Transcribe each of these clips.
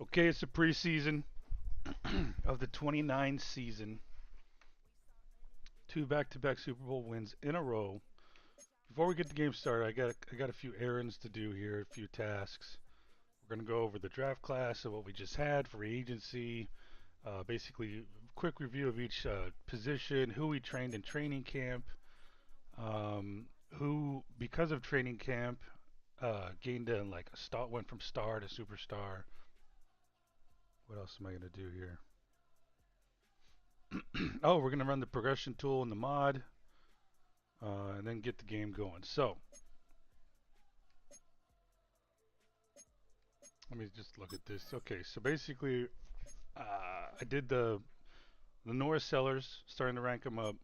Okay, it's the preseason of the 29 season. Two back-to-back Super Bowl wins in a row. Before we get the game started, I got a few errands to do here, a few tasks. We're going to go over the draft class of what we just had, free agency, basically quick review of each position, who we trained in training camp, who because of training camp gained in like a star, went from star to superstar. What else am I going to do here? Oh, we're going to run the progression tool in the mod, and then get the game going. So, let me just look at this. Okay, so basically, I did the Norris sellers, starting to rank them up.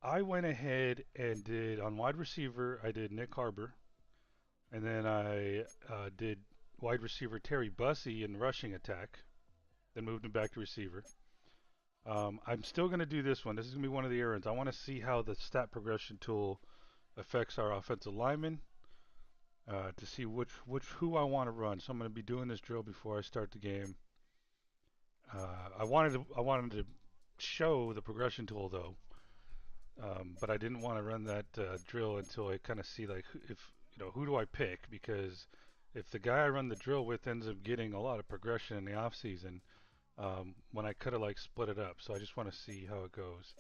I went ahead and did on wide receiver. I did Nick Harbor, and then I did wide receiver Terry Bussey in rushing attack. Then moved him back to receiver. I'm still going to do this one. This is going to be one of the errands. I want to see how the stat progression tool affects our offensive linemen. To see who I want to run. So I'm going to be doing this drill before I start the game. I wanted to show the progression tool though, but I didn't want to run that drill until I kind of see like if who do I pick, because if the guy I run the drill with ends up getting a lot of progression in the off season, when I could have like split it up. So I just want to see how it goes.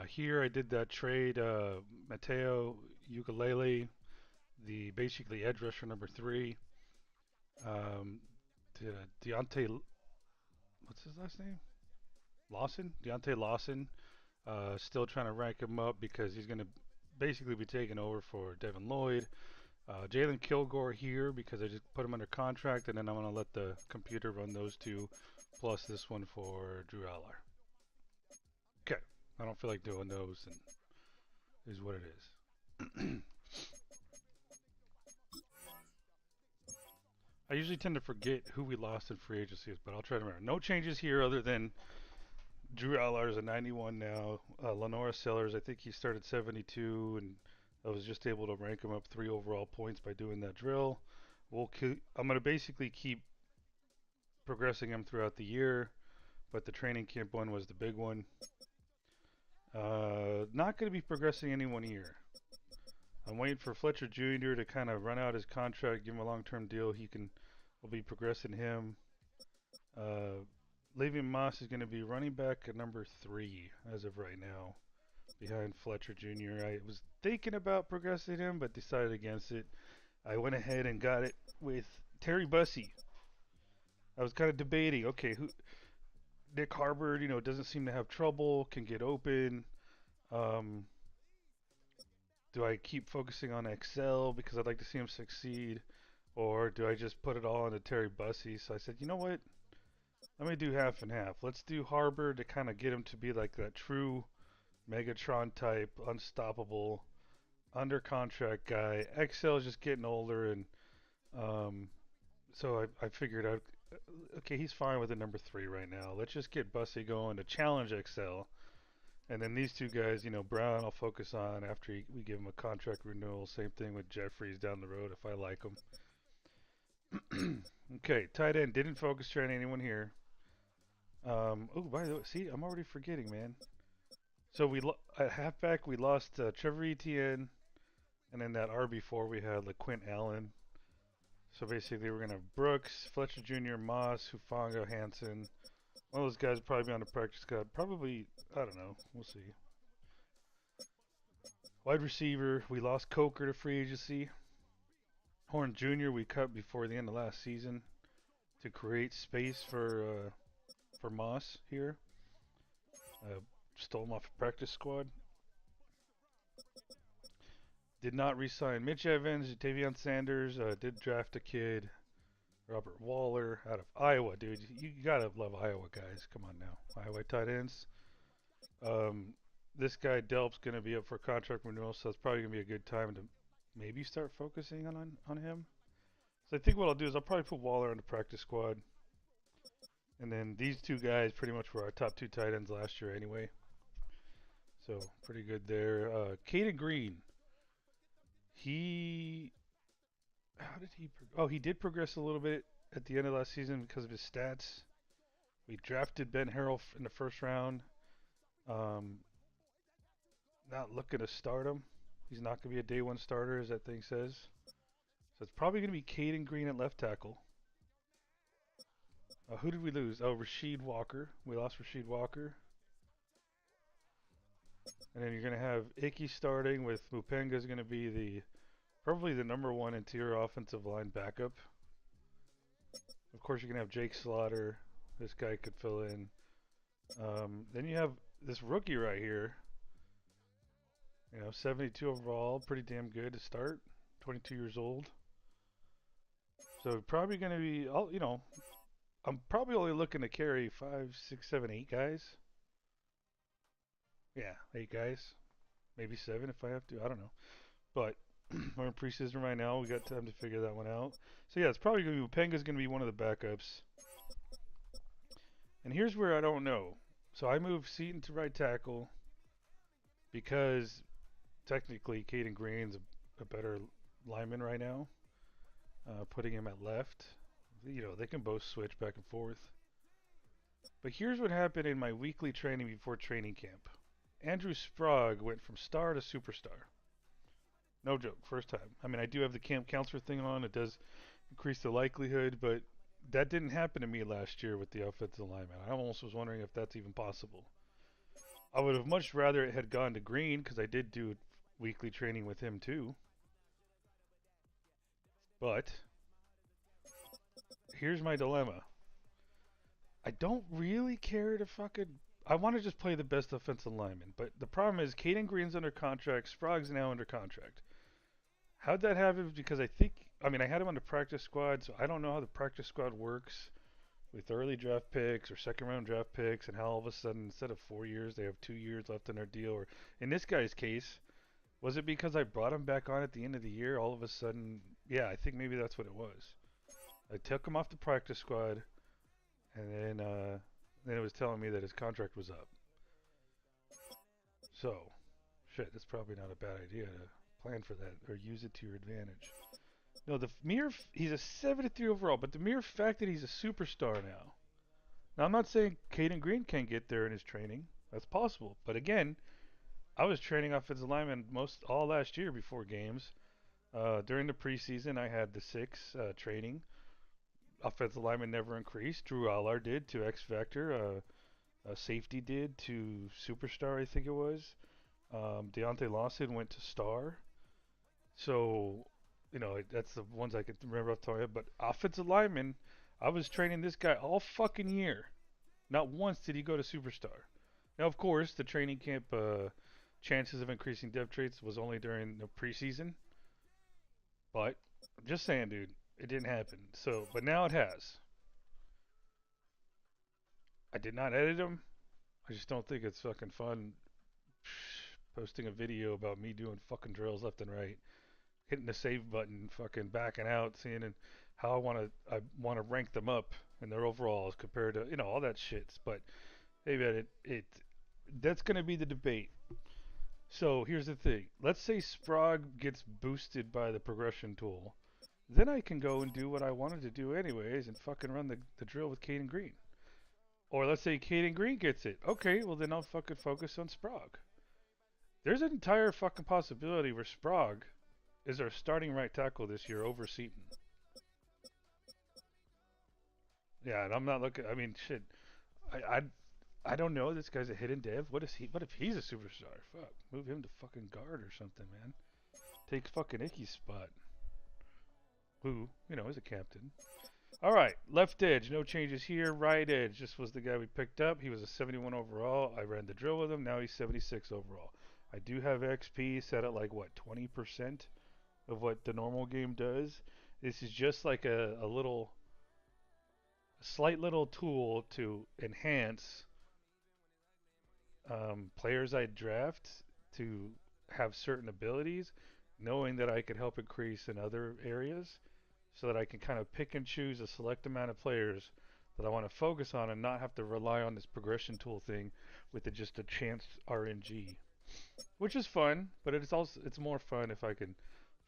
Here I did that trade Mateo Ukulele, the basically edge rusher number 3. Um, Deontay, what's his last name? Lawson? Deontay Lawson. Still trying to rank him up because he's going to basically be taking over for Devin Lloyd. Jalen Kilgore here because I just put him under contract, and then I'm going to let the computer run those two, plus this one for Drew Aller. Okay, I don't feel like doing those, and is what it is. I usually tend to forget who we lost in free agencies, but I'll try to remember. No changes here other than Drew Aller is a 91 now. Lenora Sellers, I think he started 72, and I was just able to rank him up 3 overall points by doing that drill. I'm going to basically keep progressing him throughout the year, but the training camp one was the big one. Not going to be progressing anyone here. I'm waiting for Fletcher Jr. to kind of run out his contract, give him a long-term deal. We'll be progressing him. Le'Veon Moss is going to be running back at number 3 as of right now, behind Fletcher Jr. I was thinking about progressing him, but decided against it. I went ahead and got it with Terry Bussey. I was kind of debating, okay, Nick Harbor, doesn't seem to have trouble, can get open. Um, do I keep focusing on Excel because I'd like to see him succeed, or do I just put it all into Terry Bussey? So I said, you know what? Let me do half and half. Let's do Harbor to kind of get him to be like that true Megatron type, unstoppable, under contract guy. Excel is just getting older, and so I figured out, okay, he's fine with the number 3 right now. Let's just get Bussy going to challenge Excel. And then these two guys, Brown I'll focus on after we give him a contract renewal. Same thing with Jeffries down the road if I like him. Okay, tight end, didn't focus train anyone here. Oh, by the way, see, I'm already forgetting, man. So at halfback we lost Trevor Etienne, and then that RB4 we had LaQuint Allen. So basically we're gonna have Brooks, Fletcher Jr., Moss, Hufanga, Hansen. One of those guys will probably be on the practice squad. Probably, I don't know. We'll see. Wide receiver, we lost Coker to free agency. Horn Jr. we cut before the end of last season to create space for Moss here. Stole him off a practice squad. Did not re-sign Mitch Evans, Tavion Sanders. Did draft a kid, Robert Waller, out of Iowa, dude. You gotta love Iowa guys. Come on now, Iowa tight ends. This guy Delp's gonna be up for contract renewal, so it's probably gonna be a good time to maybe start focusing on him. So I think what I'll do is I'll probably put Waller on the practice squad, and then these two guys pretty much were our top 2 tight ends last year anyway. So pretty good there. Caden Green. How did he? He did progress a little bit at the end of last season because of his stats. We drafted Ben Harrell in the first round. Um, Not looking to start him. He's not going to be a day one starter, as that thing says. So it's probably going to be Caden Green at left tackle. Who did we lose? Oh, Rasheed Walker. We lost Rasheed Walker. And then you're going to have Icky starting with Mupenga is going to be probably the number one interior offensive line backup. Of course, you're going to have Jake Slaughter. This guy could fill in. Then you have this rookie right here. 72 overall, pretty damn good to start. 22 years old. So probably going to be, I'm probably only looking to carry 5, 6, 7, 8 guys. Yeah, 8 guys. Maybe 7 if I have to. I don't know. But we're in preseason right now. We got time to figure that one out. So yeah, it's probably going to be, Penga's going to be one of the backups. And here's where I don't know. So I moved Seaton to right tackle because technically Caden Green's a better lineman right now. Putting him at left. They can both switch back and forth. But here's what happened in my weekly training before training camp. Andrew Sprague went from star to superstar. No joke, first time. I mean, I do have the camp counselor thing on. It does increase the likelihood, but that didn't happen to me last year with the offensive lineman. I almost was wondering if that's even possible. I would have much rather it had gone to Green because I did do weekly training with him too. But here's my dilemma. I don't really care to I want to just play the best offensive lineman. But the problem is Caden Green's under contract. Sprague's now under contract. How'd that happen? Because I had him on the practice squad, so I don't know how the practice squad works with early draft picks or second round draft picks and how all of a sudden instead of 4 years they have 2 years left in their deal. Or in this guy's case, was it because I brought him back on at the end of the year all of a sudden? Yeah, I think maybe that's what it was. I took him off the practice squad and then it was telling me that his contract was up. So, shit, that's probably not a bad idea to plan for that or use it to your advantage. No, he's a 73 overall, but the mere fact that he's a superstar now. Now, I'm not saying Caden Green can't get there in his training. That's possible. But again, I was training offensive linemen all last year before games. During the preseason, I had the 6 training. Offensive lineman never increased. Drew Allard did to X Factor. Safety did to Superstar, I think it was. Deontay Lawson went to Star. So, that's the ones I can remember off the top of my head. But offensive lineman, I was training this guy all fucking year. Not once did he go to Superstar. Now, of course, the training camp chances of increasing depth traits was only during the preseason. But, I'm just saying, dude, it didn't happen. So, but now it has. I did not edit him. I just don't think it's fucking fun posting a video about me doing fucking drills left and right, hitting the save button, fucking backing out, seeing how I want to rank them up in their overalls compared to all that shit. But hey man, that's gonna be the debate. So here's the thing. Let's say Sprague gets boosted by the progression tool. Then I can go and do what I wanted to do anyways and fucking run the drill with Caden Green. Or let's say Caden Green gets it. Okay, well then I'll fucking focus on Sprague. There's an entire fucking possibility where Sprague is our starting right tackle this year over Seaton. Yeah, and I'm not looking. I mean, shit. I don't know. This guy's a hidden dev. What if he's a superstar? Fuck, move him to fucking guard or something, man. Take fucking Icky's spot. Who, is a captain. All right, left edge, no changes here. Right edge, this was the guy we picked up. He was a 71 overall. I ran the drill with him. Now he's 76 overall. I do have XP set at 20% of what the normal game does. This is just like a slight little tool to enhance players I draft to have certain abilities, knowing that I could help increase in other areas, so that I can kind of pick and choose a select amount of players that I want to focus on and not have to rely on this progression tool thing with just a chance RNG, which is fun, but it's more fun if I can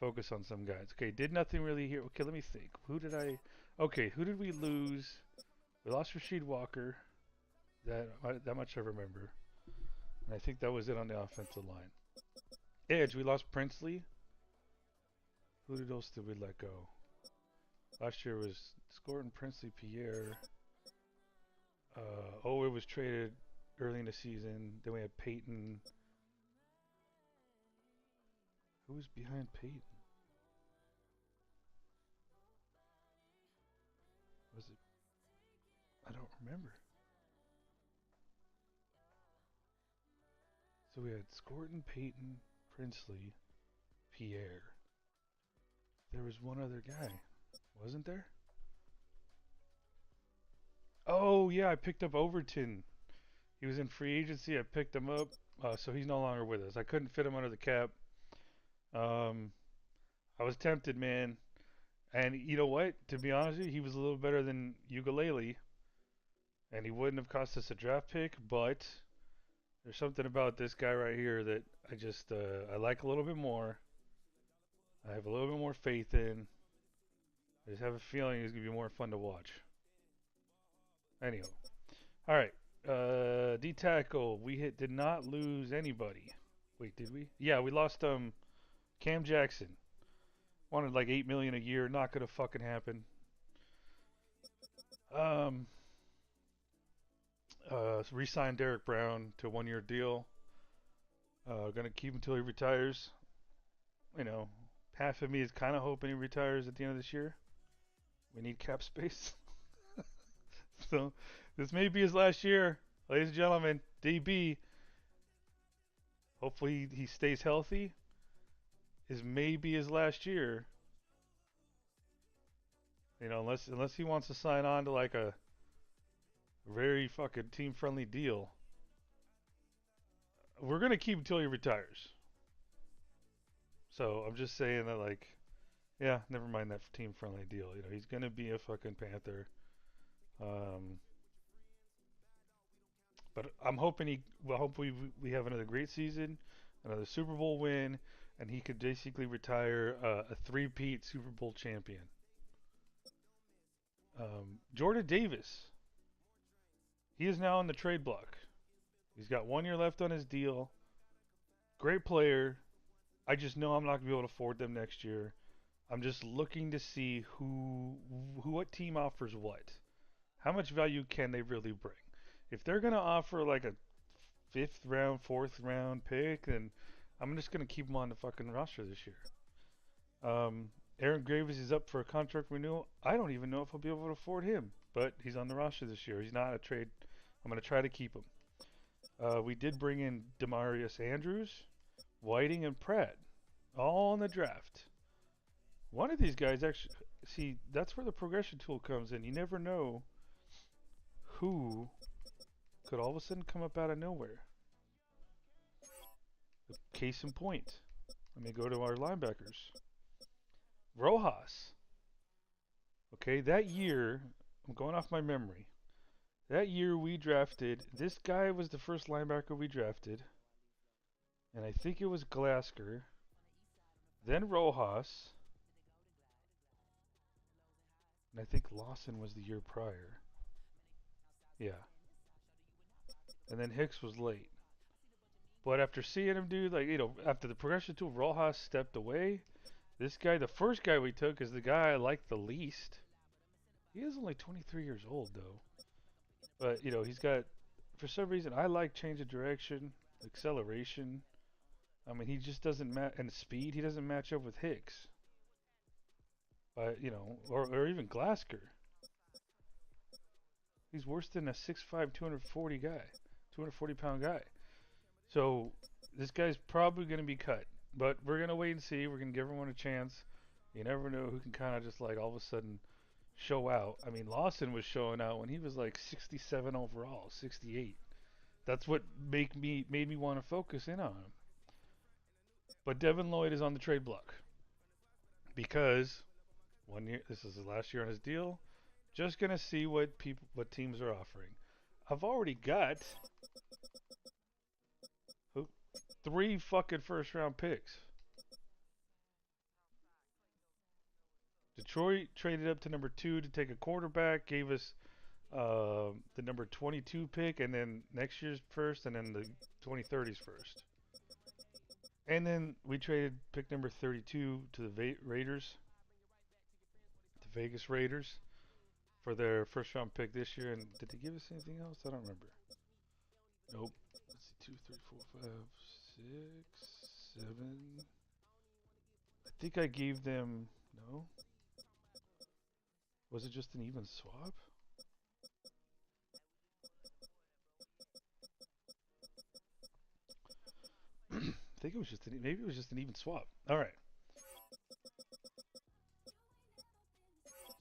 focus on some guys. Okay, did nothing really here. Okay, let me think. Who did I? Okay, who did we lose? We lost Rasheed Walker. That much I remember. And I think that was it on the offensive line. Edge, we lost Princely. Who else did we let go? Last year was Scourton, Princely, Pierre. It was traded early in the season. Then we had Peyton. Who was behind Peyton? Was it? I don't remember. So we had Scourton, Peyton, Princely, Pierre. There was one other guy, wasn't there? Oh yeah, I picked up Overton. He was in free agency. I picked him up, so he's no longer with us. I couldn't fit him under the cap. Um, I was tempted, man. And you know what? To be honest with you, he was a little better than Ukulele, and he wouldn't have cost us a draft pick. But there's something about this guy right here that I like a little bit more. I have a little bit more faith in. I just have a feeling he's gonna be more fun to watch. Anyhow, all right. D tackle. Did not lose anybody. Wait, did we? Yeah, we lost Cam Jackson. Wanted like 8 million a year. Not gonna fucking happen. Re-signed Derek Brown to a 1-year deal. Gonna keep him until he retires. You know, half of me is kind of hoping he retires at the end of this year. We need cap space. So this may be his last year, ladies and gentlemen. DB. Hopefully he stays healthy. Is maybe his last year. You know, unless he wants to sign on to like a very fucking team friendly deal. We're gonna keep him until he retires. So I'm just saying that, like, yeah, never mind that team friendly deal. You know, he's gonna be a fucking Panther. But I'm hoping hopefully we have another great season, another Super Bowl win, and he could basically retire a three-peat Super Bowl champion. Jordan Davis, he is now on the trade block. He's got 1 year left on his deal. Great player. I just know I'm not gonna be able to afford them next year. I'm just looking to see what team offers what. How much value can they really bring? If they're gonna offer like a 5th round, 4th round pick, then I'm just gonna keep him on the fucking roster this year. Aaron Graves is up for a contract renewal. I don't even know if I'll be able to afford him, but he's on the roster this year. He's not a trade. I'm gonna try to keep him. We did bring in Demarius Andrews, Whiting, and Pratt, all in the draft. One of these guys actually, see, that's where the progression tool comes in. You never know who could all of a sudden come up out of nowhere. Case in point, let me go to our linebackers. Rojas. Okay, that year, I'm going off my memory. That year we drafted, this guy was the first linebacker we drafted. And I think it was Glasker. Then Rojas. And I think Lawson was the year prior. Yeah. And then Hicks was late. But after seeing him do, like, you know, after the progression tool, Rojas stepped away. This guy, the first guy we took, is the guy I like the least. He is only 23 years old, though. But, you know, he's got, for some reason, I like change of direction, acceleration. I mean, he just doesn't match, and speed, he doesn't match up with Hicks. But, you know, or even Glasker. He's worse than a 6'5", 240 guy, 240-pound guy. So this guy's probably going to be cut. But we're going to wait and see. We're going to give everyone a chance. You never know who can kind of just like all of a sudden show out. I mean, Lawson was showing out when he was like 67 overall, 68. That's what made me want to focus in on him. But Devin Lloyd is on the trade block because 1 year. This is his last year on his deal. Just gonna see what teams are offering. I've already got 3 fucking first round picks. Detroit traded up to number 2 to take a quarterback, gave us the number 22 pick, and then next year's first, and then the 2030s first. And then we traded pick number 32 to the Raiders, the Vegas Raiders, for their first round pick this year. And did they give us anything else? I don't remember. Nope. Let's see, 2, 3, 4, 5, 6, 7. I think I gave them, no? Was it just an even swap? I think it was just maybe it was just an even swap. All right.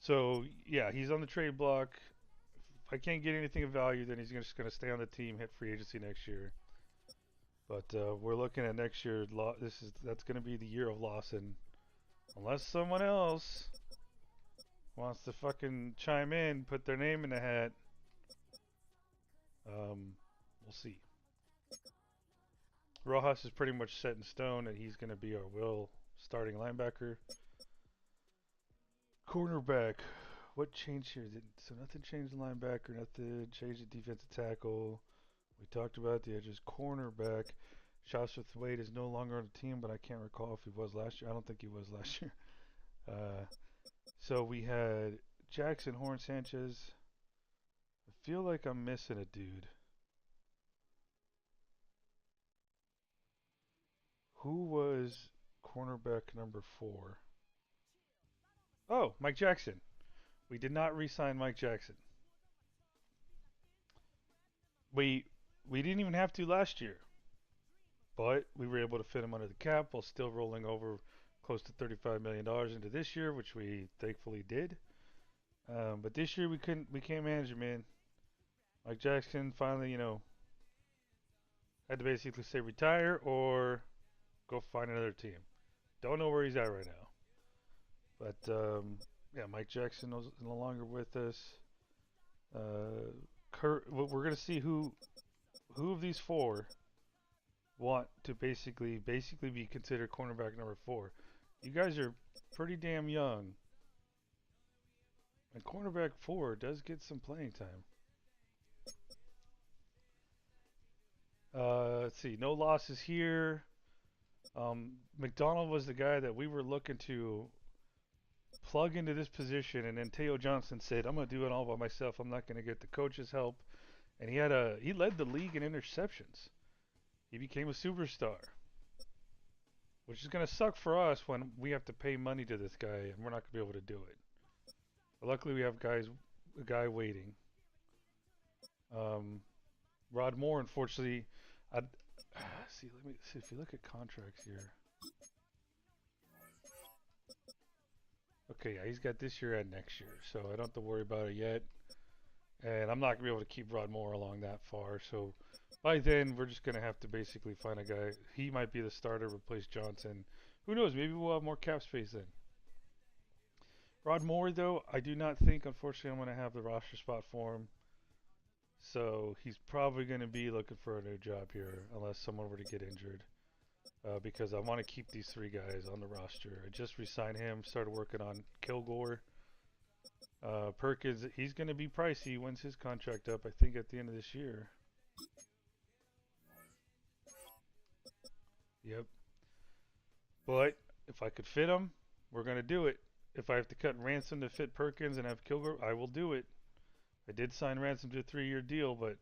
So yeah, he's on the trade block. If I can't get anything of value, then he's just going to stay on the team, hit free agency next year. But we're looking at next year. That's going to be the year of Lawson, unless someone else wants to fucking chime in, put their name in the hat. We'll see. Rojas is pretty much set in stone that he's going to be our starting linebacker. Cornerback. What changed here? So nothing changed the linebacker, nothing changed the defensive tackle. We talked about the edges. Cornerback. Shaswith Wade is no longer on the team, but I can't recall if he was last year. I don't think he was last year. So we had Jackson, Horn, Sanchez. I feel like I'm missing a dude. Who was cornerback number 4? Oh, Mike Jackson. We did not re-sign Mike Jackson. We didn't even have to last year, but we were able to fit him under the cap while still rolling over close to $35 million into this year, which we thankfully did. But this year we can't manage him, man. Mike Jackson finally, had to basically say retire or go find another team. Don't know where he's at right now. But yeah, Mike Jackson is no longer with us. We're gonna see who of these 4 want to basically be considered cornerback number 4. You guys are pretty damn young, and cornerback 4 does get some playing time. Let's see, no losses here. McDonald was the guy that we were looking to plug into this position, and then Teo Johnson said, "I'm gonna do it all by myself. I'm not gonna get the coach's help." And he led the league in interceptions. He became a superstar, which is gonna suck for us when we have to pay money to this guy and we're not gonna be able to do it. But luckily, we have a guy waiting. Rod Moore, unfortunately, see. Let me see if you look at contracts here. Okay, yeah, he's got this year and next year, so I don't have to worry about it yet. And I'm not going to be able to keep Rod Moore along that far, so by then we're just going to have to basically find a guy. He might be the starter, replace Johnson. Who knows, maybe we'll have more cap space then. Rod Moore, though, I do not think, unfortunately, I'm going to have the roster spot for him. So he's probably going to be looking for a new job here, unless someone were to get injured. Because I want to keep these 3 guys on the roster. I just re-signed him, started working on Kilgore. Perkins, he's going to be pricey. When's his contract up? I think at the end of this year. Yep. But if I could fit him, we're going to do it. If I have to cut Ransom to fit Perkins and have Kilgore, I will do it. I did sign Ransom to a 3-year deal, but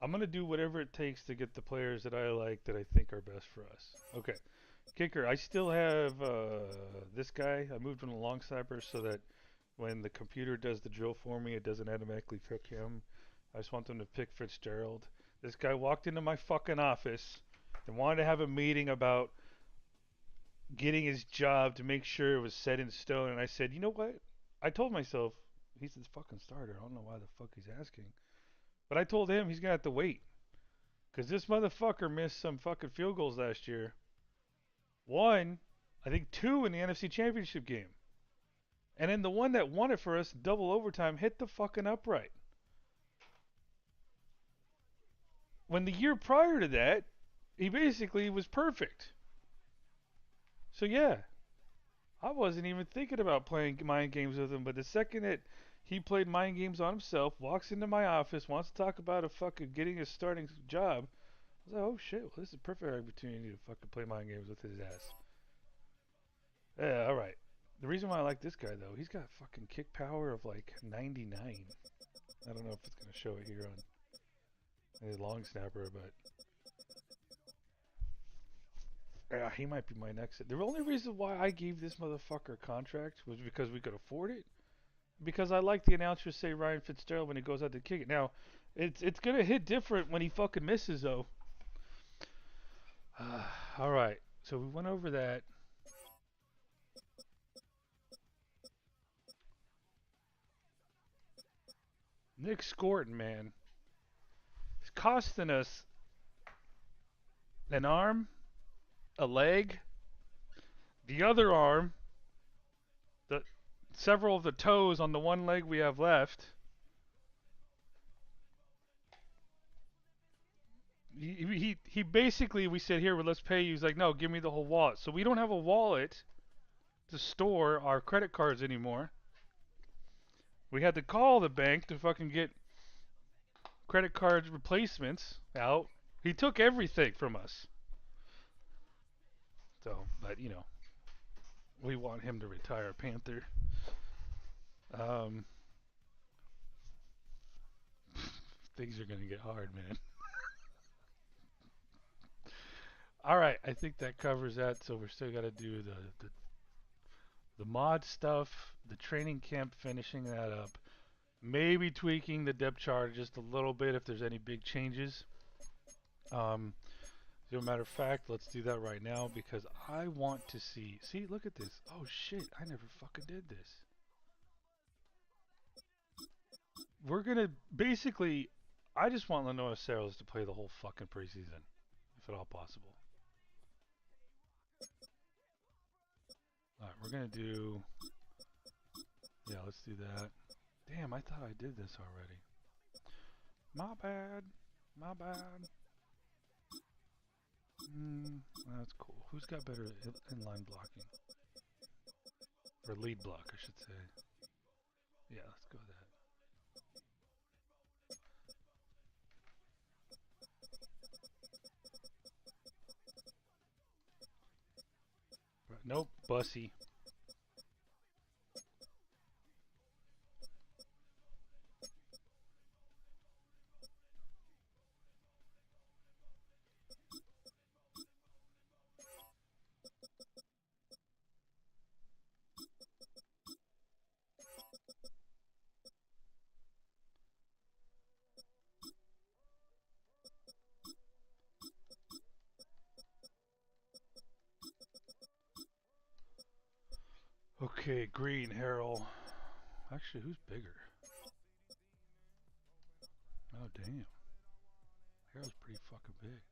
I'm going to do whatever it takes to get the players that I like that I think are best for us. Okay. Kicker, I still have this guy. I moved him to long snapper so that when the computer does the drill for me, it doesn't automatically pick him. I just want them to pick Fitzgerald. This guy walked into my fucking office and wanted to have a meeting about getting his job to make sure it was set in stone. And I said, you know what? I told myself, he's the fucking starter. I don't know why the fuck he's asking. But I told him he's going to have to wait. Because this motherfucker missed some fucking field goals last year. 1, I think 2 in the NFC Championship game. And then the one that won it for us, double overtime, hit the fucking upright. When the year prior to that, he basically was perfect. So yeah, I wasn't even thinking about playing mind games with him, but the second that he played mind games on himself, walks into my office, wants to talk about a fucking getting a starting job, I was like, oh shit, well, this is a perfect opportunity to fucking play mind games with his ass. Yeah, alright. The reason why I like this guy, though, he's got fucking kick power of like 99. I don't know if it's going to show it here on his long snapper, but yeah, he might be my next. The only reason why I gave this motherfucker a contract was because we could afford it. Because I like the announcers say Ryan Fitzgerald when he goes out to kick it. Now, it's gonna hit different when he fucking misses though. All right, so we went over that. Nick Scorton, man, it's costing us an arm, a leg, the other arm, the several of the toes on the one leg we have left. He basically, we said, here, well, let's pay you. He's like, no, give me the whole wallet. So we don't have a wallet to store our credit cards anymore. We had to call the bank to fucking get credit card replacements out. He took everything from us. So, but you know, we want him to retire, Panther. Um, things are gonna get hard, man. All right, I think that covers that. So we're still got to do the mod stuff, the training camp, finishing that up. Maybe tweaking the depth chart just a little bit if there's any big changes. As a matter of fact, let's do that right now because I want to see. See, look at this. Oh shit, I never fucking did this. We're gonna basically. I just want Lenoir Saros to play the whole fucking preseason, if at all possible. Alright, we're gonna do. Yeah, let's do that. Damn, I thought I did this already. My bad. My bad. That's cool. Who's got better inline blocking? Or lead block, I should say. Yeah, let's go with that. Nope, Bussy. Okay, Green, Harrell. Actually, who's bigger? Oh, damn. Harrell's pretty fucking big.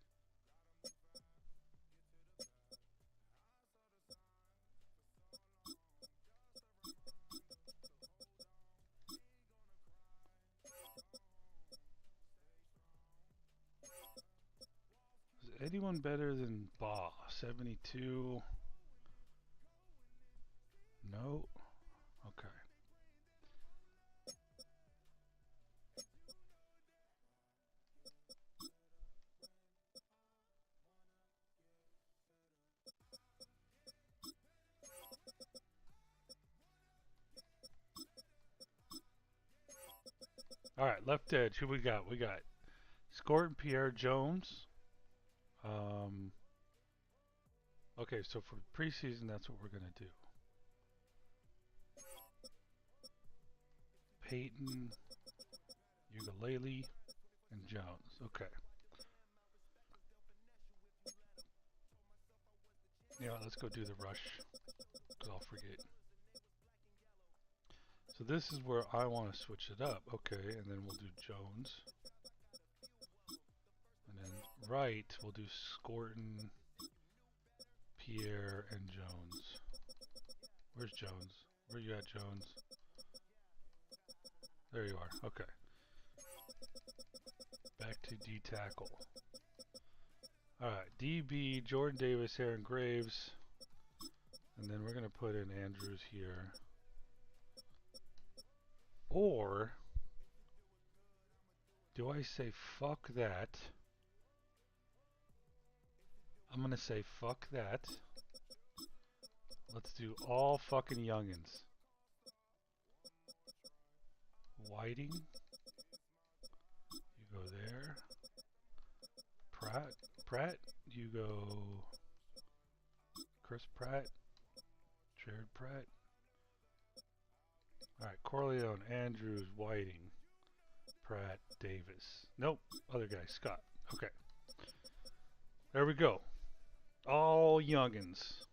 Is anyone better than Baugh? 72? No? Okay. Alright, left edge. Who we got? We got Scorton, Pierre, Jones. Okay, so for preseason, that's what we're going to do. Peyton, Ugalele, and Jones. Okay. Yeah, let's go do the rush, because I'll forget. So this is where I want to switch it up. Okay, and then we'll do Jones. And then right, we'll do Scorton, Pierre, and Jones. Where's Jones? Where you at, Jones? There you are. Okay. Back to D tackle. Alright, DB, Jordan Davis, Aaron Graves. And then we're going to put in Andrews here. Or do I say fuck that? I'm going to say fuck that. Let's do all fucking youngins. Whiting. You go there. Pratt. You go Chris Pratt. Jared Pratt. Alright, Corleone, Andrews, Whiting, Pratt, Davis. Nope, other guy, Scott. Okay. There we go. All youngins.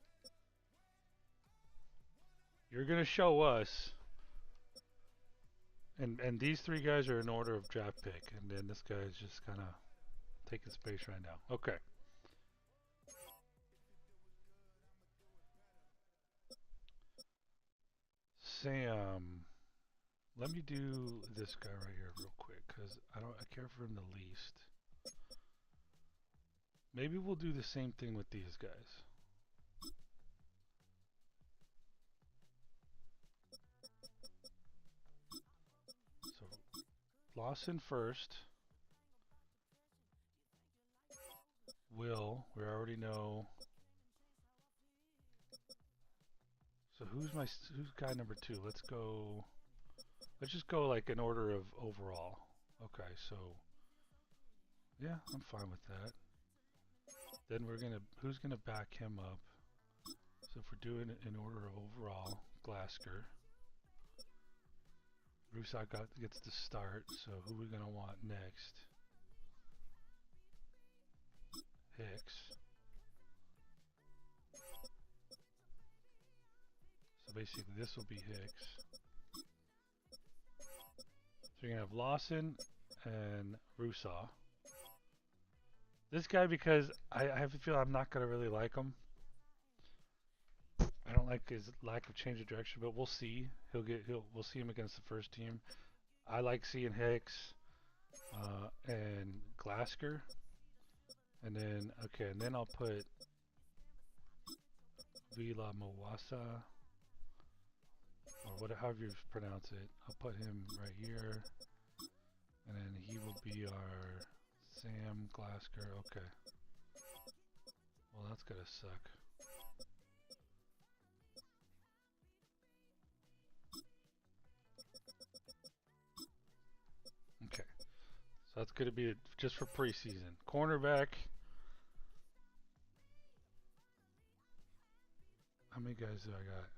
You're going to show us. And these three guys are in order of draft pick. And then this guy is just kind of taking space right now. Okay. Sam. Let me do this guy right here real quick because I care for him the least. Maybe we'll do the same thing with these guys. So Lawson first. Will, we already know. So who's guy number 2? Let's just go like in order of overall. Okay, so yeah, I'm fine with that. Then who's gonna back him up? So if we're doing it in order of overall, Glasker. Rusak gets to start, so who are we gonna want next? Hicks. So basically this will be Hicks. So you're going to have Lawson and Rusaw. This guy, because I have a feeling I'm not going to really like him. I don't like his lack of change of direction, but we'll see. We'll see him against the first team. I like seeing Hicks and Glasker. And then, okay, and then I'll put Vila Mawasa, or however you pronounce it. I'll put him right here, and then he will be our Sam Glasker. Okay. Well, that's gonna suck. Okay. So that's gonna be just for preseason. Cornerback. How many guys do I got?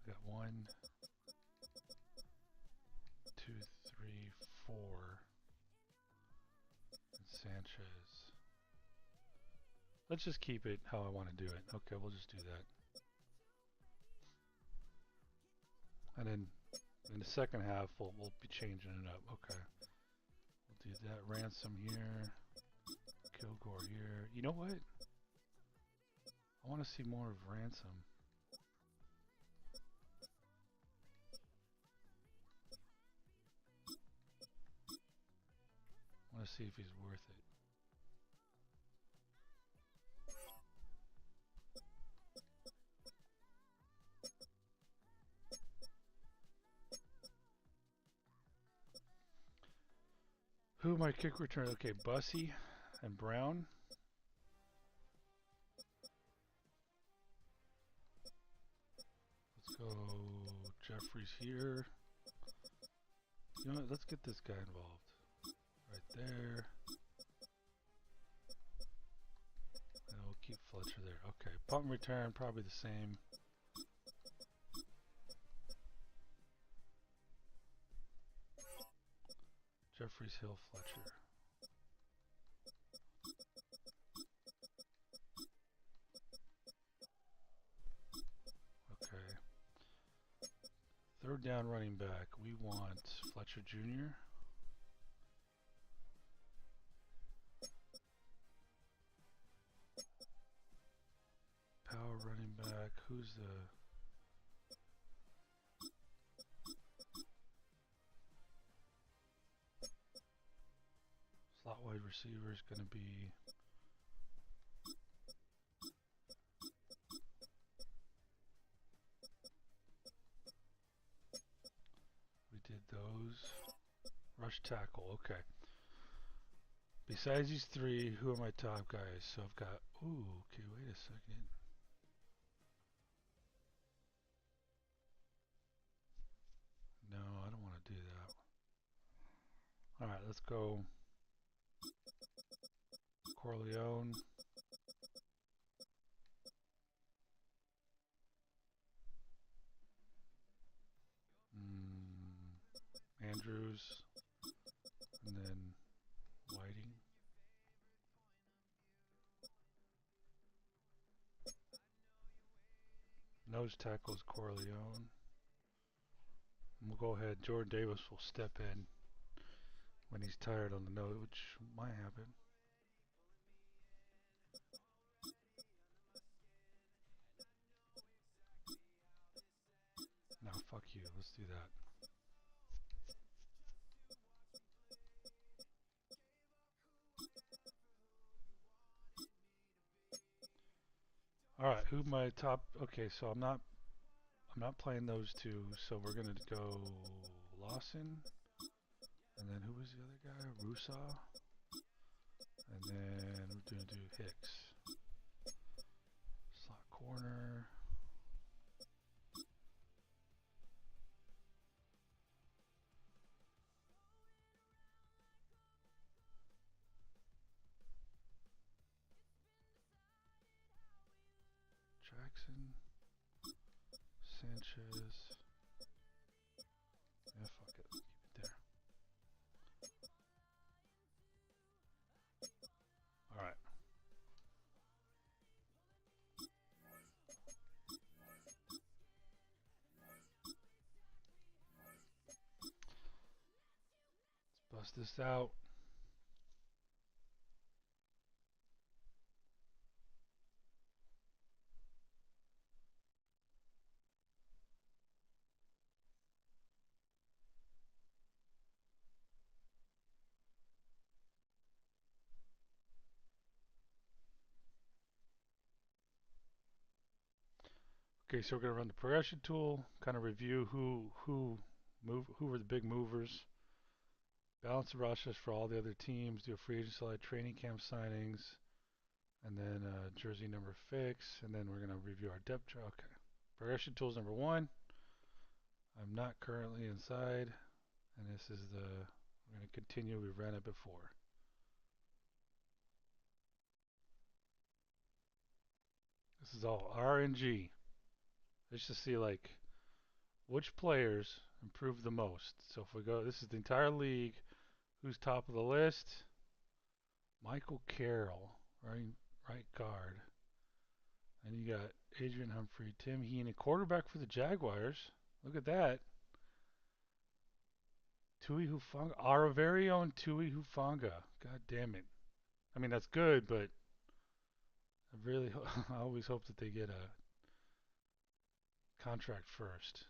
I got 1, 2, 3, 4. And Sanchez. Let's just keep it how I want to do it. Okay, we'll just do that. And then in the second half, we'll be changing it up. Okay. We'll do that. Ransom here. Kilgore here. You know what? I want to see more of Ransom. I want to see if he's worth it. Who my kick return? Okay, Bussy and Brown. Let's go Jeffries here. You know what? Let's get this guy involved. Right there. And we'll keep Fletcher there. Okay, punt and return, probably the same. Jeffries, Hill, Fletcher. Okay. Third down running back, we want Fletcher Jr. Power running back, who's the... Slot wide receiver is going to be Rush tackle. Okay. Besides these three, who are my top guys? So I've got. Ooh. Okay. Wait a second. No, I don't want to do that. All right. Let's go. Corleone. Andrews. And then Whiting. Nose tackle is Corleone. And we'll go ahead. Jordan Davis will step in when he's tired on the nose, which might happen. No, fuck you. Let's do that. All right, who my top? Okay, so I'm not playing those two. So we're gonna go Lawson, and then who was the other guy? Rusaw, and then we're gonna do Hicks. Slot corner. Jackson, Sanchez. Yeah, fuck it. Keep it there. All right. Let's bust this out. Okay, so we're gonna run the progression tool, kind of review who were the big movers, balance the rosters for all the other teams, do a free agent slide, training camp signings, and then jersey number fix, and then we're gonna review our depth chart. Okay, progression tools number one. I'm not currently inside, and this is the. We're gonna continue. We ran it before. This is all RNG. Just to see like which players improved the most. So if we go, this is the entire league. Who's top of the list? Michael Carroll, right guard. And you got Adrian Humphrey, Tim Heenan, quarterback for the Jaguars. Look at that. Tui Hufanga, our very own Tui Hufanga. God damn it. I mean, that's good, but I really, I always hope that they get a contract first.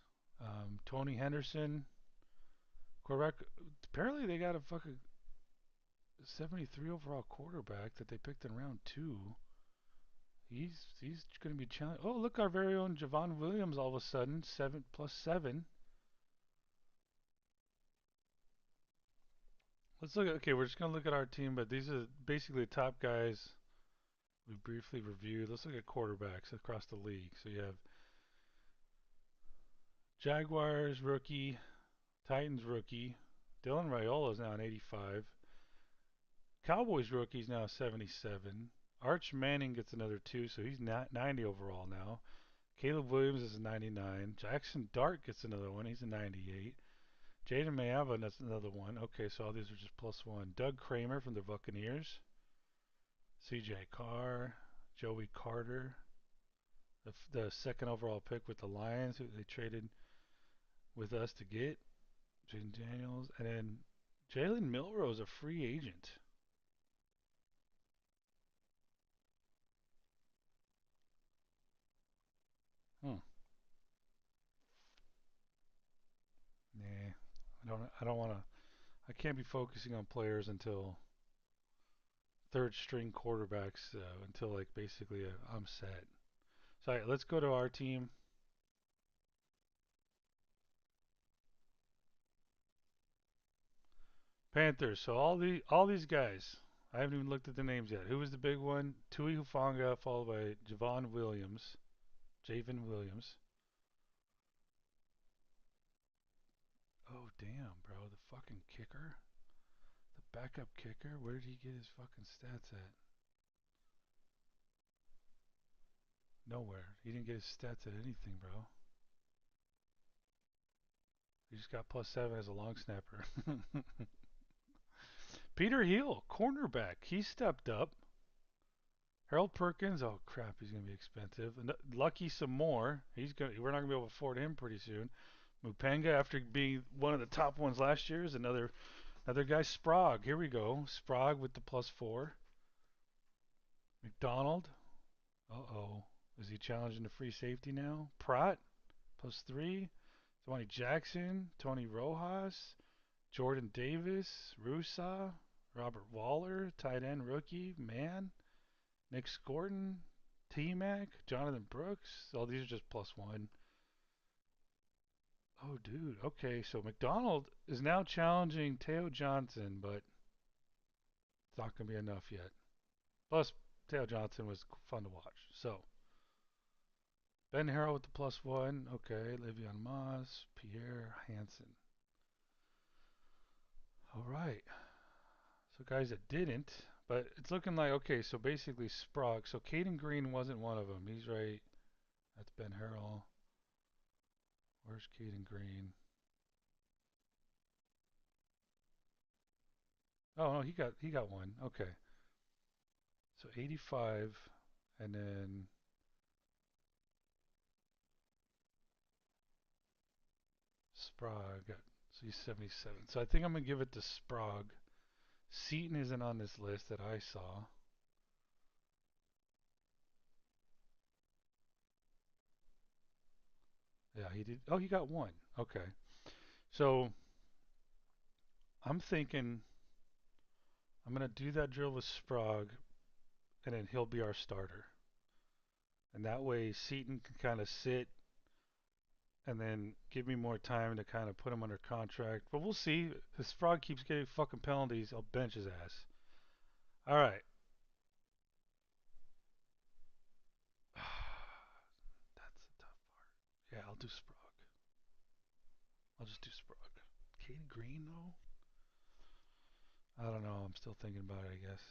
Tony Henderson, quarterback. Apparently, they got a fucking 73 overall quarterback that they picked in round two. He's going to be challenged. Oh, look, our very own Javon Williams all of a sudden, 7+7. Let's look at, okay, we're just going to look at our team, but these are basically the top guys we briefly reviewed. Let's look at quarterbacks across the league. So you have Jaguars rookie, Titans rookie. Dylan Raiola is now an 85. Cowboys rookie is now 77. Arch Manning gets another 2, so he's 90 overall now. Caleb Williams is a 99. Jackson Dart gets another one. He's a 98. Jaden Mayava, that's another one. Okay, so all these are just +1. Doug Kramer from the Buccaneers. C.J. Carr. Joey Carter. The second overall pick with the Lions, who they traded with us to get. Jaden Daniels. And then Jalen Milrose, a free agent. Hmm. Nah. I don't want to. I can't be focusing on players until third string quarterbacks until like basically I'm set. So all right, let's go to our team. Panthers. So all these guys. I haven't even looked at the names yet. Who was the big one? Tui Hufanga, followed by Javon Williams. Javen Williams. Oh damn, bro, the fucking kicker, the backup kicker. Where did he get his fucking stats at? Nowhere. He didn't get his stats at anything, bro. He just got +7 as a long snapper. Peter Hill, cornerback. He stepped up. Harold Perkins. Oh crap, he's gonna be expensive. And Lucky some more. We're not gonna be able to afford him pretty soon. Mupanga, after being one of the top ones last year, is another guy. Sprague. Here we go. Sprague with the +4. McDonald. Uh-oh. Is he challenging the free safety now? Pratt, +3. Tony Jackson, Tony Rojas, Jordan Davis, Rusa, Robert Waller, tight end rookie, man, Nick Scorton, T-Mac, Jonathan Brooks. All these are just +1. Oh, dude. Okay, so McDonald is now challenging Teo Johnson, but it's not going to be enough yet. Plus, Teo Johnson was fun to watch. So, Ben Harrell with the +1. Okay, Le'Veon Moss, Pierre Hansen. All right. So guys that didn't, but it's looking like okay. So basically Sprague. So Caden Green wasn't one of them. He's right. That's Ben Harrell. Where's Caden Green? Oh no, he got one. Okay. So 85, and then Sprague got so he's 77. So I think I'm gonna give it to Sprague. Seaton isn't on this list that I saw. Yeah, he did. Oh, he got one. Okay. So I'm thinking I'm gonna do that drill with Sprague, and then he'll be our starter. And that way Seaton can kind of sit and then give me more time to kind of put him under contract. But we'll see. If Frog keeps getting fucking penalties, I'll bench his ass. All right. That's the tough part. Yeah, I'll do Sprague. I'll just do Sprague. Caden Green, though? I don't know. I'm still thinking about it, I guess.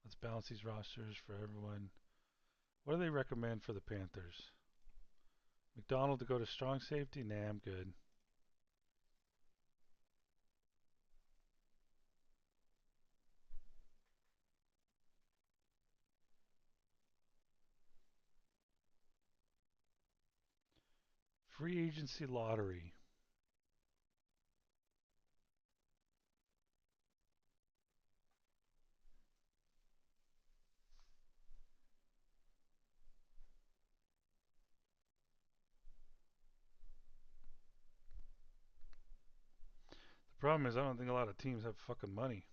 Let's balance these rosters for everyone. What do they recommend for the Panthers? McDonald to go to strong safety? Nah, I'm good. Free agency lottery. The problem is I don't think a lot of teams have fucking money.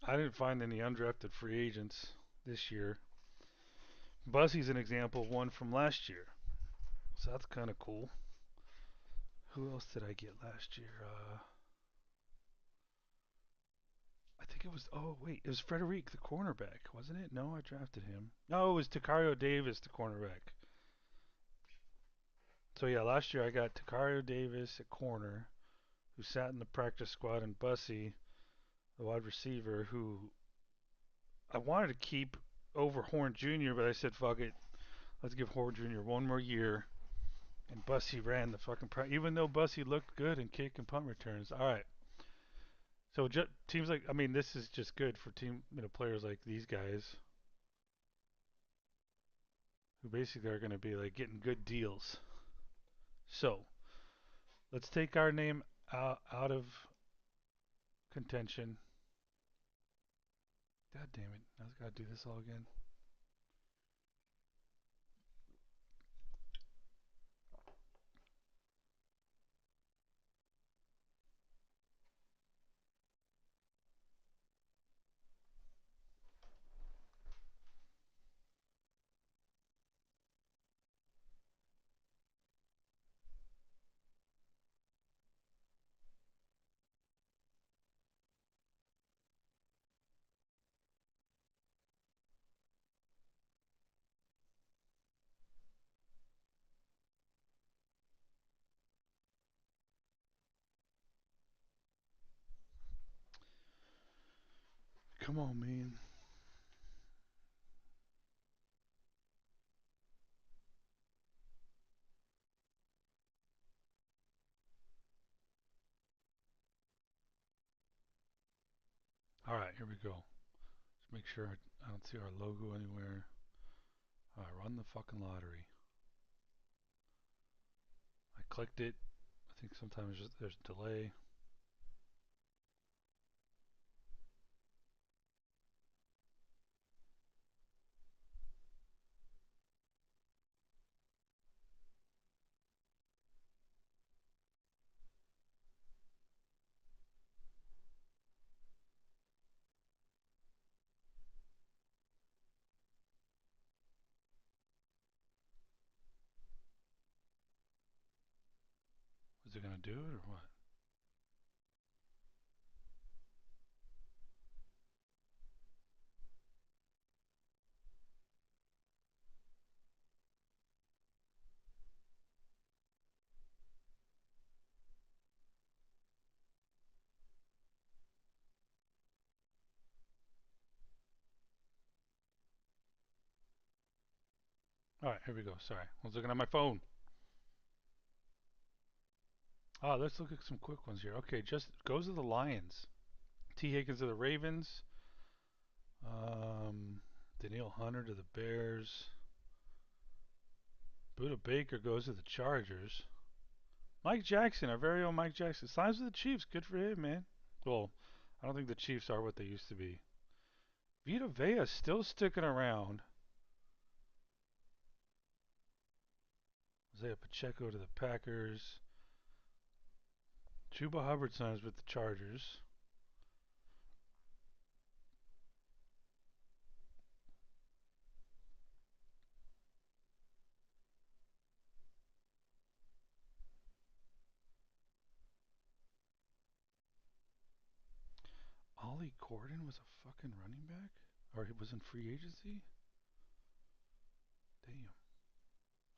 I didn't find any undrafted free agents this year. Buzzy's an example of one from last year, so that's kind of cool. Who else did I get last year? I think it was. Oh wait, it was Frederic, the cornerback, wasn't it? No, I drafted him. No, it was Takario Davis, the cornerback. So yeah, last year I got Takario Davis at corner, who sat in the practice squad, and Bussy, the wide receiver, who I wanted to keep over Horn Jr., but I said fuck it, let's give Horn Jr. one more year. And Bussy ran the fucking even though Bussy looked good in kick and punt returns. All right. So teams like this is just good for players like these guys who basically are going to be like getting good deals. So let's take our name out of contention. God damn it! I have got to do this all again. Come on, man. All right, here we go. Let's make sure I don't see our logo anywhere. All right, run the fucking lottery. I clicked it. I think sometimes there's a delay. Is it gonna do it or what? All right, here we go. Sorry, I was looking at my phone. Let's look at some quick ones here. Okay, just goes to the Lions. T. Higgins to the Ravens. Daniil Hunter to the Bears. Buda Baker goes to the Chargers. Mike Jackson, our very own Mike Jackson, signs with the Chiefs. Good for him, man. Well, I don't think the Chiefs are what they used to be. Vita Vea still sticking around. Isaiah Pacheco to the Packers. Chuba Hubbard signs with the Chargers. Ollie Gordon was a fucking running back? Or he was in free agency? Damn.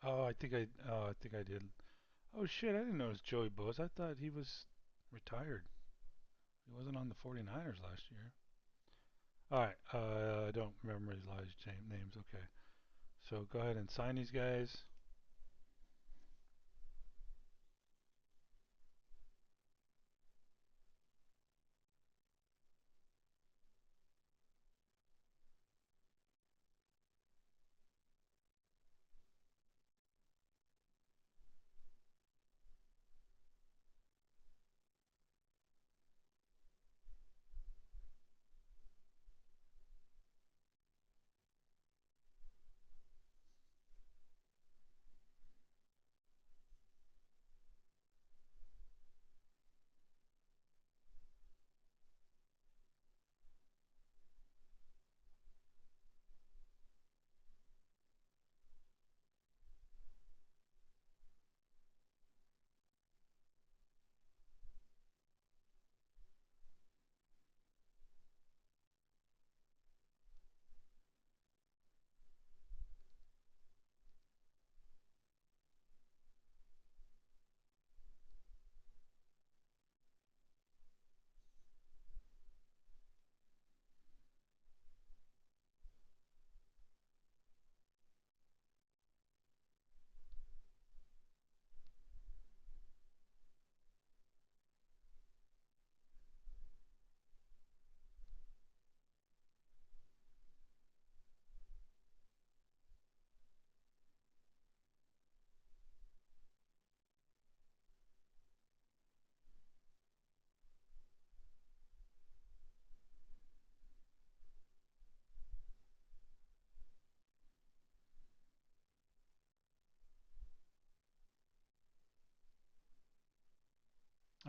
I think I did. Oh shit, I didn't notice Joey Bosa. I thought he was retired. He wasn't on the 49ers last year. Alright, I don't remember his last names. Okay. So go ahead and sign these guys.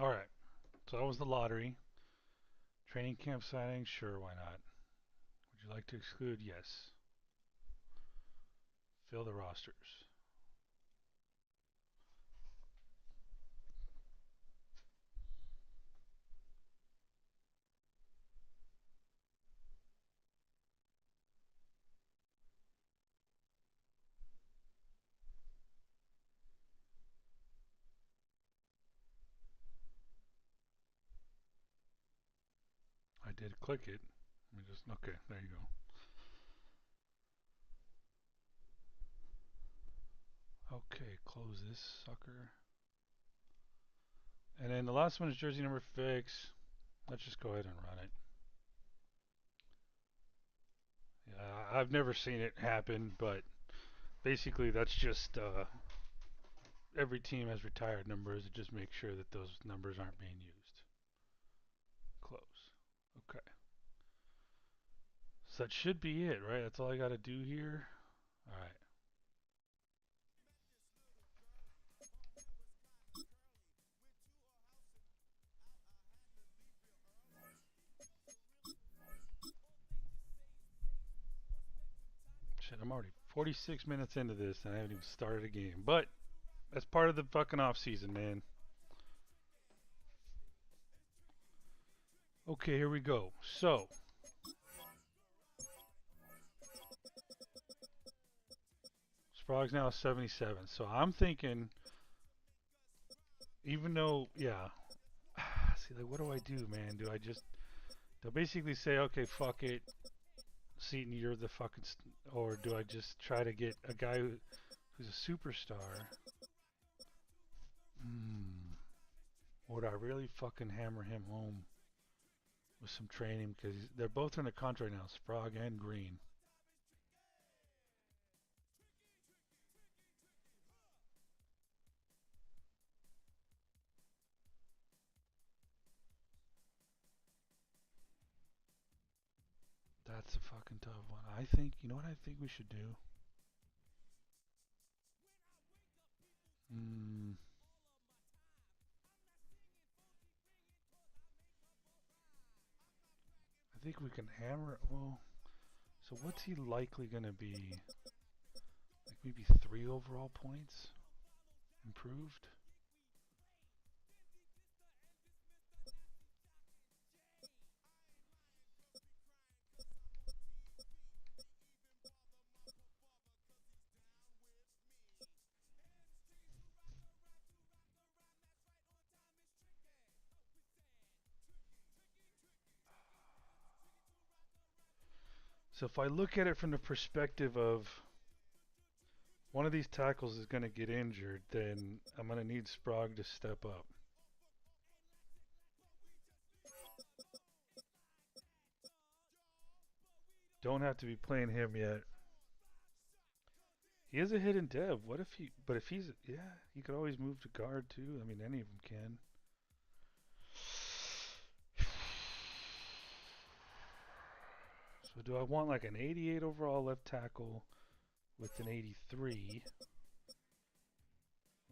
Alright. So that was the lottery. Training camp signing? Sure, why not? Would you like to exclude? Yes. Fill the rosters. I did click it. Let me just, okay, there you go. Okay, close this sucker. And then the last one is jersey number fix. Let's just go ahead and run it. Yeah, I've never seen it happen, but basically that's just every team has retired numbers. It just makes sure that those numbers aren't being used. Close. Okay. So that should be it, right? That's all I got to do here. All right. Shit, I'm already 46 minutes into this and I haven't even started a game. But that's part of the fucking off season, man. Okay, here we go. So, Sprague's now 77. So I'm thinking, even though, yeah. See, like, what do I do, man? Do I just, they'll basically say, okay, fuck it, Seaton, you're the fucking, or do I just try to get a guy who's a superstar? Or do I really fucking hammer him home with some training? Because they're both in a contract now, Sprague and Green. That's a fucking tough one. I think, you know what I think we should do? I think we can hammer, well, so what's he likely going to be? Like maybe 3 overall points? Improved? So if I look at it from the perspective of one of these tackles is going to get injured, then I'm going to need Sprague to step up. Don't have to be playing him yet. He is a hidden dev. What if he, but if he's, yeah, he could always move to guard too. I mean, any of them can. So do I want like an 88 overall left tackle with an 83?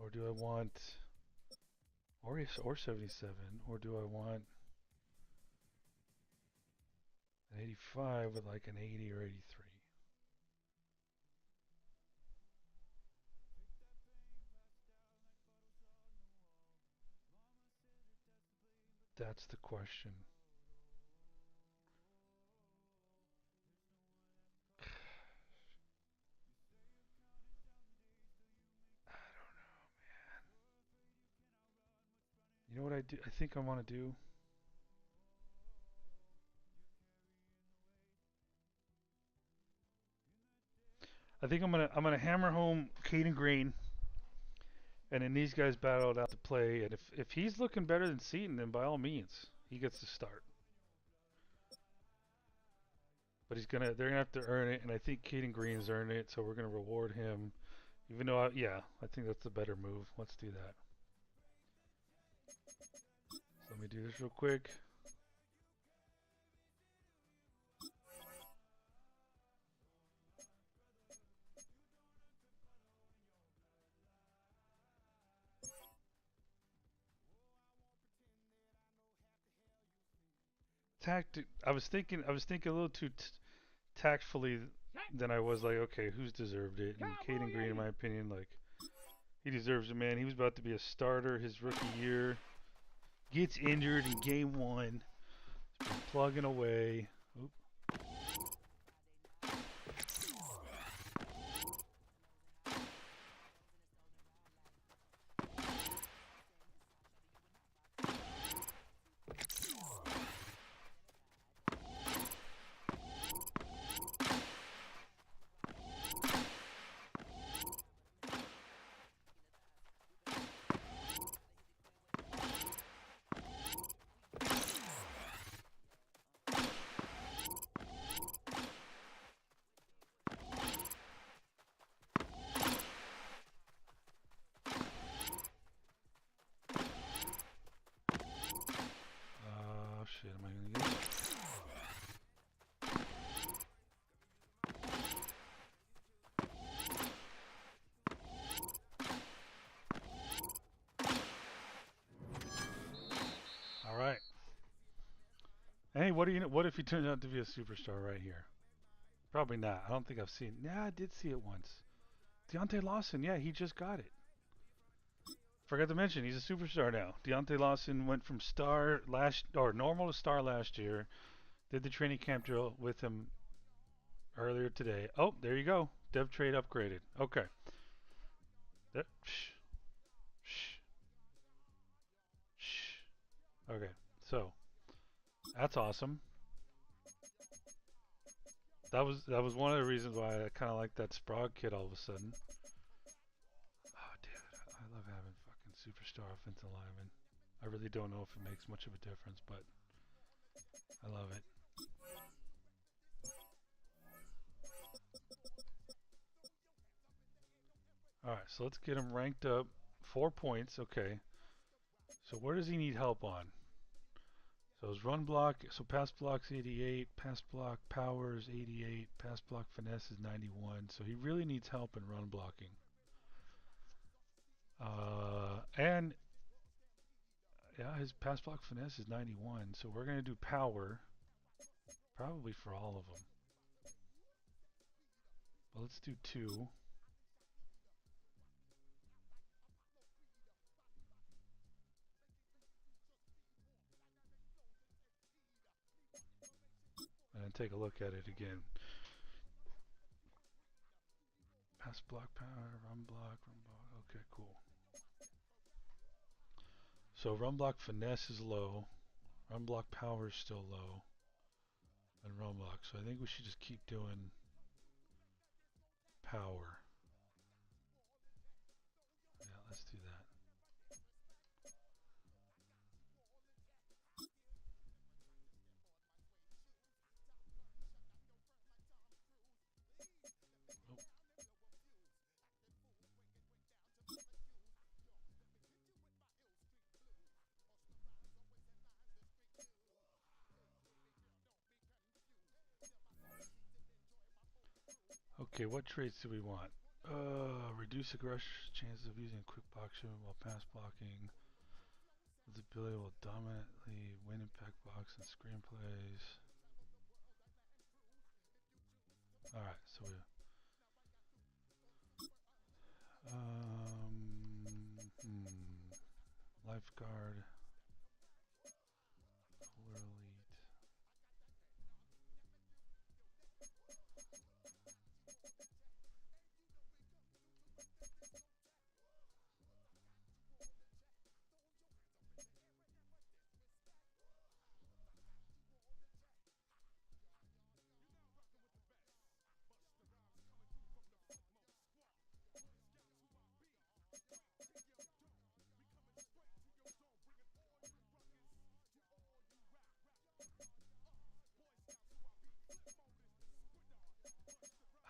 Or do I want, or 77? Or do I want an 85 with like an 80 or 83? That's the question. You know what I do? I think I want to do. I think I'm gonna hammer home Caden Green, and then these guys battle it out to play. And if he's looking better than Seaton, then by all means he gets to start. But they're gonna have to earn it, and I think Caden Green's earned it, so we're gonna reward him. Even though, yeah, I think that's the better move. Let's do that. So let me do this real quick. I was thinking a little too tactfully than I was like, okay, who's deserved it? And Caden Green, in my opinion, like he deserves it, man. He was about to be a starter his rookie year. Gets injured in game 1. Plugging away. Oop. Hey, what if he turns out to be a superstar right here? Probably not. I don't think I've seen. Yeah, I did see it once. Deontay Lawson. Yeah, he just got it. Forgot to mention he's a superstar now. Deontay Lawson went from star last or normal to star last year. Did the training camp drill with him earlier today. Oh, there you go. Dev trade upgraded. Okay. Shh, shh, shh. Okay. So that's awesome. That was one of the reasons why I kind of like that Sprague kid all of a sudden. Oh, dude, I love having fucking superstar offensive linemen. I really don't know if it makes much of a difference, but I love it. All right, so let's get him ranked up. 4 points. Okay. So where does he need help on? So his run block, so pass block's 88, pass block power is 88, pass block finesse is 91. So he really needs help in run blocking. And yeah, his pass block finesse is 91. So we're gonna do power, probably for all of them. But let's do 2. And then take a look at it again. Pass block power, run block, run block. Okay, cool. So run block finesse is low, run block power is still low, and run block. So I think we should just keep doing power. Yeah, let's do that. Oh. Okay, what traits do we want? Reduce aggression chances of using quick box shooting while pass blocking. His ability will dominantly win impact box and screenplays. Alright, so we lifeguard, polar elite.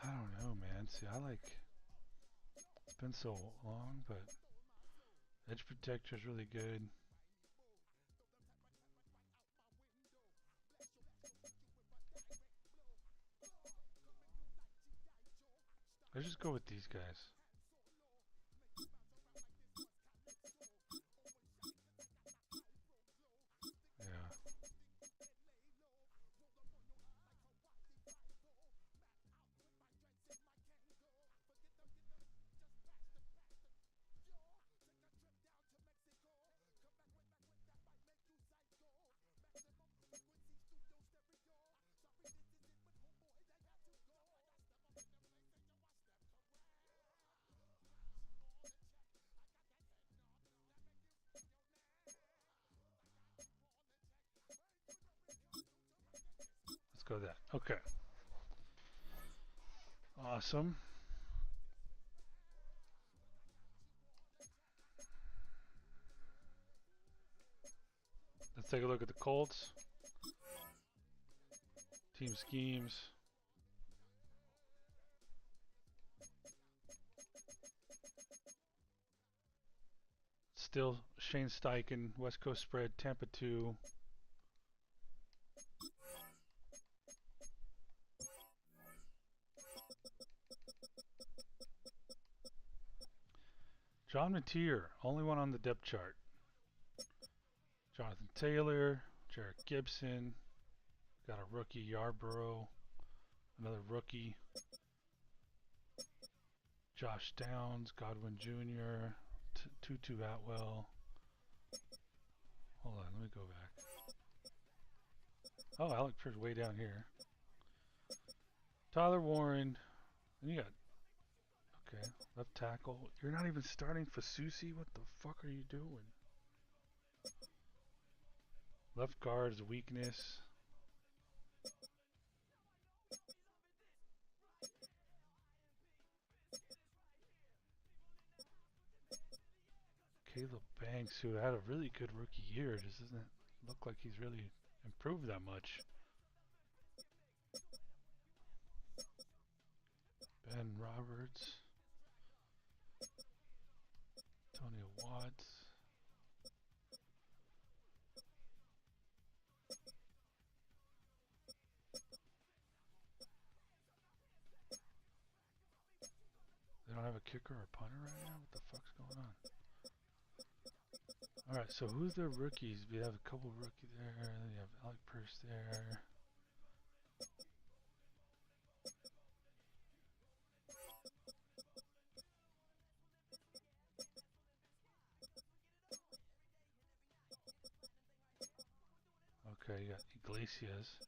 I don't know, man. See, it's been so long, but edge protector is really good. Let's just go with these guys. Yeah. Let's go with that. Okay. Awesome. Let's take a look at the Colts. Team schemes. Still Shane Steichen, West Coast spread, Tampa 2. John Mateer, only one on the depth chart. Jonathan Taylor, Jarek Gibson, Got a rookie, Yarborough. Another rookie. Josh Downs, Godwin Jr., Tutu Atwell. Hold on, let me go back. Oh, Alec Pierce way down here. Tyler Warren. And you got, okay, left tackle. You're not even starting Fasusi? What the fuck are you doing? Left guard is a weakness. Caleb Banks, who had a really good rookie year, just doesn't look like he's really improved that much. Ben Roberts. Antonio Watts. They don't have a kicker or a punter right now? What the fuck's going on? Alright, so who's their rookies? We have a couple rookies there, then you have Alec Pierce there. Okay, you got Iglesias.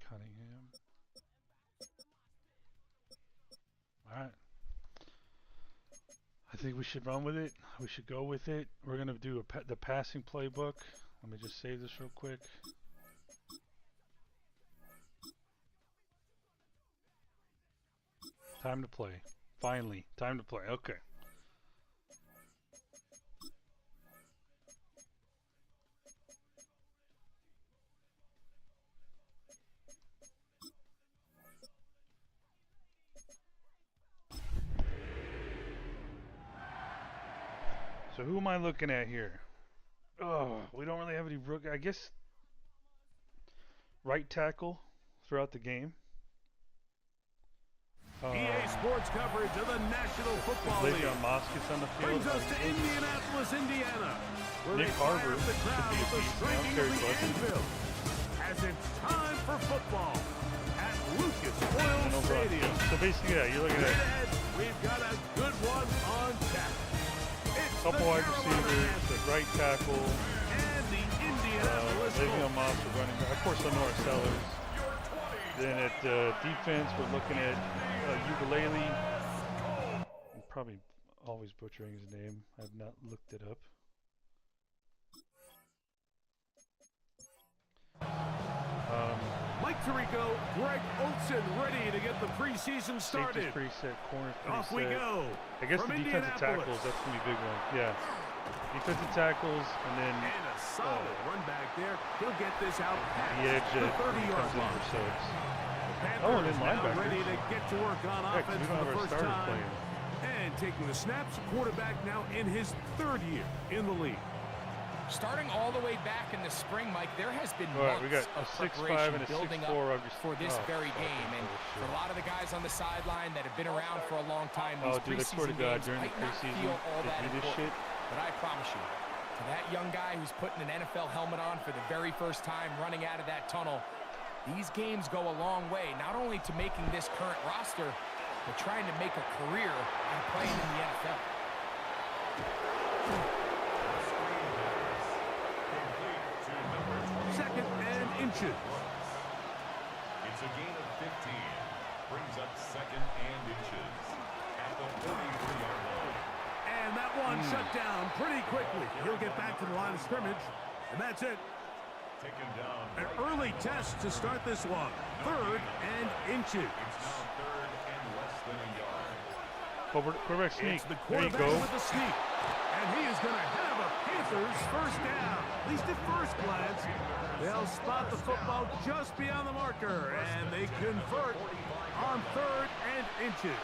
Cunningham. Alright. I think we should run with it. We should go with it. We're going to do the passing playbook. Let me just save this real quick. Time to play. Finally, time to play. Okay. So who am I looking at here? Oh, we don't really have any rookie. I guess right tackle throughout the game. EA Sports coverage of the National Football League on the field. Brings us to Indianapolis, Indiana, where Nick they fire Harbour up the crowd with the striking of the anvil, as it's time for football at Lucas Oil Stadium. So basically, yeah, you're looking at ahead, we've got a good one on tap. It's couple wide receivers, the right tackle, and the Indianapolis Le'Veon Moss running back, of course, Lenore Sellers. Then at defense, we're looking at Ukulele. I'm probably always butchering his name. I've not looked it up. Mike Tirico, Greg Olsen ready to get the preseason started. Preset, corners preset. Off we go. I guess the defensive tackles, that's going to be a big one. Yeah. Defensive tackles, and then a solid run back there. He'll get this out past the edge the 30-yard line. Oh, and then linebackers. Ready to get to work on offense for the first time. And taking the snaps, quarterback now in his third year in the league. Starting all the way back in the spring, Mike, there has been months we got of preparation and a building up for this very game. And for a lot of the guys on the sideline that have been around for a long time, these preseason games might not feel all that important. But I promise you, to that young guy who's putting an NFL helmet on for the very first time running out of that tunnel, these games go a long way, not only to making this current roster, but trying to make a career out of playing in the NFL. Second and inches. It's a gain of 15. Brings up second and inches at the 43-yard line. And that one shut down pretty quickly. He'll get back to the line of scrimmage, and that's it. Taken down. An early test to start this one. Third and inches. It's now third and less than a yard. Quarterback sneak. It's the There you quarterback go. with the sneak. And he is going to have a Panthers first down. At least at first glance. They'll spot the football just beyond the marker, and they convert on third and inches.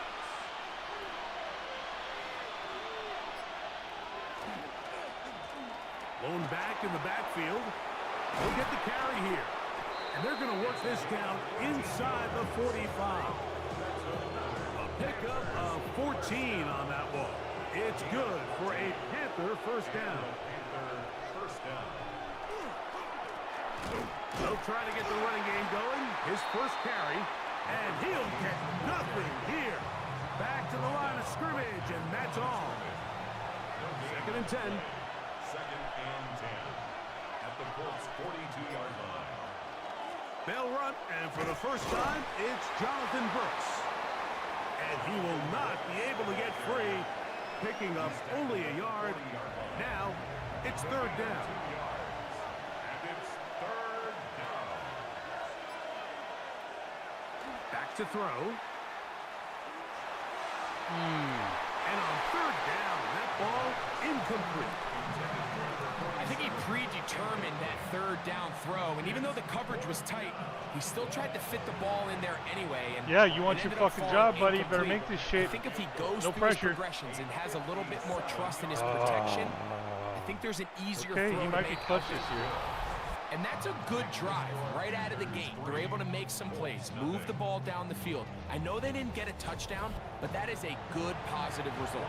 Lone back in the backfield. He'll get the carry here. And they're going to work this down inside the 45. A pickup of 14 on that one. It's good for a Panther first down. They'll try to get the running game going. His first carry, and he'll get nothing here. Back to the line of scrimmage, and that's all. 2nd and 10. 2nd and 10 at the Colts 42-yard line. They'll run, and for the first time, it's Jonathan Brooks. And he will not be able to get free, picking up only a yard. Now, it's 3rd down. And it's 3rd down. Back to throw. And on 3rd down, that ball incomplete. I think he predetermined that 3rd down throw, and even though the coverage was tight, he still tried to fit the ball in there anyway. And yeah, you want your fucking job, buddy. You better make this shit. I think if he goes no through pressure. his progressions and has a little bit more trust in his protection, I think there's an easier throw he to might make be clutch this year. And that's a good drive right out of the gate. They're able to make some plays, move the ball down the field. I know they didn't get a touchdown, but that is a good, positive result.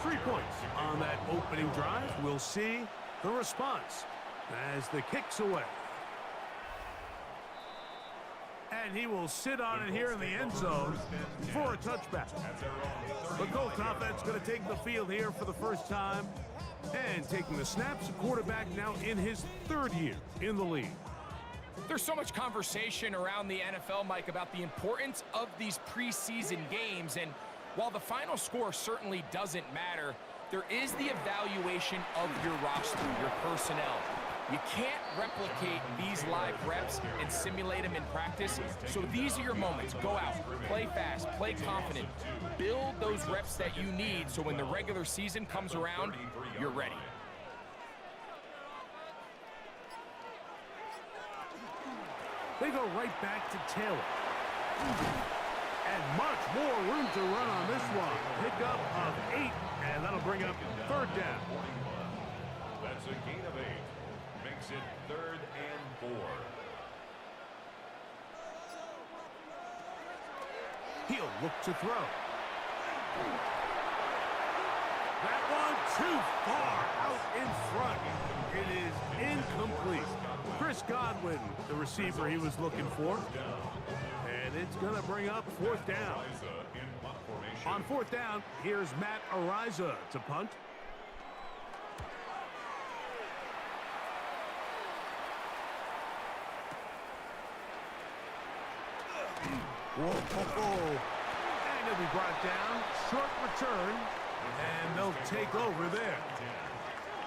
3 points on that opening drive. We'll see the response as the kick's away. And he will sit on it here in the end zone for a touchback. The Colts offense going to take the field here for the first time. And taking the snaps, the quarterback now in his 3rd year in the league. There's so much conversation around the NFL, Mike, about the importance of these preseason games. And while the final score certainly doesn't matter, there is the evaluation of your roster, your personnel. You can't replicate these live reps and simulate them in practice. So these are your moments. Go out, play fast, play confident. Build those reps that you need so when the regular season comes around, you're ready. They go right back to Taylor. And much more room to run on this one. Pickup of 8, and that'll bring up 3rd down. That's a gain of 8. Makes it 3rd and 4. He'll look to throw. That one too far out in front. It is incomplete. Chris Godwin, the receiver he was looking for. And it's going to bring up 4th down. On 4th down, here's Matt Ariza to punt. Whoa. And he'll be brought down. Short return. And they'll take over there.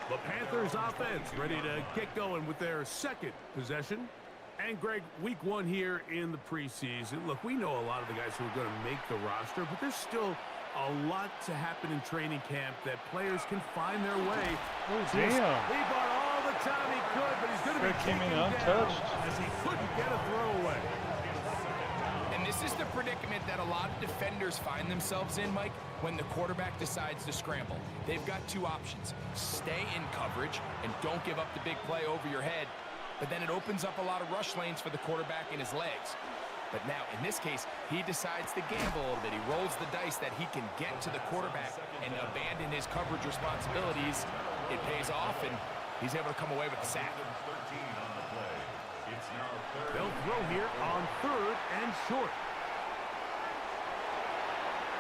The Panthers offense ready to get going with their 2nd possession. And Greg, week 1 here in the preseason. Look, we know a lot of the guys who are going to make the roster, but there's still a lot to happen in training camp that players can find their way. Oh, damn. He bought all the time he could, but he's going to be taken down as he couldn't get a throwaway. And this is the predicament that a lot of defenders find themselves in, Mike, when the quarterback decides to scramble. They've got 2 options. Stay in coverage and don't give up the big play over your head, but then it opens up a lot of rush lanes for the quarterback and his legs. But now, in this case, he decides to gamble a little bit. He rolls the dice that he can get to the quarterback and abandon his coverage responsibilities. It pays off, and he's able to come away with the sack. They'll throw here on 3rd and short.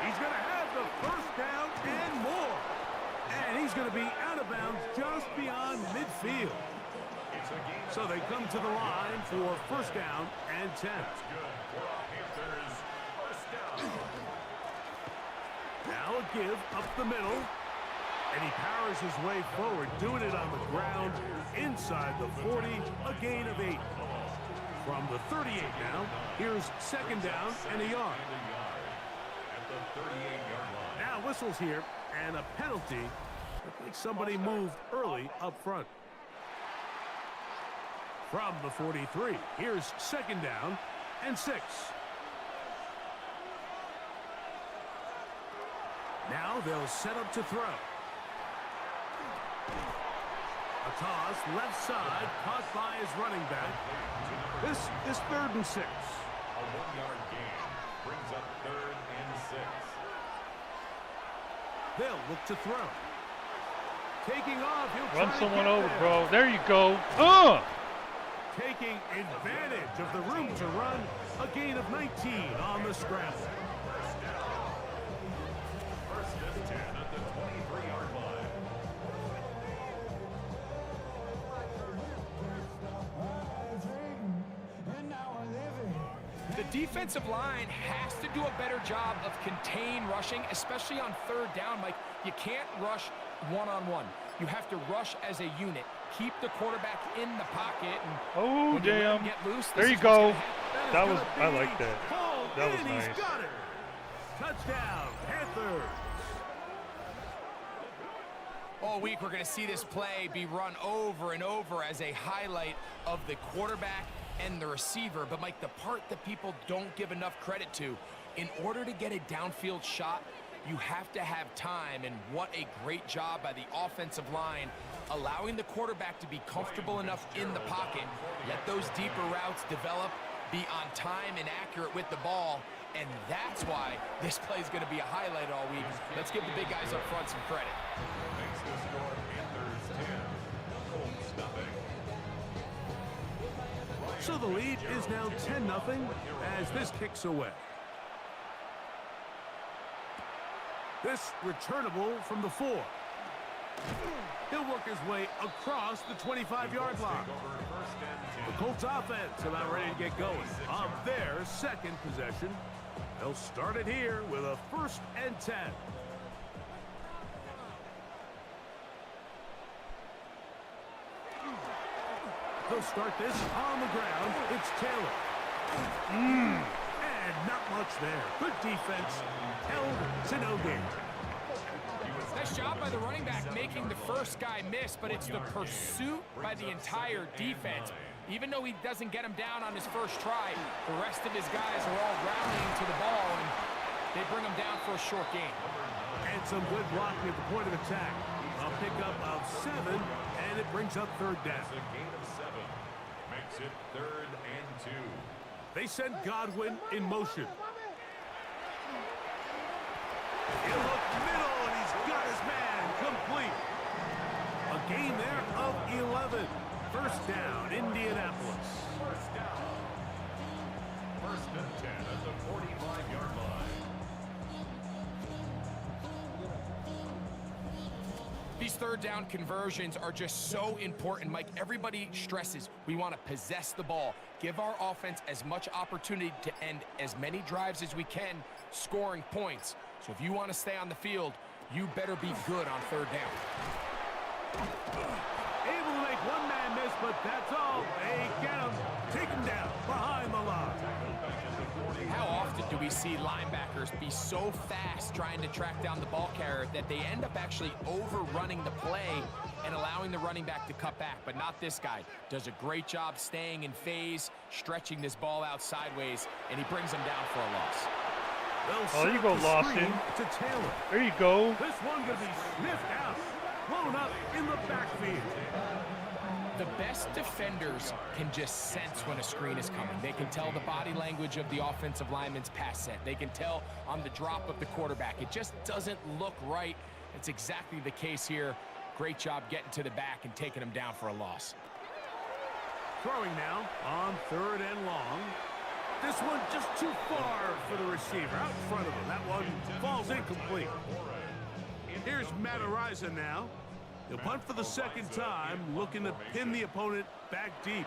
He's going to have the 1st down and more. And he's going to be out of bounds just beyond midfield. So they come to the line for 1st down and 10. Now a give up the middle. And he powers his way forward, doing it on the ground inside the 40, a gain of 8. From the 38 now, here's 2nd down and a yard. Now whistles here, and a penalty. I think somebody moved early up front. From the 43, here's 2nd down and 6. Now they'll set up to throw. A toss, left side, caught by his running back. This is 3rd and 6. A 1-yard gain brings up 3rd and 6. They'll look to throw. Taking off, he'll Run try someone to get over, there. bro. There you go. Taking advantage of the room to run. A gain of 19 on the scramble. First and 10 at the 23-yard line. The defensive line has to do a better job of contained rushing, especially on third down. Mike, you can't rush one-on-one. You have to rush as a unit. Keep the quarterback in the pocket. And Oh, damn. Get loose, There you go. That was, I like that. That was nice. He's got it. Touchdown, Panthers. All week, we're going to see this play be run over and over as a highlight of the quarterback and the receiver. But, Mike, the part that people don't give enough credit to, in order to get a downfield shot, you have to have time, and what a great job by the offensive line, allowing the quarterback to be comfortable enough in the pocket, let those deeper routes develop, be on time and accurate with the ball, and that's why this play is going to be a highlight all week. Let's give the big guys up front some credit. Makes the score Panthers 10, Colts nothing. So the lead is now 10-0 as this kicks away. This returnable from the 4. He'll work his way across the 25-yard line. The Colts offense about ready to get going on their second possession. They'll start it here with a 1st and 10. They'll start this on the ground. It's Taylor. And not much there. Good defense. Held to no gain. Nice job by the running back making the first guy miss, but it's the pursuit by the entire defense. Even though he doesn't get him down on his first try, the rest of his guys are all rallying to the ball, and they bring him down for a short gain. And some good blocking at the point of attack. A pickup of 7, and it brings up 3rd down. It's a gain of 7. Makes it 3rd and 2. They send Godwin in motion. He'll look middle, and he's got his man complete. A gain there of 11. 1st down, Indianapolis. 1st and 10 at the 45-yard line. These 3rd down conversions are just so important, Mike. Everybody stresses we want to possess the ball, give our offense as much opportunity to end as many drives as we can, scoring points. So if you want to stay on the field, you better be good on 3rd down. Able to make one man miss, but that's all. They get him. Take him down behind the line. How often do we see linebackers be so fast trying to track down the ball carrier that they end up actually overrunning the play and allowing the running back to cut back? But not this guy. Does a great job staying in phase, stretching this ball out sideways, and he brings him down for a loss. Oh, there you go, Lawson. To Taylor. There you go. This one going to be sniffed out. Blown up in the backfield. The best defenders can just sense when a screen is coming. They can tell the body language of the offensive lineman's pass set. They can tell on the drop of the quarterback. It just doesn't look right. It's exactly the case here. Great job getting to the back and taking him down for a loss. Throwing now on 3rd and long. This one just too far for the receiver. Out in front of him. That one falls incomplete. Here's Matt Araiza now. He'll punt for the 2nd time, looking to pin the opponent back deep.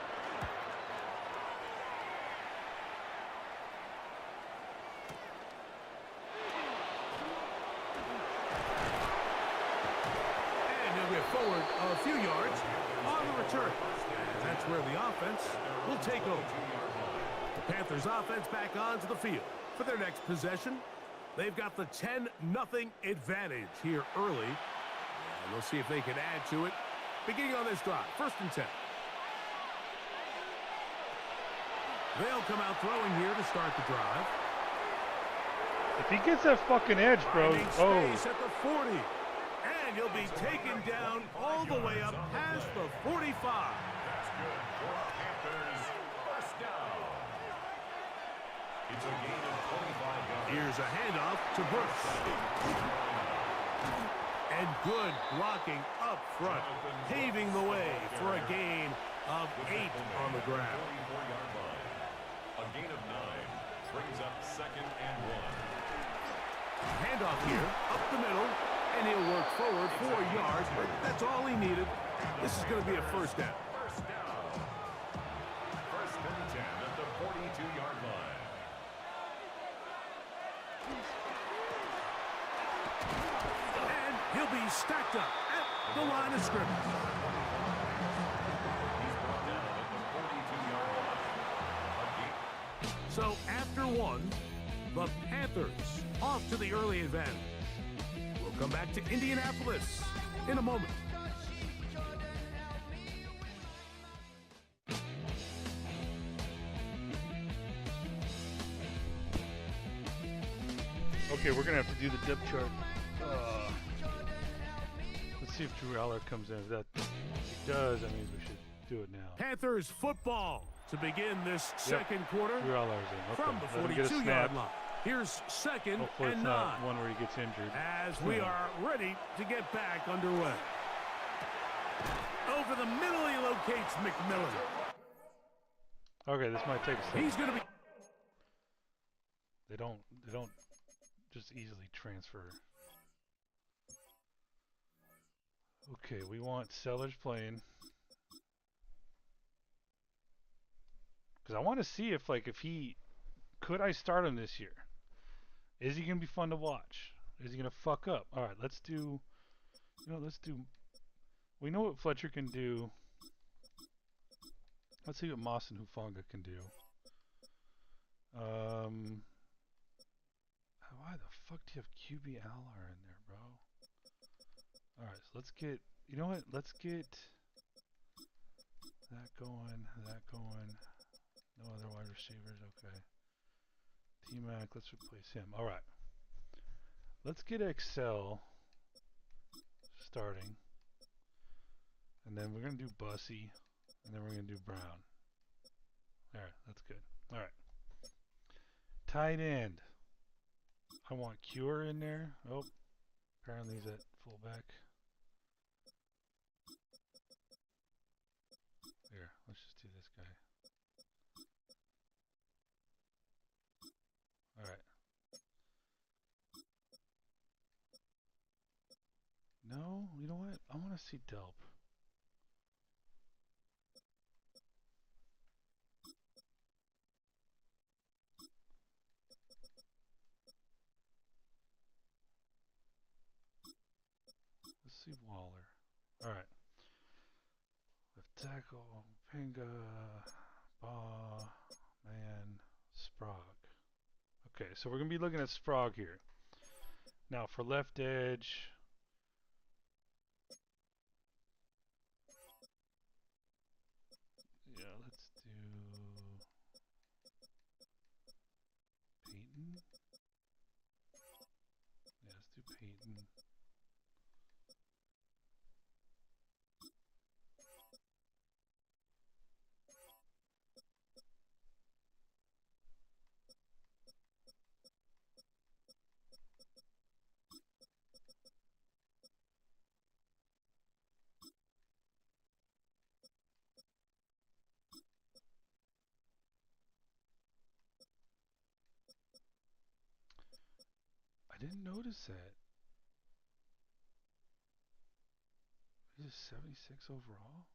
And he'll get forward a few yards on the return. And that's where the offense will take over. The Panthers offense back onto the field for their next possession. They've got the 10-0 advantage here early. And we'll see if they can add to it. Beginning on this drive, 1st and 10. They'll come out throwing here to start the drive. If he gets that fucking edge, bro. Oh. Space at the 40. And he'll be taken down all the way up past the 45. That's good for Panthers. 1st down. It's a gain of 25 yards. Here's a handoff to Brooks. And good blocking up front, paving the way for a gain of 8 on the ground. A gain of 9 brings up 2nd and 1. Handoff here, up the middle, and he'll work forward 4 yards, but that's all he needed. This is going to be a first down. First down. 1st and 10 at the 42-yard line. And he'll be stacked up at the line of scrimmage. He's brought down at the 42-yard line. So after 1, the Panthers off to the early advantage. We'll come back to Indianapolis in a moment. Okay, we're gonna have to do the depth chart. Let's see if Drew Aller comes in. If he does, that means we should do it now. Panthers football to begin this second quarter Drew Aller's in. Okay. from the 42-yard line. Here's 2nd Hopefully and it's 9. not one where he gets injured. As we are ready to get back underway. Over the middle, he locates McMillan. Okay, this might take a second. He's going to be... They don't just easily transfer. Okay, we want Sellers playing. Because I want to see if could I start him this year? Is he going to be fun to watch? Is he going to fuck up? All right, let's do, we know what Fletcher can do. Let's see what Moss and Hufanga can do. Why the fuck do you have QB Alar in there, bro? All right, so let's get, you know what? Let's get that going. No other wide receivers, okay. T-Mac, let's replace him. All right. Let's get Excel starting. And then we're going to do Bussy. And then we're going to do Brown. All right, that's good. All right. Tight end. I want Cure in there. Oh, apparently he's at fullback. Here, let's just do this guy. All right. No, you know what? I want to see Delp. Let's see Waller. All right. Left tackle, Pinga, Ba, Man, Sprague. Okay, so we're going to be looking at Sprague here. Now for left edge. Yeah, let's do Peyton. Yeah, let's do Peyton. I didn't notice that. He's a 76 overall?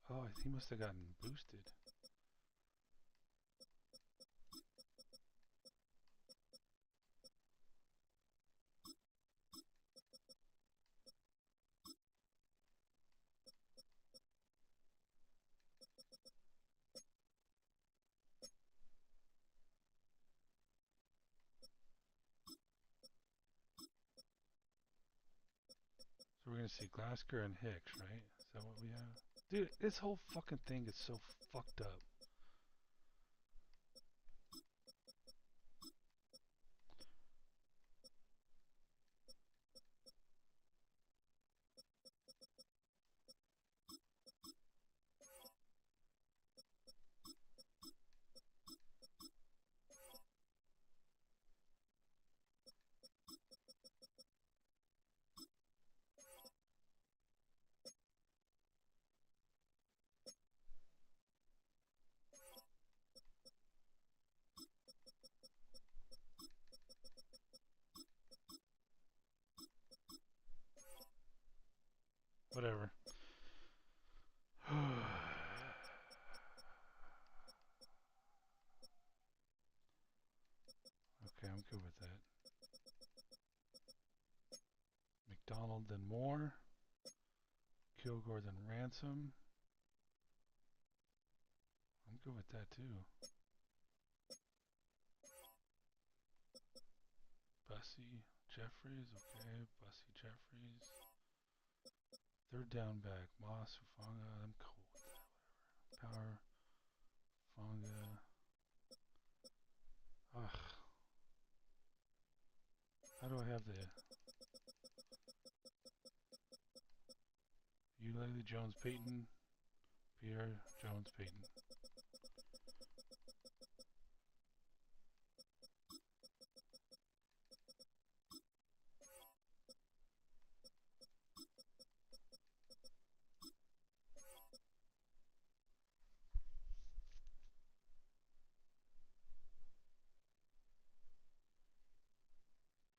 Oh, he must have gotten boosted. So we're gonna see Glasker and Hicks, right? Is that what we have? Dude, this whole fucking thing is so fucked up. Whatever. Okay, I'm good with that. McDonald then Moore. Kilgore then Ransom. I'm good with that too. Bussy, Jeffries, okay. Bussy, Jeffries. Third down back. Moss, Hufanga. I'm cool with that. Whatever. Power. Hufanga. Ugh. How do I have the Ukulele, Jones, Payton, Pierre, Jones, Payton.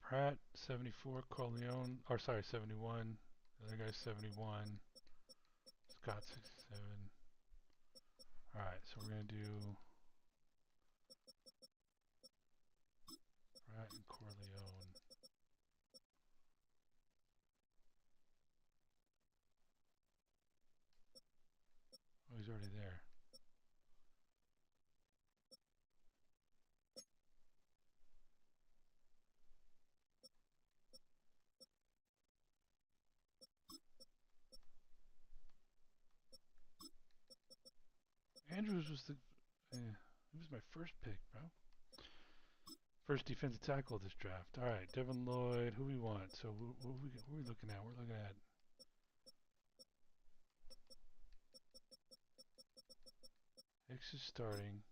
Pratt, 74, Corleone, or sorry, 71. The other guy's 71. Scott, 67. Alright, so we're going to do Pratt and Corleone. Oh, he's already there. Andrews was he was my first pick, bro. First defensive tackle of this draft. All right, Devin Lloyd. Who we want? So what are we looking at? We're looking at Hicks is starting.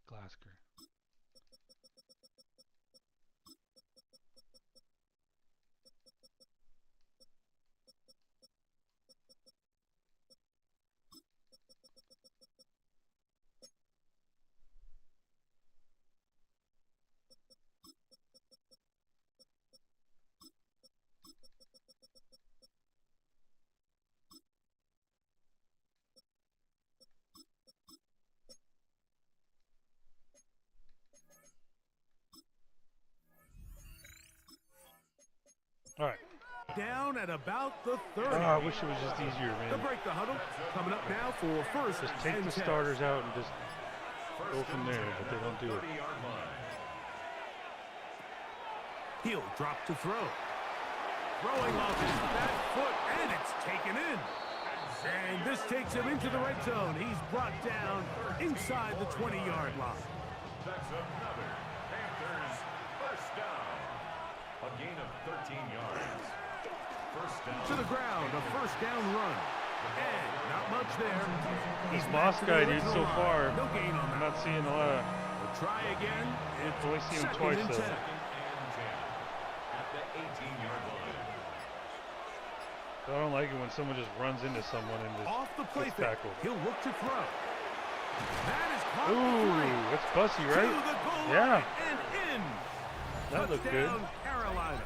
Glasgow. All right. Down at about the 30. Oh, I wish it was just easier, man. They'll break the huddle. Coming up now for first. Just take the starters out and just go from there, but they don't do it. He'll drop to throw. Throwing off his back foot, and it's taken in. And this takes him into the red zone. He's brought down inside the 20-yard line. That's another Panthers first down. A gain of 13 yards. First down. To the ground, a first down run. And not much there. This Moss guy, dude, so far, No gain on I'm that. not seeing a lot. We'll try again. It's I've only seen him second twice, and though. 10. Second and 10 at the 18-yard line. I don't like it when someone just runs into someone and just Off the play gets fake. tackled. He'll look to throw. That is caught. Ooh, that's Bussy, To right? the goal Yeah. line and in. That looked good. Touchdown, Carolina.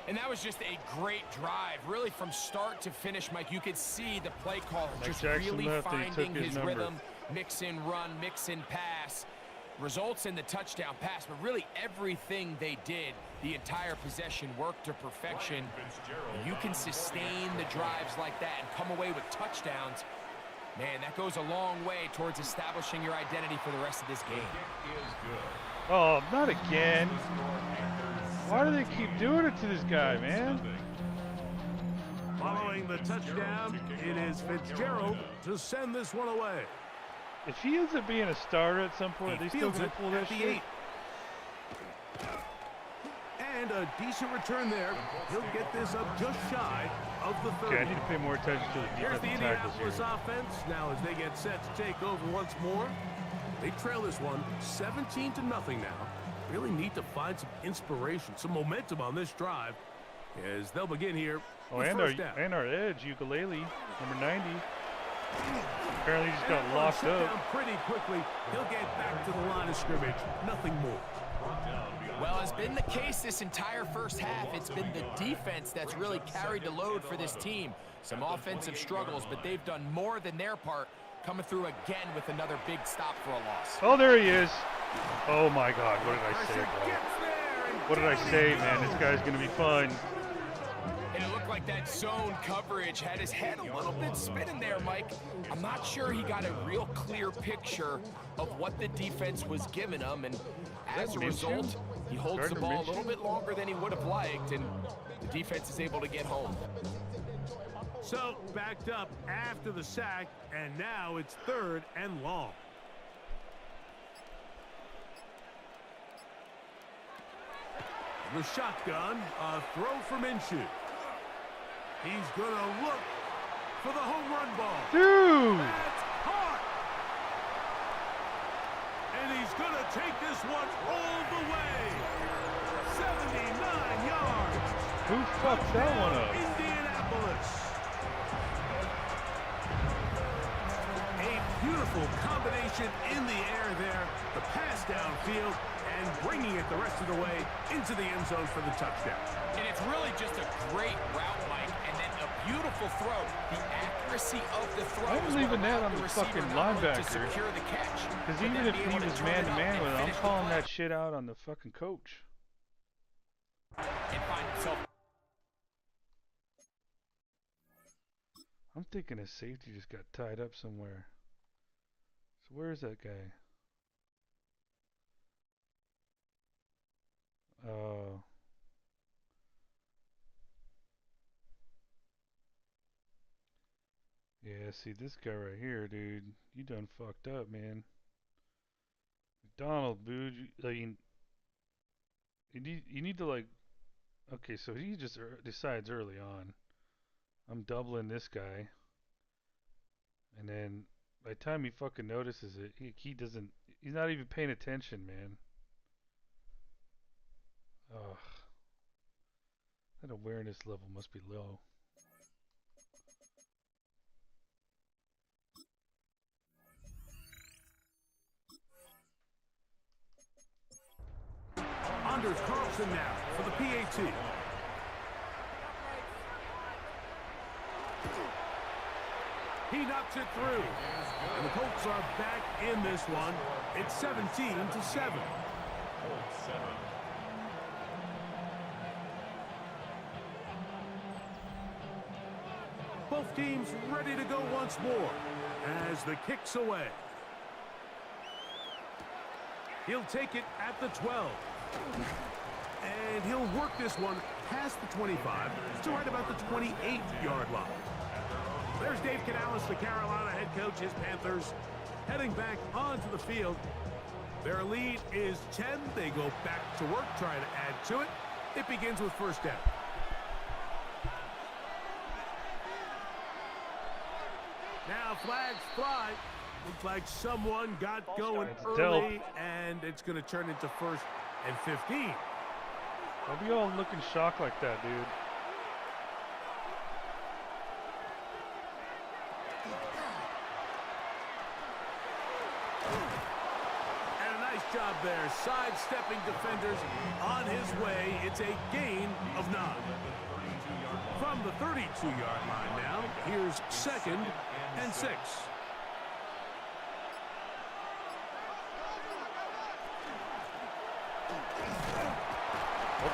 And that was just a great drive. Really, from start to finish, Mike, you could see the play caller Mike just Jackson really left and he finding took his his number. rhythm. Mix in run, mix in pass. Results in the touchdown pass, but really everything they did, the entire possession worked to perfection. And you can sustain the drives like that and come away with touchdowns. Man, that goes a long way towards establishing your identity for the rest of this game. Oh, not again. Why do they keep doing it to this guy, man? Following the touchdown, it is Fitzgerald to send this one away. If he ends up being a starter at some point, He they still fields gonna it pull that at the shit? 8. And a decent return there. He'll get this up just shy of the 30. Okay, I need to pay more attention to the Here's the defensive tackles Indianapolis here. offense. Now as they get set to take over once more. They trail this one 17-0 now. Really need to find some inspiration, some momentum on this drive as they'll begin here Oh, with and first down. our edge, Ukulele, number 90. Apparently he just got And locked sit up. down pretty quickly. He'll get back to the line of scrimmage. Nothing more. Well, has been the case this entire first half. It's been the defense that's really carried the load for this team. Some offensive struggles, but they've done more than their part, coming through again with another big stop for a loss. Oh, there he is. Oh, my God. What did I say, bro? What did I say, man? This guy's going to be fun. And it looked like that zone coverage had his head a little bit spinning there, Mike. I'm not sure he got a real clear picture of what the defense was giving him, and as a result, he holds the ball a little bit longer than he would have liked, and the defense is able to get home. So, backed up after the sack, and now it's 3rd and long. The shotgun, a throw from Minshew. He's going to look for the home run ball. Dude! That's hard. And he's going to take this one all the way. 79 yards. Who fucked that one up? Indianapolis. A beautiful combination in the air there. The pass downfield and bringing it the rest of the way into the end zone for the touchdown. And it's really just a great route, Mike, and then a beautiful throw. The accuracy of the throw. I was leaving that on the fucking linebacker. Because even if he was man-to-man with it, I'm calling that shit out on the fucking coach. And find himself. I'm thinking his safety just got tied up somewhere. So where is that guy? Yeah, see this guy right here, dude. You done fucked up, man. McDonald, dude. You need to like. Okay, so he just decides early on. I'm doubling this guy, and then by the time he fucking notices it, he doesn't. He's not even paying attention, man. Ugh. That awareness level must be low. Anders Carlson now for the PAT. He knocks it through. And the Colts are back in this one. It's 17-7. Both teams ready to go once more as the kick's away. He'll take it at the 12. And he'll work this one past the 25 to right about the 28-yard line. There's Dave Canales, the Carolina head coach, his Panthers, heading back onto the field. Their lead is 10. They go back to work, trying to add to it. It begins with first down. Now flags fly. Looks like someone got going early, and it's going to turn into 1st and 15. Why be all looking shocked like that, dude? And a nice job there, sidestepping defenders on his way. It's a gain of 9. From the 32-yard line now, here's 2nd and 6.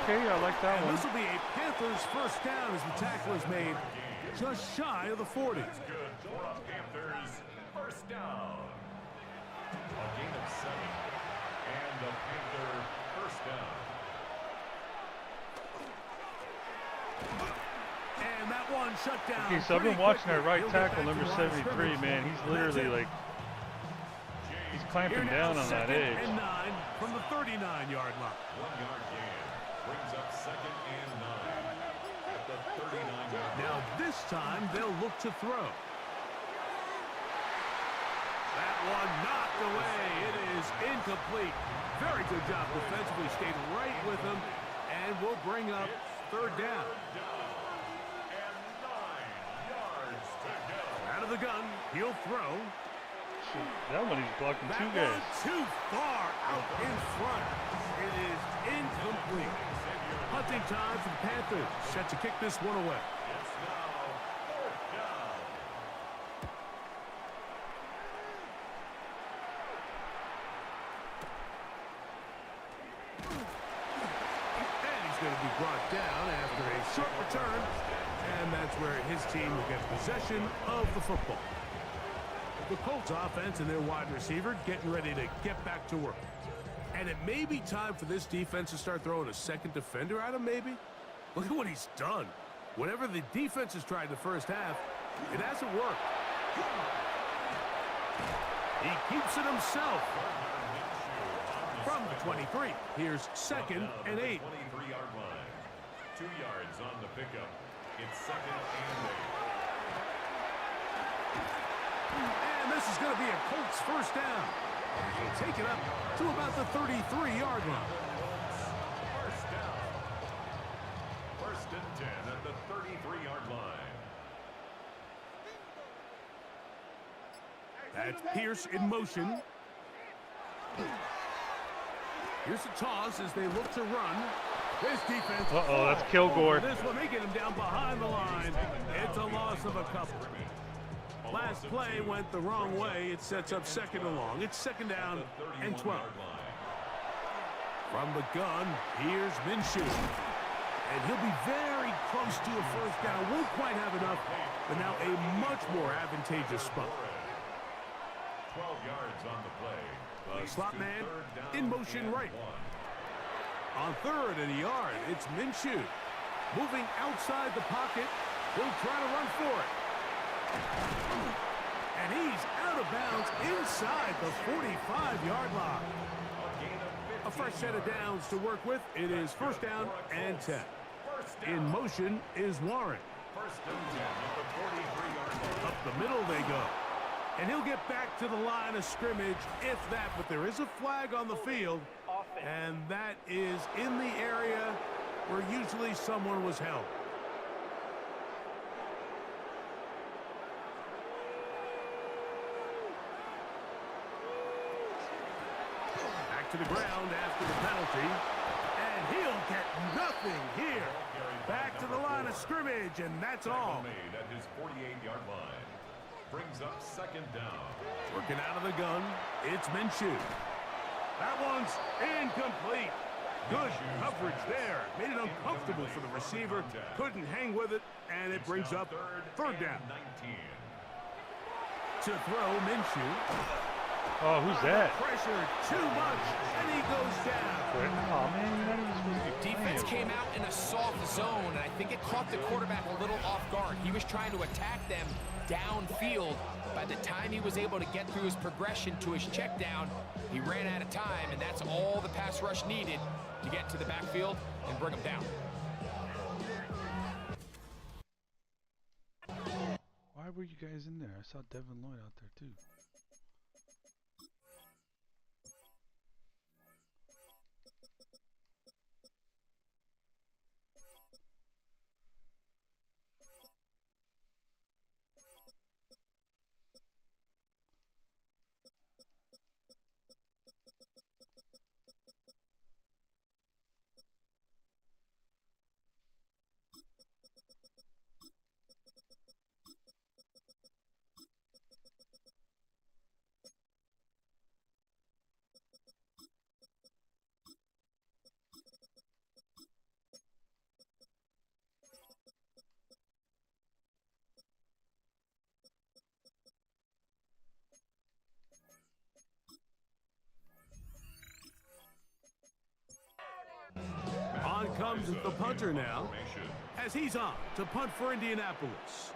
Okay, I like that one. This will be a Panthers first down as the tackle is made just shy of the 40. Good for a Panthers first down. A gain of 7. And the Panther first down. And that one shut down. Okay, so I've been watching that right tackle, number 73, man. He's literally like, he's clamping down on that edge. And 9 from the 39-yard line. 1-yard gain. Brings up 2nd and 9 at the 39-yard line. Now this time they'll look to throw. That one knocked away. It is incomplete. Very good job defensively. Stayed right with him. And we'll bring up 3rd down. And 9 yards to go. Out of the gun. He'll throw. That one he's blocking two That guys. one too far out in front. It is incomplete. Punting time for the Panthers. Set to kick this one away. It's now 4th down. And he's going to be brought down after a short return. And that's where his team will get possession of the football. The Colts offense and their wide receiver getting ready to get back to work. And it may be time for this defense to start throwing a second defender at him, maybe. Look at what he's done. Whatever the defense has tried the first half, it hasn't worked. He keeps it himself. From the 23, here's 2nd and 8. 23-yard line. 2 yards on the pickup. It's 2nd and 8. And this is going to be a Colts first down. He'll take it up to about the 33-yard line. First down. 1st and 10 at the 33-yard line. That's Pierce in motion. Here's a toss as they look to run. This defense. Uh-oh, that's Kilgore. This one, they get him down behind the line. It's a loss of a couple. Last play went the wrong way. It sets up 2nd and long. It's 2nd down and 12. From the gun, here's Minshew. And he'll be very close to a first down. Won't quite have enough, but now a much more advantageous spot. 12 yards on the play. The slot man in motion right. On 3rd and a yard, it's Minshew. Moving outside the pocket. He'll try to run for it. And he's out of bounds inside the 45-yard line. A fresh set of downs to work with. It is 1st down and 10. In motion is Warren. 1st and 10 at the 43-yard line. Up the middle they go. And he'll get back to the line of scrimmage, if that. But there is a flag on the field, and that is in the area where usually someone was held. Back to the ground after the penalty, and he'll get nothing here. Back to the line of scrimmage, and that's all. Made at his 48-yard line. Brings up 2nd down. Working out of the gun, it's Minshew. That one's incomplete. Good coverage there. Made it uncomfortable for the receiver. Couldn't hang with it, and it brings up 3rd down. 19. To throw, Minshew. Oh, who's that? Pressure too much, and he goes down. Oh, man, you're not even supposed to be Defense came out in a soft zone, and I think it caught the quarterback a little off guard. He was trying to attack them downfield. By the time he was able to get through his progression to his check down, he ran out of time, and that's all the pass rush needed to get to the backfield and bring him down. Why were you guys in there? I saw Devin Lloyd out there too. On comes the punter now, as he's on to punt for Indianapolis.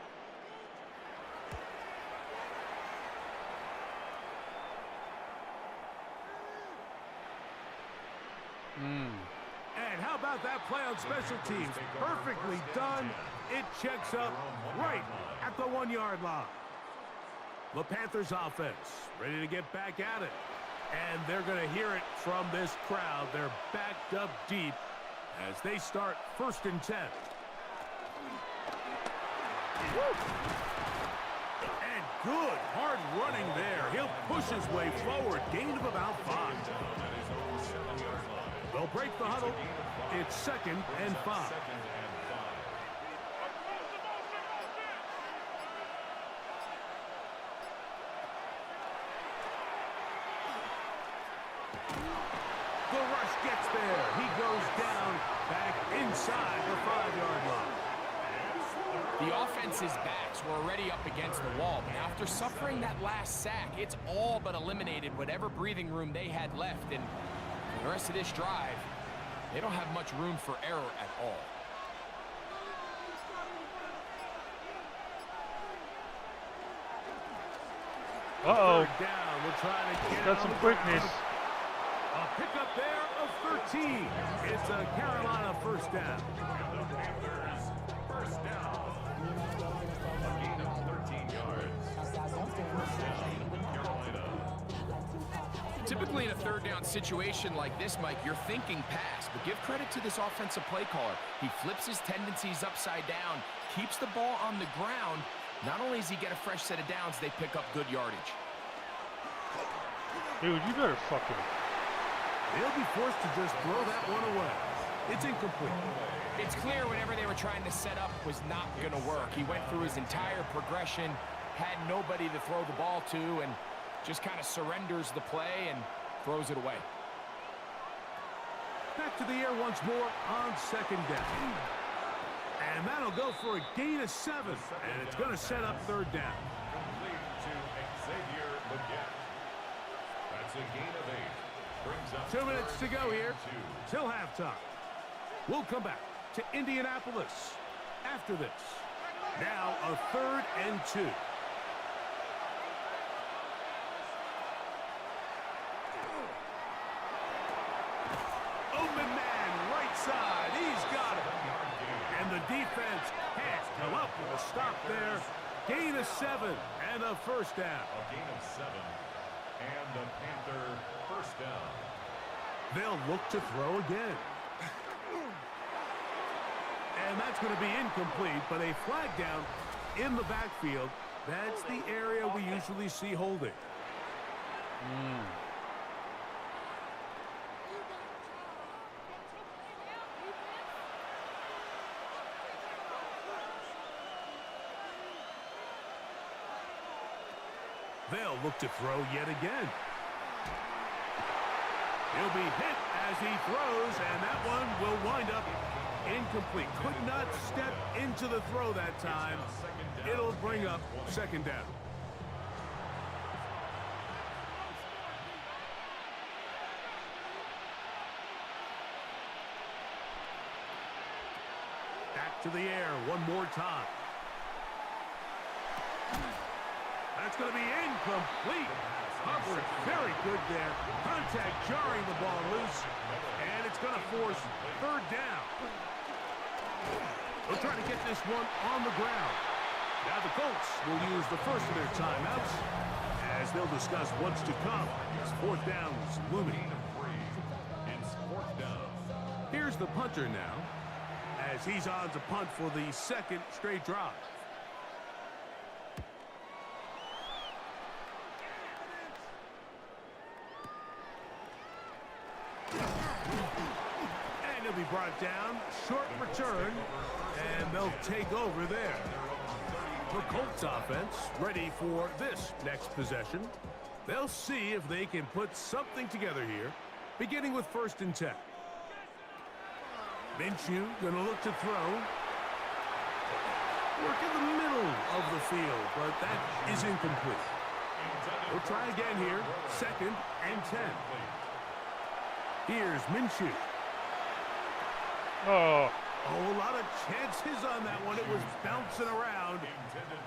And how about that play on special teams? Perfectly done. It checks up right at the 1-yard line. The Panthers offense ready to get back at it. And they're going to hear it from this crowd. They're backed up deep as they start 1st and 10. And Good hard running there. He'll push his way forward. Gain of about 5. They'll break the huddle. It's 2nd and 5. The rush gets there. He goes down back inside the 5-yard line. The offense's backs were already up against the wall, but after suffering that last sack, it's all but eliminated whatever breathing room they had left. And for the rest of this drive, they don't have much room for error at all. Uh-oh. Down. We'll try to get got some quickness. A pickup there of 13. It's a Carolina first down. The Panthers first down. A gain of 13 yards. First down, Carolina. Typically in a 3rd down situation like this, Mike, you're thinking pass, but give credit to this offensive play caller. He flips his tendencies upside down, keeps the ball on the ground. Not only does he get a fresh set of downs, they pick up good yardage. Dude, you better fucking... They'll be forced to just throw that one away. It's incomplete. It's clear whatever they were trying to set up was not going to work. He went through his entire progression, had nobody to throw the ball to, and just kind of surrenders the play and throws it away. Back to the air once more on 2nd down. And that'll go for a gain of 7. And it's going to set up 3rd down. Complete to Xavier Leggett. That's a gain of 8. Brings up 2 minutes to go here 2. till halftime. We'll come back to Indianapolis after this. Now a 3rd and 2. Open man, right side. He's got it. And the defense can't come up with a stop there. Gain of 7 and a first down. A gain of 7. And the Panther first down. They'll look to throw again. And that's going to be incomplete, but a flag down in the backfield. That's the area we usually see holding. They'll look to throw yet again. He'll be hit as he throws, and that one will wind up incomplete. Could not step into the throw that time. It'll bring up 2nd down. Back to the air one more time. That's going to be incomplete. Coverage very good there. Contact jarring the ball loose. And it's going to force 3rd down. They'll try to get this one on the ground. Now the Colts will use the first of their timeouts as they'll discuss what's to come. It's 4th downs looming. It's 4th down. Here's the punter now as he's on to punt for the 2nd straight drive. Be brought down, short return, and they'll take over there. The Colts offense ready for this next possession. They'll see if they can put something together here, beginning with 1st and 10. Minshew gonna look to throw. Work in the middle of the field, but that is incomplete. We'll try again here, 2nd and 10. Here's Minshew. Oh. Oh, a lot of chances on that one. It was bouncing around,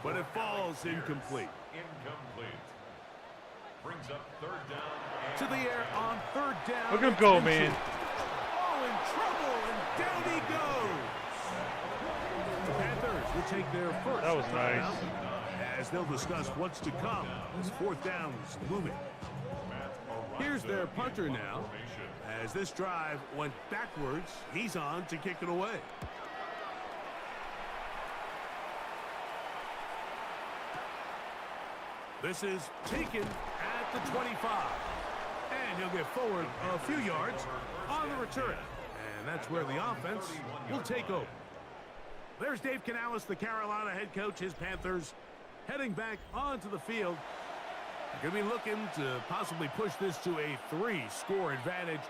but it falls incomplete. Incomplete. Brings up 3rd down. To the air on 3rd down. Look at him go, man. Oh, in trouble, and down he goes. The Panthers will take their first. That was nice. Timeout, as they'll discuss what's to come. As 4th downs looming. Here's their punter now. As this drive went backwards, he's on to kick it away. This is taken at the 25. And he'll get forward a few yards on the return. And that's where the offense will take over. There's Dave Canales, the Carolina head coach, his Panthers, heading back onto the field. They're going to be looking to possibly push this to a 3-score advantage.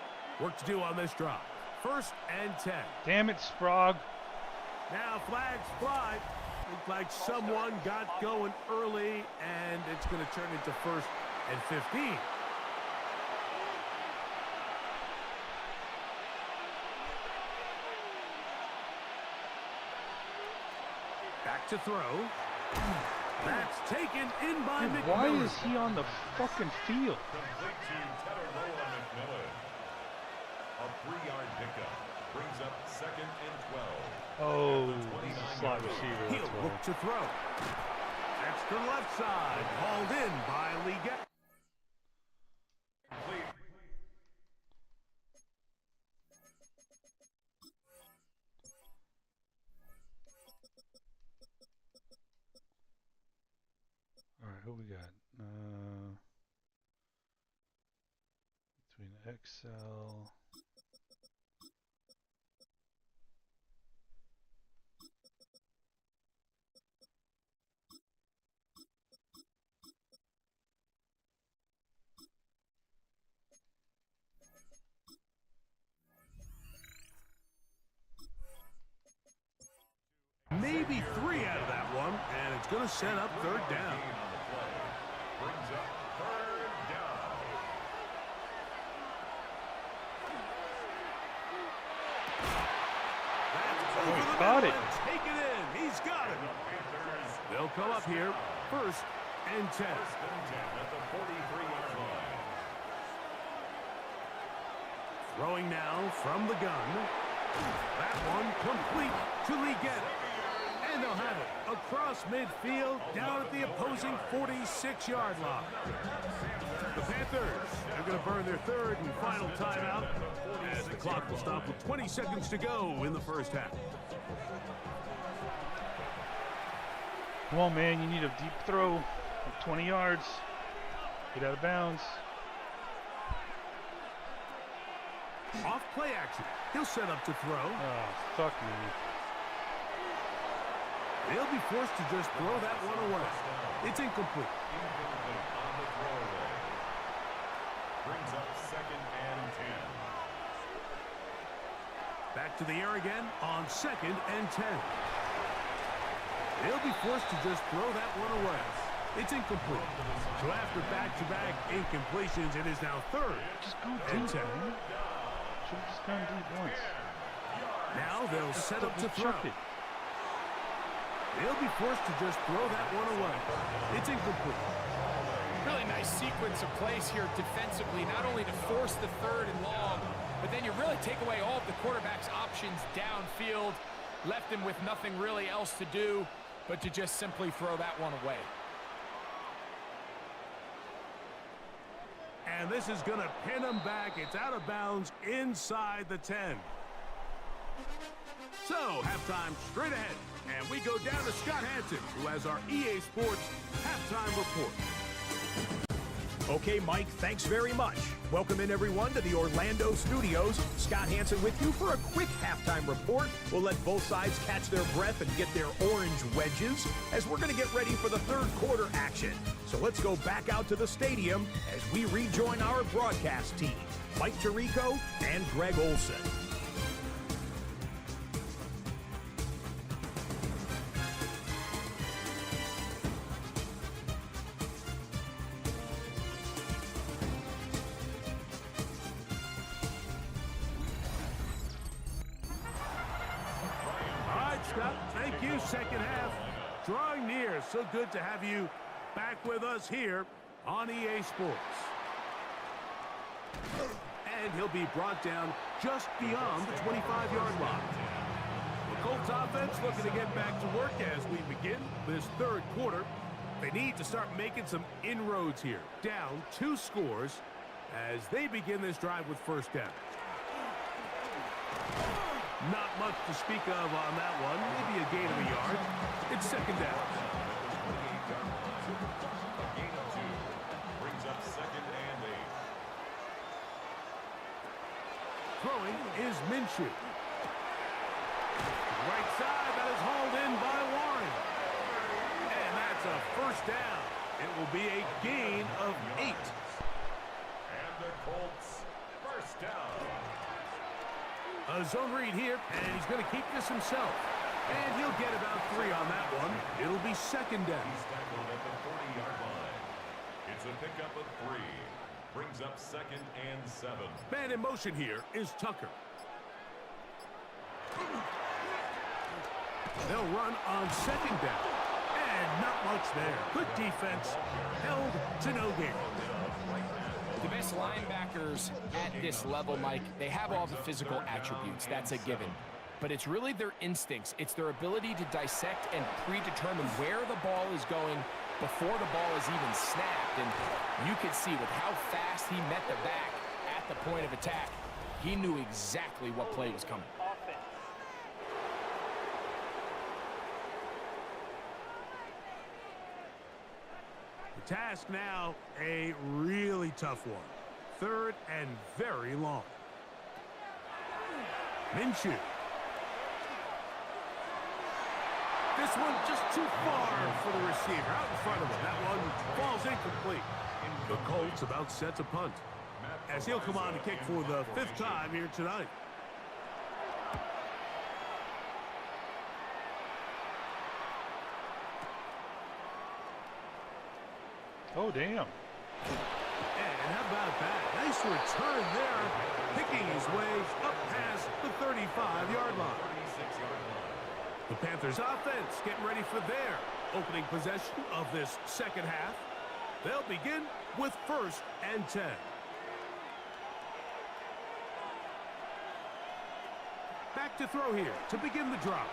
Work to do on this drive. 1st and 10. Damn it, Sprague. Now flags fly. Looks like someone got going early, and it's going to turn into 1st and 15. Back to throw. That's taken in by McMillan. Why is he on the fucking field? Complete to McMillan. A 3-yard pickup brings up 2nd and 12. Oh, he's a slot receiver. He'll look to throw. That's the left side. Hauled in by Liga. Complete. All right, who we got? Between XL. Maybe 3 out of that one, and it's going to set up 3rd down. Brings up 3rd down. That's over the got middle it. and take it in. He's got it. They'll come up here 1st and 10. 1st and 10 at the 43-yard line. Throwing now from the gun. That one complete to Liga. And they'll have it across midfield down at the opposing 46-yard line. The Panthers are going to burn their 3rd and final timeout as the clock will stop with 20 seconds to go in the 1st half. Come on, man, you need a deep throw. Like 20 yards. Get out of bounds. Off play action. He'll set up to throw. Oh, fuck me. They'll be forced to just throw that one away. It's incomplete. Incomplete on the throwaway. Brings up 2nd and 10. Back to the air again on 2nd and 10. They'll be forced to just throw that one away. It's incomplete. So after back-to-back incompletions, it is now 3rd. Just go deep, man. Should have just gone deep once. Now they'll set up to throw. Chuck it. They'll be forced to just throw that one away. It's incomplete. Really nice sequence of plays here defensively, not only to force the 3rd and long, but then you really take away all of the quarterback's options downfield, left him with nothing really else to do but to just simply throw that one away. And this is going to pin him back. It's out of bounds inside the 10. So, halftime straight ahead. And we go down to Scott Hansen, who has our EA Sports halftime report. Okay, Mike, thanks very much. Welcome in, everyone, to the Orlando studios. Scott Hansen with you for a quick halftime report. We'll let both sides catch their breath and get their orange wedges as we're going to get ready for the 3rd quarter action. So let's go back out to the stadium as we rejoin our broadcast team, Mike Tirico and Greg Olson. Scott, thank you. 2nd half drawing near. So good to have you back with us here on EA Sports. And he'll be brought down just beyond the 25-yard line. The Colts offense looking to get back to work as we begin this 3rd quarter. They need to start making some inroads here. Down 2 scores as they begin this drive with 1st down. Not much to speak of on that one. Maybe a gain of a yard. It's 2nd down. throwing is Minshew. Right side, that is hauled in by Warren. And that's a first down. It will be a gain of 8. And the Colts first down. A zone read here, and he's going to keep this himself. And he'll get about 3 on that one. It'll be second down. He's tackled at the 40-yard line. It's a pickup of 3. Brings up second and 7. Man in motion here is Tucker. They'll run on second down. And not much there. Good defense. Held to no gain. The best linebackers at this level, Mike, they have all the physical attributes. That's a given. But it's really their instincts. It's their ability to dissect and predetermine where the ball is going before the ball is even snapped. And you could see with how fast he met the back at the point of attack, he knew exactly what play was coming. The task now, a really tough one. 3rd and very long. Minshew. This one just too far for the receiver. Out in front of him. That one falls incomplete. The Colts about set to punt, as he'll come on to kick for the 5th time here tonight. Oh, damn. And how about that? Nice return there, picking his way up past the 35-yard line. The Panthers offense getting ready for their opening possession of this second half. They'll begin with 1st and 10. Back to throw here to begin the drive.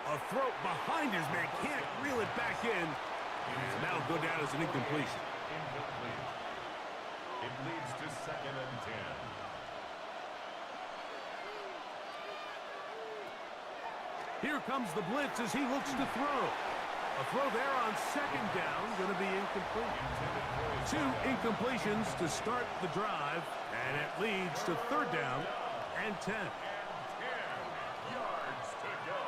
A throw behind his man, can't reel it back in. And that'll go down as an incompletion. Incomplete. It leads to second and 10. Here comes the blitz as he looks to throw. A throw there on second down, going to be incomplete. 2 incompletions to start the drive, and it leads to 3rd down and 10. 10 yards to go.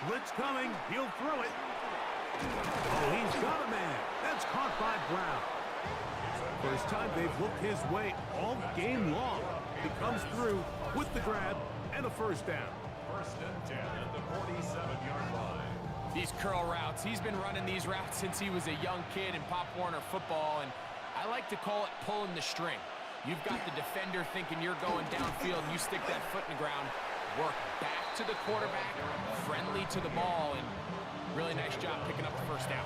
Blitz coming, he'll throw it. Oh, he's got a man. That's caught by Brown. First time they've looked his way all game long. He comes through with the grab and a first down. 1st and 10 at the 47-yard line. These curl routes, he's been running these routes since he was a young kid in Pop Warner football, and I like to call it pulling the string. You've got the defender thinking you're going downfield, and you stick that foot in the ground, work back to the quarterback, friendly to the ball, and really nice job picking up the first down.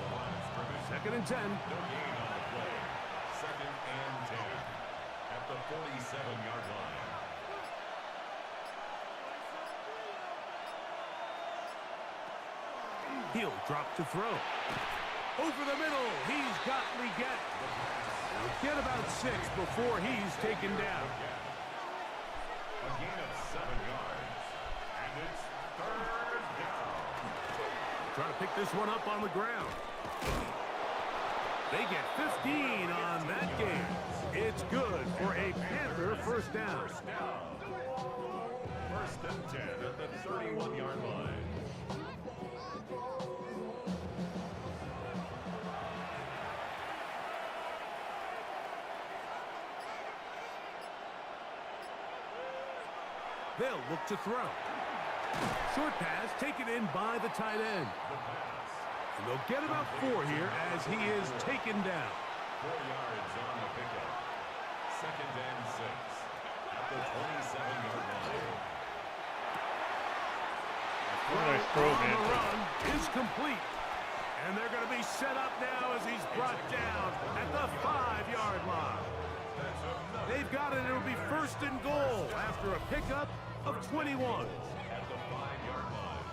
2nd and 10. No gain on the play. 2nd and 10 at the 47-yard line. He'll drop to throw. Over the middle, he's got Leggett. He'll get about 6 before he's taken down. A gain of 7 yards. And it's 3rd down. Trying to pick this one up on the ground. They get 15 on that game. It's good for a Panther first down. 1st and 10 at the 31-yard line. They'll look to throw. Short pass taken in by the tight end. And they'll get about 4 here as he is taken down. 4 yards on the pickup. 2nd and 6 at the 27-yard line. Nice throw, On man. the run is complete. And they're going to be set up now as he's brought down at the 5-yard line. They've got it. It'll be 1st and goal after a pickup of 21. At the 5-yard line.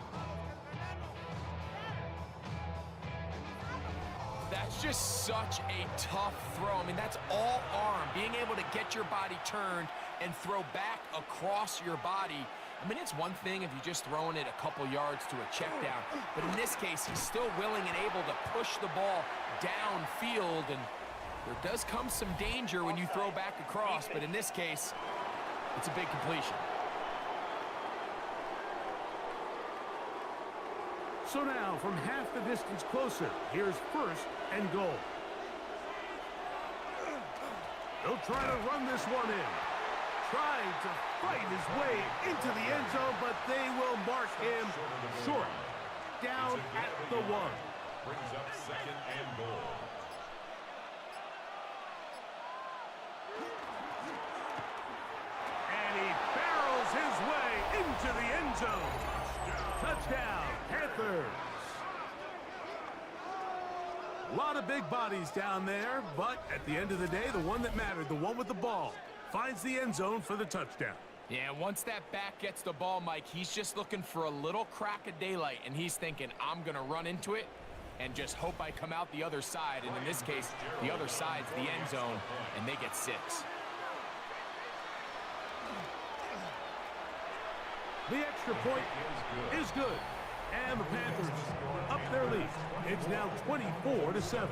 That's just such a tough throw. I mean, that's all arm. Being able to get your body turned and throw back across your body. I mean, it's one thing if you're just throwing it a couple yards to a check down. But in this case, he's still willing and able to push the ball downfield. And There does come some danger when you throw back across, but in this case, it's a big completion. So now, from half the distance closer, here's 1st and goal. He'll try to run this one in. Trying to fight his way into the end zone, but they will mark him short. Down at the 1. Brings up 2nd and goal. And he barrels his way into the end zone. Touchdown, Panthers. A lot of big bodies down there, but at the end of the day, the one that mattered, the one with the ball, finds the end zone for the touchdown. Yeah, once that back gets the ball, Mike, he's just looking for a little crack of daylight, and he's thinking, I'm going to run into it and just hope I come out the other side. And in this case, the other side's the end zone, and they get 6. The extra point is good. And the Panthers up their lead. It's now 24-7.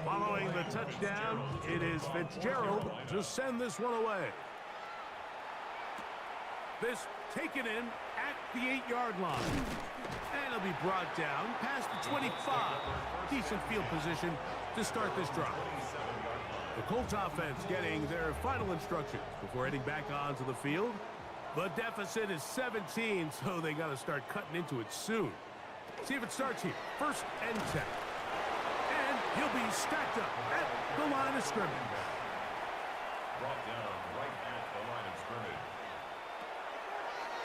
Following the touchdown, it is Fitzgerald to send this one away. This taken in at the 8-yard line. And it'll be brought down past the 25. Decent field position to start this drive. The Colts offense getting their final instructions before heading back onto the field. The deficit is 17, so they got to start cutting into it soon. See if it starts here. 1st and 10. And he'll be stacked up at the line of scrimmage. Brought down right at the line of scrimmage.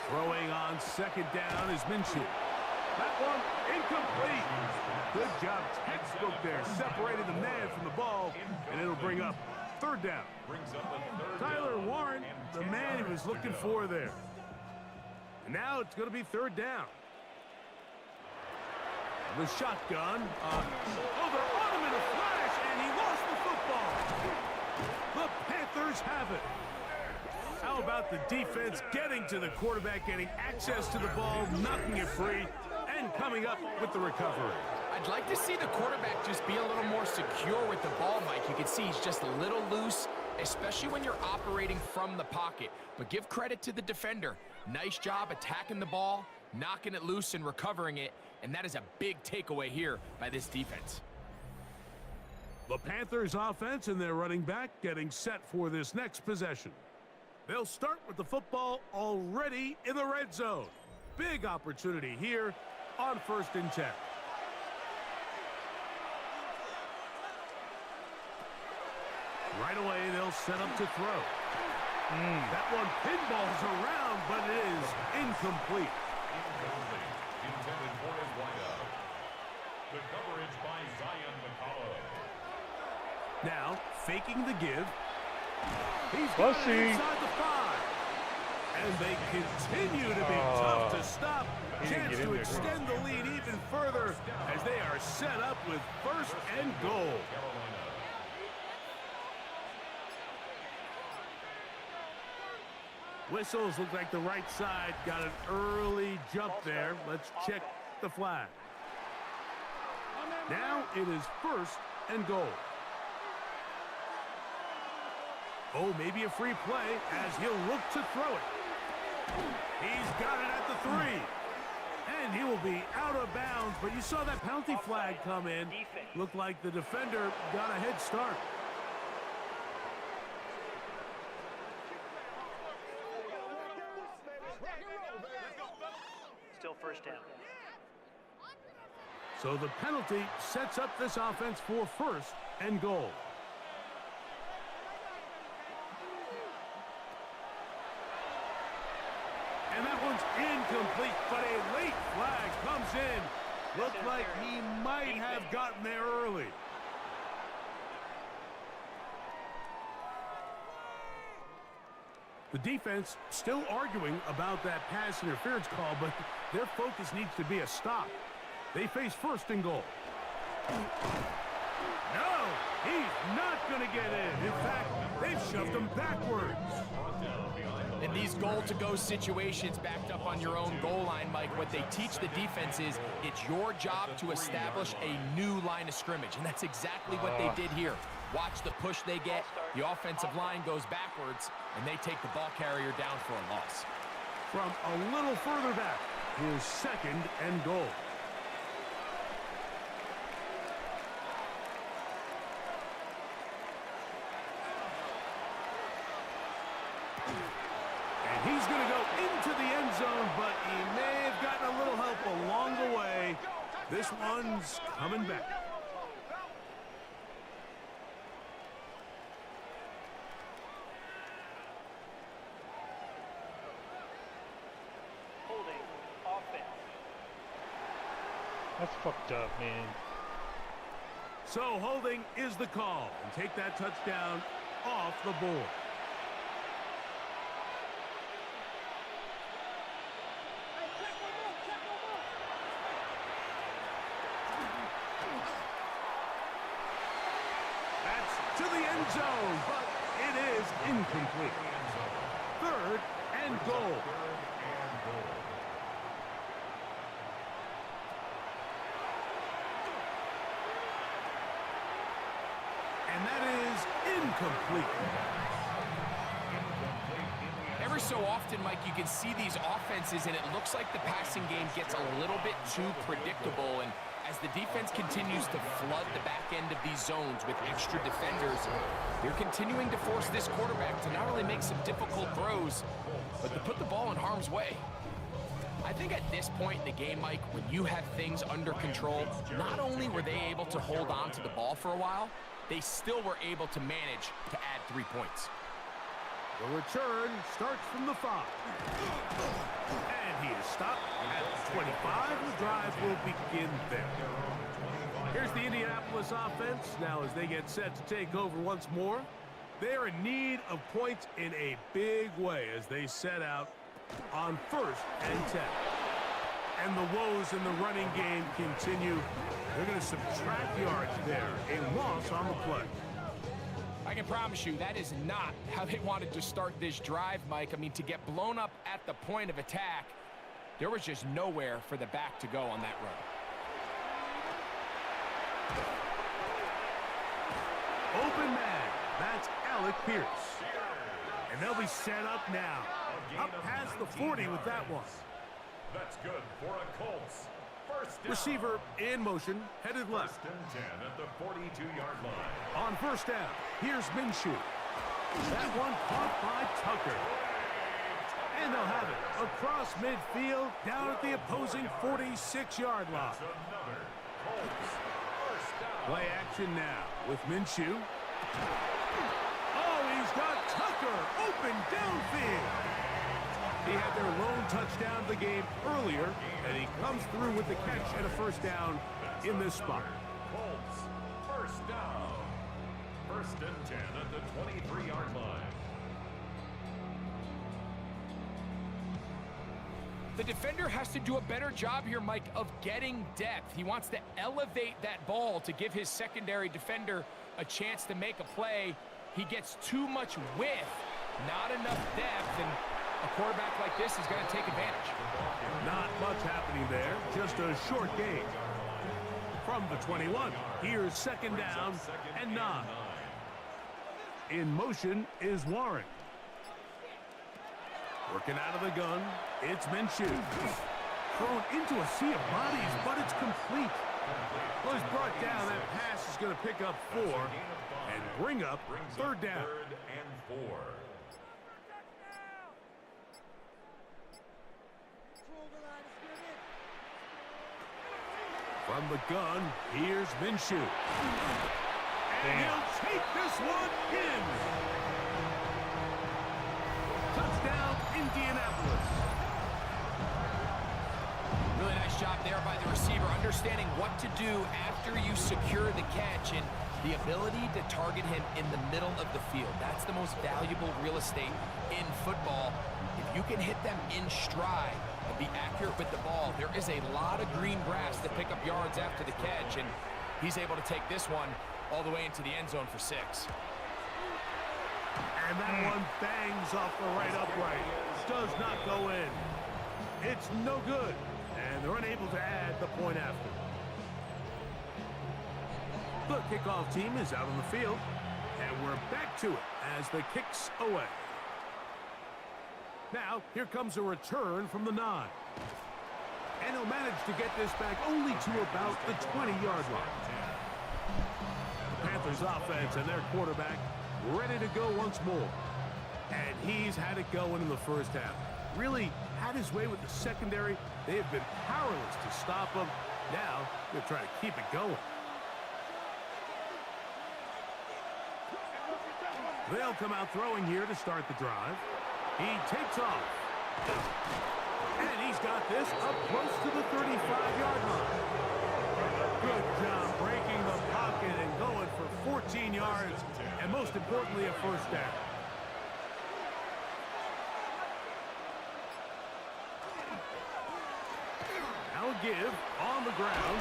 Throwing on 2nd down is Minshew. That one incomplete. Good job, textbook there, separating the man from the ball, and it'll bring up 3rd down. Brings up a 3rd Tyler down. Warren, the man he was looking for there. And now it's going to be 3rd down. The shotgun. They're on him in a flash, and he lost the football. The Panthers have it. How about the defense getting to the quarterback, getting access to the ball, knocking it free, and coming up with the recovery? I'd like to see the quarterback just be a little more secure with the ball, Mike. You can see he's just a little loose, especially when you're operating from the pocket. But give credit to the defender. Nice job attacking the ball, knocking it loose and recovering it, and that is a big takeaway here by this defense. The Panthers offense and their running back getting set for this next possession. They'll start with the football already in the red zone. Big opportunity here on 1st and 10. Right away, they'll set up to throw. That one pinballs around, but it is incomplete. Intended for his wideout. The coverage by Zion McCullough. Now, faking the give. He's got it inside the 5. And they continue to be tough to stop. Chance to extend the lead even further as they are set up with 1st and goal. Whistles look like the right side got an early jump there. Let's check the flag. Now it is 1st and goal. Oh, maybe a free play as he'll look to throw it. He's got it at the 3. And he will be out of bounds, but you saw that penalty flag come in. Looked like the defender got a head start. Still 1st down. So the penalty sets up this offense for 1st and goal. And that one's incomplete, but a late flag comes in. Looked like he might have gotten there early. The defense still arguing about that pass interference call, but their focus needs to be a stop. They face 1st and goal. No, he's not going to get in. In fact, they've shoved him backwards. Brought down behind the In these goal-to-go situations backed up on your own goal line, Mike, what they teach the defense is it's your job to establish a new line of scrimmage, and that's exactly what they did here. Watch the push they get. The offensive line goes backwards, and they take the ball carrier down for a loss. From a little further back, here's 2nd and goal. And he's going to go into the end zone, but he may have gotten a little help along the way. This one's coming back. That's fucked up, man. So holding is the call, and take that touchdown off the board. That's to the end zone, but it is incomplete. 3rd and goal. And that is incomplete. Every so often, Mike, you can see these offenses, and it looks like the passing game gets a little bit too predictable. And as the defense continues to flood the back end of these zones with extra defenders, they're continuing to force this quarterback to not only make some difficult throws, but to put the ball in harm's way. I think at this point in the game, Mike, when you have things under control, not only were they able to hold on to the ball for a while, they still were able to manage to add 3 points. The return starts from the 5. And he is stopped at 25. The drive will begin there. Here's the Indianapolis offense. Now as they get set to take over once more, they're in need of points in a big way as they set out on 1st and 10. And the woes in the running game continue. They're going to subtract yards there. A loss on the play. I can promise you that is not how they wanted to start this drive, Mike. I mean, to get blown up at the point of attack, there was just nowhere for the back to go on that run. Open man. That's Alec Pierce. And they'll be set up now. Up past the 40 with that one. That's good for a Colts. First down. Receiver in motion, headed left. 1st and 10 at the 42-yard line. On 1st down, here's Minshew. That one caught by Tucker. And they'll have it across midfield, down at the opposing 46-yard line. That's another Colts first down. Play action now with Minshew. Oh, he's got Tucker open downfield. He had their lone touchdown of the game earlier, and he comes through with the catch and a 1st down in this spot. Colts first down. 1st and 10 at the 23-yard line. The defender has to do a better job here, Mike, of getting depth. He wants to elevate that ball to give his secondary defender a chance to make a play. He gets too much width, not enough depth, and a quarterback like this is going to take advantage. Not much happening there, just a short gain. From the 21, here's 2nd down and 9. In motion is Warren. Working out of the gun, it's Minshew. Thrown into a sea of bodies, but it's complete. Well, he's brought down. That pass is going to pick up 4 and bring up 3rd down. 3rd and 4. From the gun, here's Minshew. And he'll take this one in. Touchdown, Indianapolis. Really nice job there by the receiver, understanding what to do after you secure the catch and the ability to target him in the middle of the field. That's the most valuable real estate in football. If you can hit them in stride and be accurate with the ball, there is a lot of green grass to pick up yards after the catch, and he's able to take this one all the way into the end zone for 6. And that one bangs off the right upright. Does not go in. It's no good. And they're unable to add the point after. The kickoff team is out on the field. And we're back to it as the kick's away. Now, here comes a return from the 9. And he'll manage to get this back only to about the 20-yard line. The Panthers offense and their quarterback ready to go once more. And he's had it going in the first half. Really had his way with the secondary. They have been powerless to stop him. Now, they're trying to keep it going. They'll come out throwing here to start the drive. He takes off. And he's got this up close to the 35-yard line. Good job breaking the pocket and going for 14 yards, and most importantly, a first down. Now a give on the ground,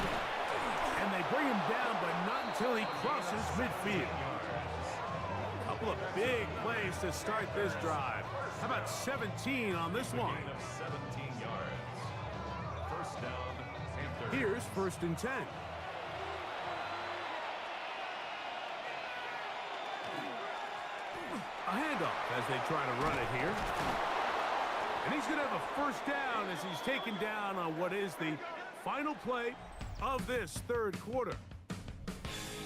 and they bring him down, but not until he crosses midfield. A couple of big plays to start this drive. How about 17 on this one? 17 yards. First down, Panthers. Here's 1st and 10. A handoff as they try to run it here. And he's going to have a first down as he's taken down on what is the final play of this third quarter.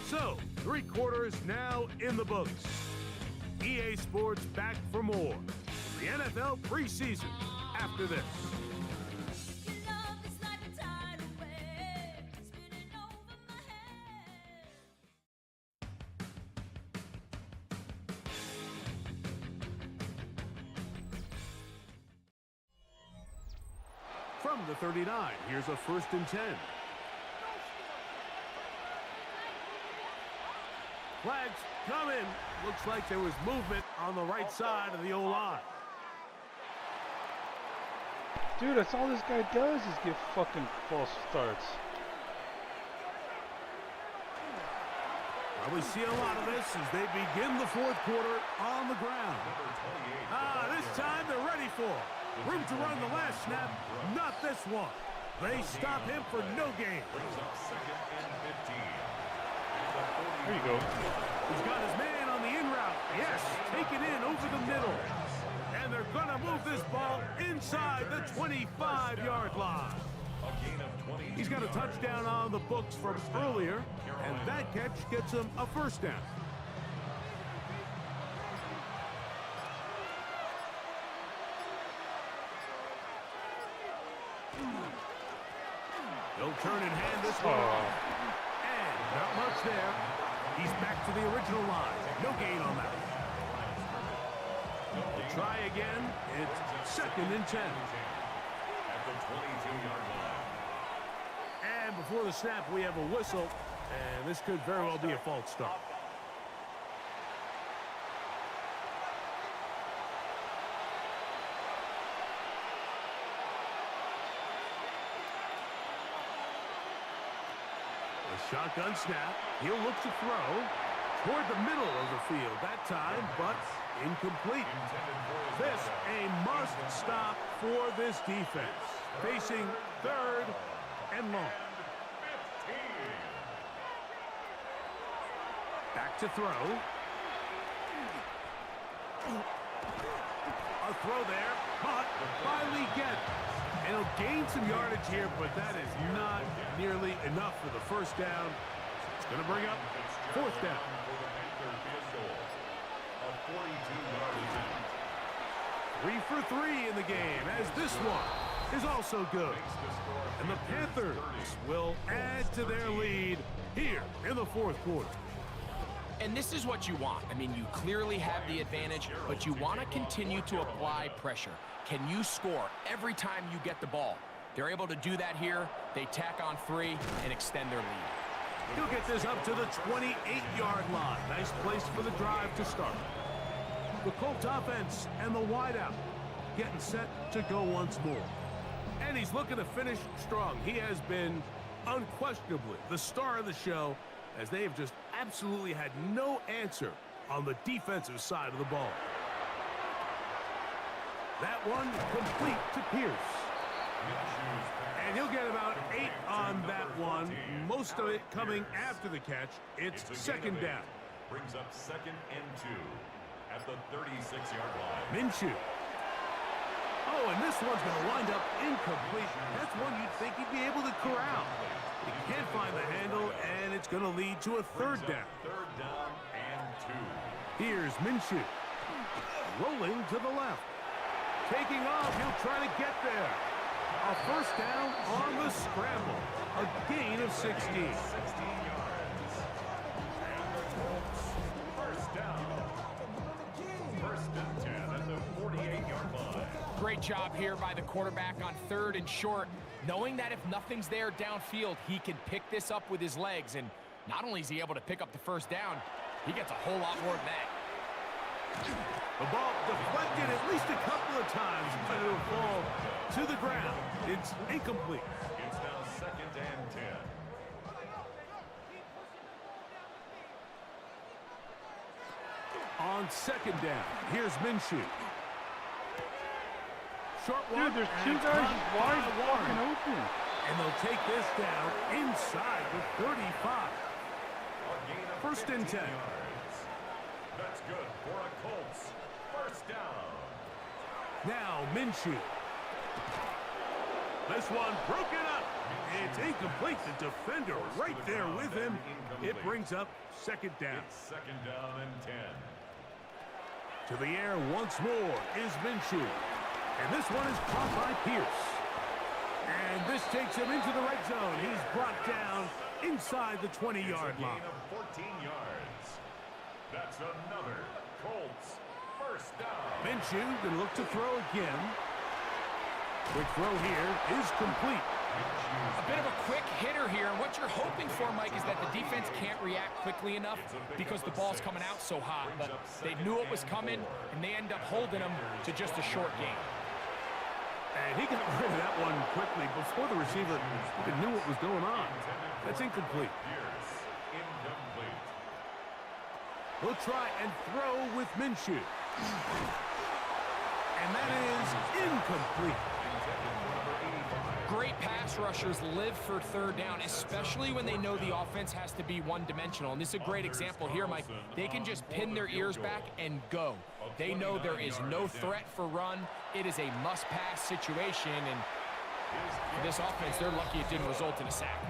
So, 3 quarters now in the books. EA Sports back for more. The NFL preseason after this. From the 39, here's a 1st and 10. Flags come in. Looks like there was movement on the right side of the O-line. Dude, that's all this guy does is give fucking false starts. Well, we see a lot of this as they begin the fourth quarter on the ground. This time they're ready for it. Room to run the last snap, not this one. They stop him for no gain. There you go. He's got his man on the in route. Yes, take it in over the middle. And they're going to move this ball inside the 25-yard line. He's got a touchdown on the books from earlier, and that catch gets him a first down. He'll turn and hand this one off. And not much there. He's back to the original line. No gain on that. We'll try again. It's 2nd and 10. At the 22-yard line. And before the snap, we have a whistle. And this could very well be a false start. Shotgun snap. He'll look to throw toward the middle of the field that time, but incomplete. This a must stop for this defense. Facing 3rd and long. Back to throw. A throw there, but finally get it. And he'll gain some yardage here, but that is not nearly enough for the first down. It's going to bring up 4th down. 3 for 3 in the game, as this one is also good. And the Panthers will add to their lead here in the 4th quarter. And this is what you want. I mean, you clearly have the advantage, but you want to continue to apply pressure. Can you score every time you get the ball? They're able to do that here. They tack on 3 and extend their lead. He'll get this up to the 28-yard line. Nice place for the drive to start. The Colts offense and the wideout getting set to go once more. And he's looking to finish strong. He has been unquestionably the star of the show, as they have just absolutely had no answer on the defensive side of the ball. That one complete to Pierce. And he'll get about 8 on that one. Most of it coming after the catch. It's second down. Brings up 2nd and 2 at the 36-yard line. Minshew. Oh, and this one's going to wind up incomplete. That's one you'd think he'd be able to corral. He can't find the handle, and it's going to lead to a third down. 3rd down and 2. Here's Minshew. Rolling to the left. Taking off, he'll try to get there. A first down on the scramble. A gain of 16. 16 yards. And the Colts, first down. 1st and 10 at the 48-yard line. Great job here by the quarterback on 3rd and short, knowing that if nothing's there downfield, he can pick this up with his legs. And not only is he able to pick up the first down, he gets a whole lot more than that. The ball deflected at least a couple of times, but it'll fall to the ground. It's incomplete. It's now 2nd and 10. On 2nd down, here's Minshew. Short one. Dude, there's 2 guys wide walking open. And they'll take this down inside the 35. A gain of 1st and 10. yards. That's good for a Colts first down. Now Minshew. This one broken up. It's incomplete. The defender right there with him. It brings up 2nd down. It's 2nd down and 10. To the air once more is Minshew. And this one is caught by Pierce. And this takes him into the red zone. He's brought down inside the 20-yard line. Gain of 14 yards. That's another Colts first down. Minshew going to look to throw again. Quick throw here is complete. A bit of a quick hitter here, and what you're hoping for, Mike, is that the defense can't react quickly enough because the ball's coming out so hot. But they knew it was coming, and they end up holding them to just a short gain. And he got rid of that one quickly before the receiver even knew what was going on. That's incomplete. Pierce, incomplete. He'll try and throw with Minshew. And that is incomplete. Great pass rushers live for 3rd down, especially when they know the offense has to be one-dimensional. And this is a great example here, Mike. They can just pin their ears back and go. They know there is no threat for run. It is a must-pass situation, and for this offense, they're lucky it didn't result in a sack.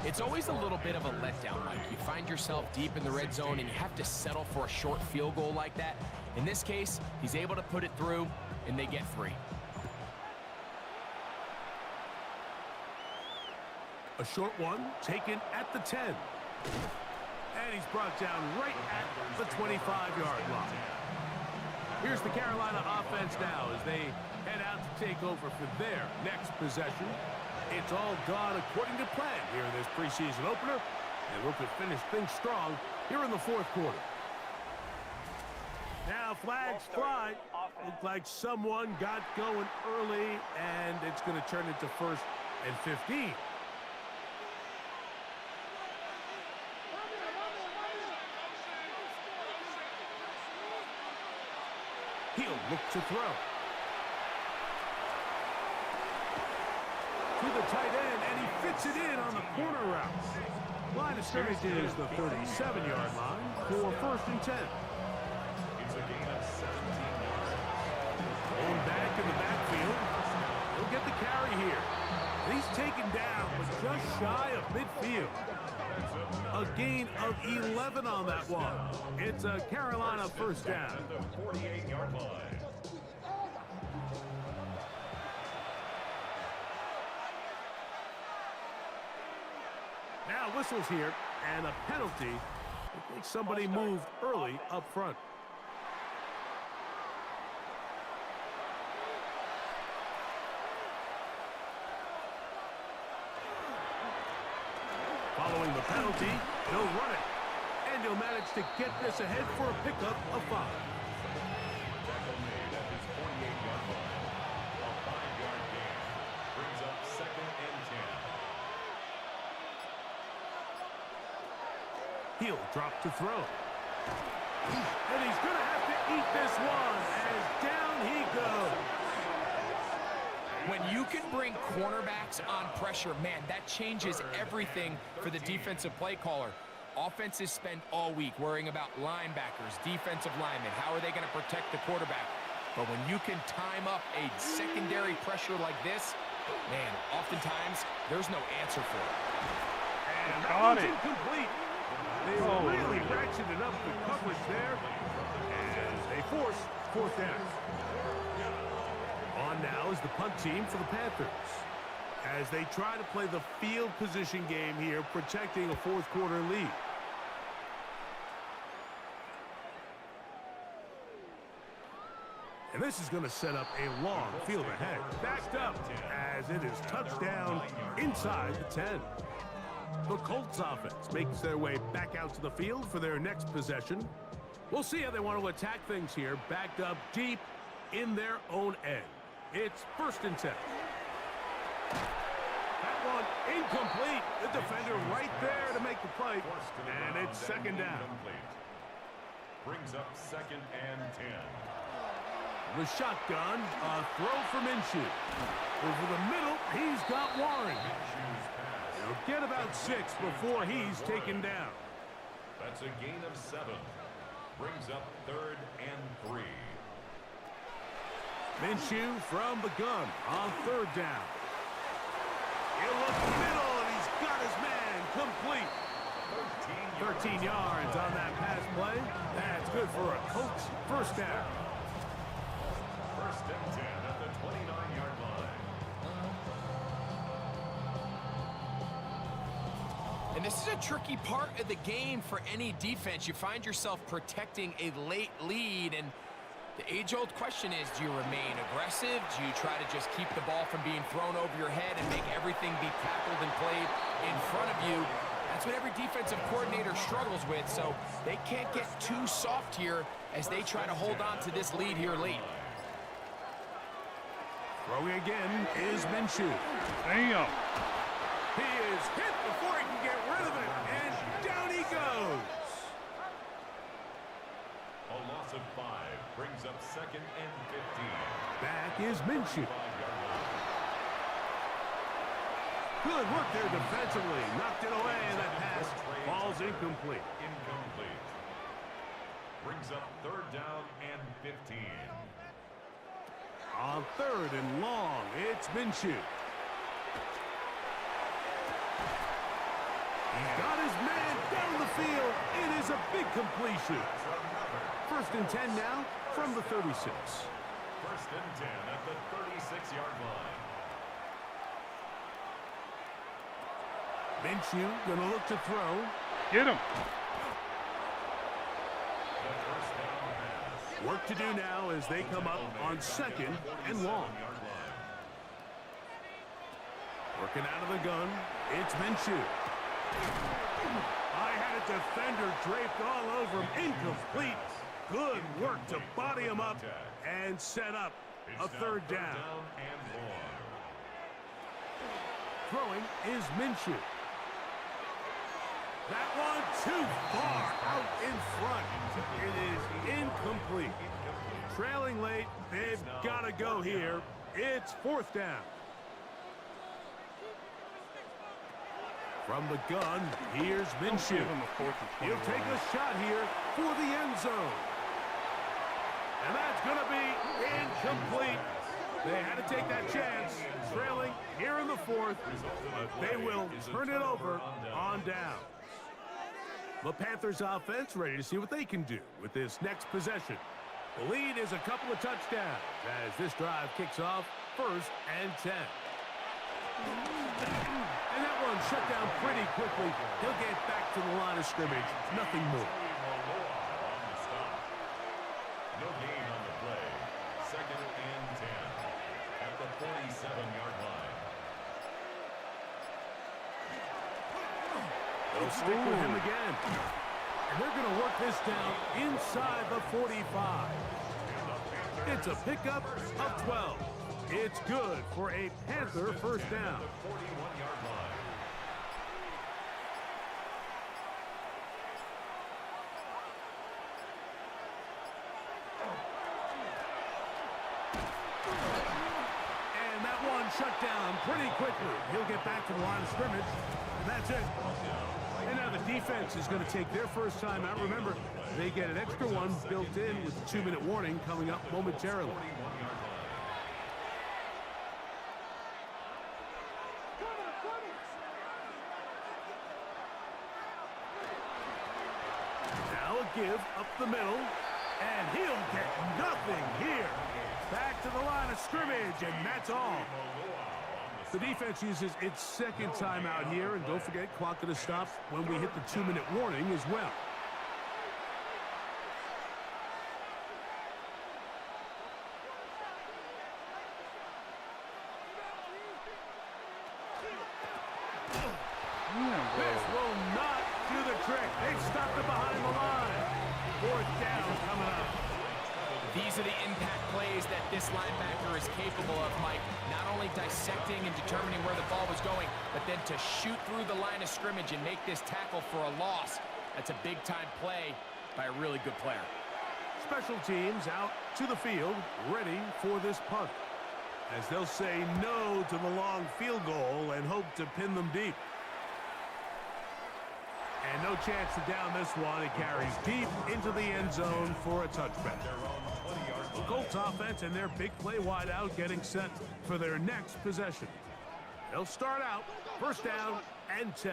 It's always a little bit of a letdown, Mike. You find yourself deep in the red zone, and you have to settle for a short field goal like that. In this case, he's able to put it through, and they get 3. A short one taken at the 10. And he's brought down right at the 25-yard line. Here's the Carolina offense now as they head out to take over for their next possession. It's all gone according to plan here in this preseason opener. And look to finish things strong here in the 4th quarter. Now flags fly. Looked like someone got going early, and it's going to turn into 1st and 15. He'll look to throw. To the tight end, and he fits it in on the corner route. Line of scrimmage is the 37-yard line for 1st and 10. It's a gain of 17 yards. Going back in the backfield. He'll get the carry here. And he's taken down, but just shy of midfield. A gain of 11 on that one. It's a Carolina first down. At the 48-yard line. Now whistles here, and a penalty. I think somebody moved early up front. Following the penalty, he'll run it. And he'll manage to get this ahead for a pickup of 5. Tackle made at his 48-yard line. A 5-yard gain. Brings up 2nd and 10. He'll drop to throw. And he's going to have to eat this one as down he goes. When you can bring cornerbacks on pressure, man, that changes everything for the defensive play caller. Offenses spend all week worrying about linebackers, defensive linemen. How are they going to protect the quarterback? But when you can time up a secondary pressure like this, man, oftentimes there's no answer for it. And that was incomplete. They really ratcheted up the coverage there, and they force fourth down. On now is the punt team for the Panthers, as they try to play the field position game here, protecting a fourth quarter lead. And this is going to set up a long field ahead. Backed up as it is touchdown inside the 10. The Colts offense makes their way back out to the field for their next possession. We'll see how they want to attack things here, backed up deep in their own end. It's 1st and 10. That one incomplete. The defender right there to make the play. And it's 2nd down. Brings up 2nd and 10. The shotgun, a throw for Minshew. Over the middle, he's got Warren. He'll get about 6 before he's taken down. That's a gain of 7. Brings up 3rd and 3. Minshew from the gun on 3rd down. He'll look middle, and he's got his man complete. 13 yards on that pass play. That's good for a Colts 1st down. 1st and 10 at the 29-yard line. And this is a tricky part of the game for any defense. You find yourself protecting a late lead, and the age-old question is, do you remain aggressive? Do you try to just keep the ball from being thrown over your head and make everything be tackled and played in front of you? That's what every defensive coordinator struggles with, so they can't get too soft here as they try to hold on to this lead here late. Throwing again is Minshew. Damn. He is hit before he can get rid of it, and down he goes. A loss of 5 brings up 2nd and 15. Back is Minshew. Good work there defensively. Knocked it away, and that pass falls incomplete. Incomplete. Brings up 3rd down and 15. On 3rd and long, it's Minshew. He's got his man down the field. It is a big completion. 1st and 10 now from the 36. 1st and 10 at the 36-yard line. Minshew gonna look to throw. Get him. The 1st down pass. Work to do now as they come up on 2nd and long. Working out of the gun, it's Minshew. I had a defender draped all over him. Incomplete. Good work to body him up and set up a 3rd down. Throwing is Minshew. That one too far out in front. It is incomplete. Trailing late, they've got to go here. It's 4th down. From the gun, here's Minshew. He'll take a shot here for the end zone. And that's going to be incomplete. They had to take that chance, trailing here in the 4th, but they will turn it over on down. The Panthers offense ready to see what they can do with this next possession. The lead is a couple of touchdowns as this drive kicks off 1st and 10. And that one shut down pretty quickly. He'll get back to the line of scrimmage. Nothing more. No gain on the play. 2nd and 10 at the 47-yard line. They'll stick with him again. And they're going to work this down inside the 45. It's a pickup of 12. It's good for a Panther 1st down. The 41-yard line. shut down pretty quickly. He'll get back to the line of scrimmage, and that's it. And now the defense is going to take their first time out. Remember, they get an extra one built in with the 2-minute warning coming up momentarily. Now a give up the middle, and he'll get nothing here. Back to the line of scrimmage, and that's all. The defense uses its second timeout here, and don't forget, clock going to stop when we hit the 2-minute warning as well. This will not do the trick. They've stopped it behind the line. 4th down coming up. These are the impact plays that this linebacker is capable of, Mike. Not only dissecting and determining where the ball was going, but then to shoot through the line of scrimmage and make this tackle for a loss. That's a big-time play by a really good player. Special teams out to the field, ready for this punt, as they'll say no to the long field goal and hope to pin them deep. And no chance to down this one. It carries deep into the end zone for a touchback. The Colts offense and their big play wideout getting set for their next possession. They'll start out 1st down and 10.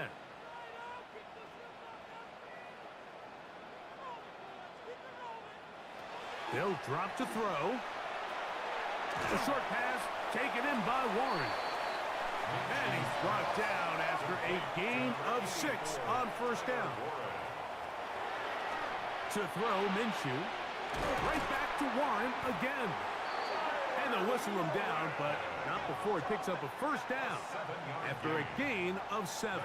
They'll drop to throw. A short pass taken in by Warren. And he's brought down after a gain of 6 on 1st down. To throw, Minshew. Right back to Warren again. And they'll whistle him down, but not before he picks up a 1st down after a gain of 7.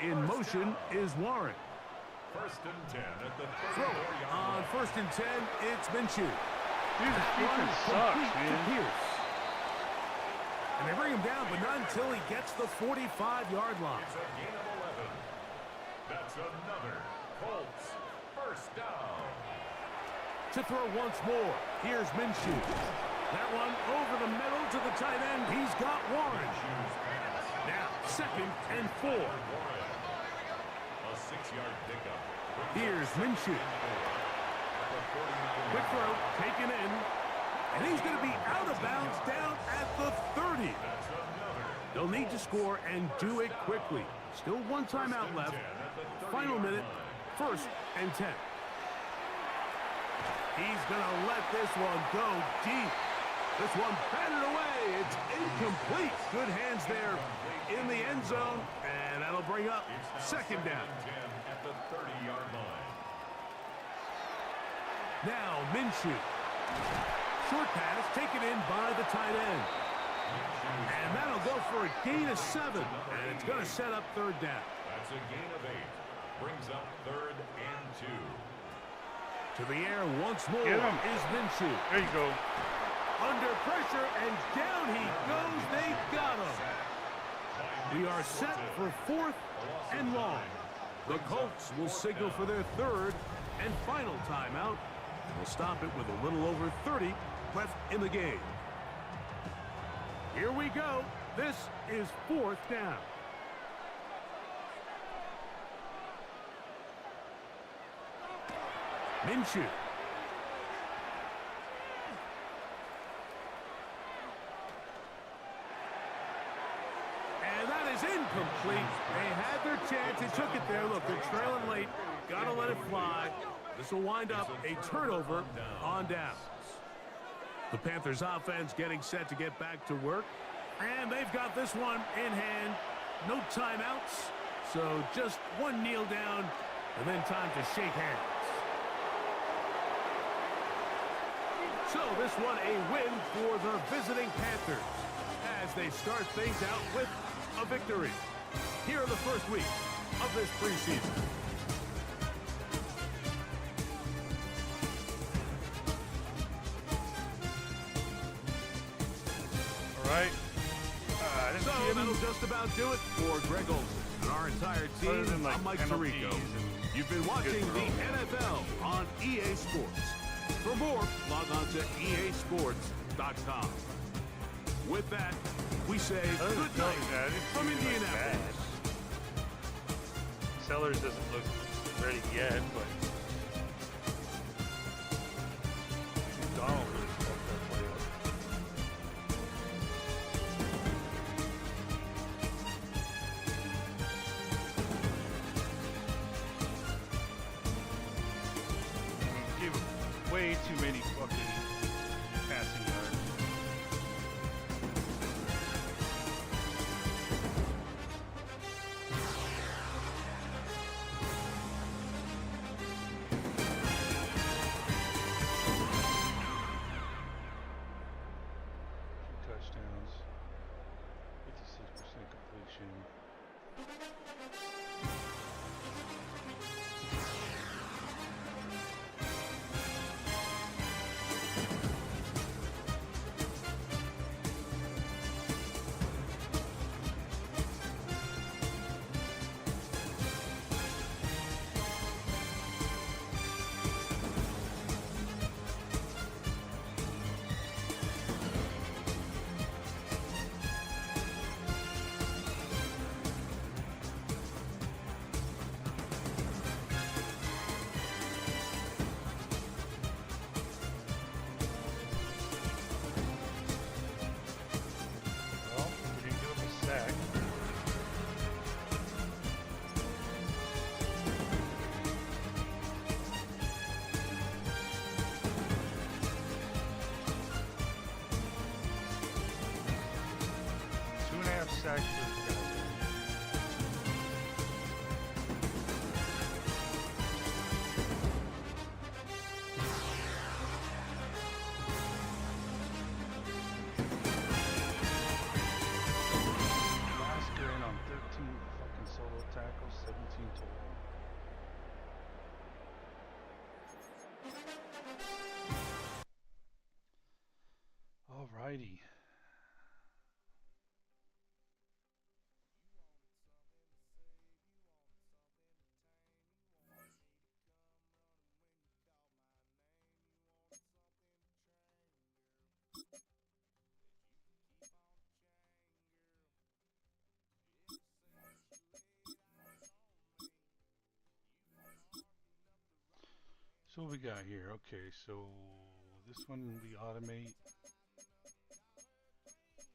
In motion is Warren. 1st and 10 at the Throw on 1st and 10, it's Minshew. Dude, this defense sucks, man. And they bring him down, but not until he gets the 45-yard line. It's a gain of 11. That's another Colts 1st down. To throw once more, here's Minshew. That one over the middle to the tight end. He's got Warren. Now 2nd and 4. A 6-yard pickup. Here's Minshew. Quick throw, taken in. And he's going to be out of bounds down at the 30. They'll need to score and do it quickly. Still 1 timeout left. Final minute, 1st and 10. He's going to let this one go deep. This one batted away. It's incomplete. Good hands there in the end zone. And that'll bring up 2nd down. At the 30-yard line. Now Minshew. Short pass taken in by the tight end. And that'll go for a gain of 7. And it's going to set up 3rd down. That's a gain of 8. Brings up 3rd and 2. To the air once more Get him. is Minshew. There you go. Under pressure, and down he goes. They got him. We are set for 4th and long. The Colts will signal for their 3rd and final timeout. We'll stop it with a little over 30 left in the game. Here we go. This is 4th down. Minshew. And that is incomplete. They had their chance. They took it there. Look, they're trailing late. Got to let it fly. This will wind up a turnover on down. The Panthers offense getting set to get back to work. And they've got this one in hand. No timeouts. So just one kneel down and then time to shake hands. So this one a win for the visiting Panthers as they start things out with a victory here in the first week of this preseason. All right. So that'll just about do it for Greg Olson and our entire team. I'm Mike Tirico. You've been watching the NFL on EA Sports. For more, log on to easports.com. With that, we say good night from Indianapolis. Sellers doesn't look ready yet, but Donald really fucked that play up. Gave him way too many fucking passing yards. Touchdowns, 56% completion. Well, we didn't give up a sack. Two and a half sacks for the guy. Lasker in on 13 fucking solo tackles, 17 total. Alrighty. So what we got here? Okay, so this one we automate.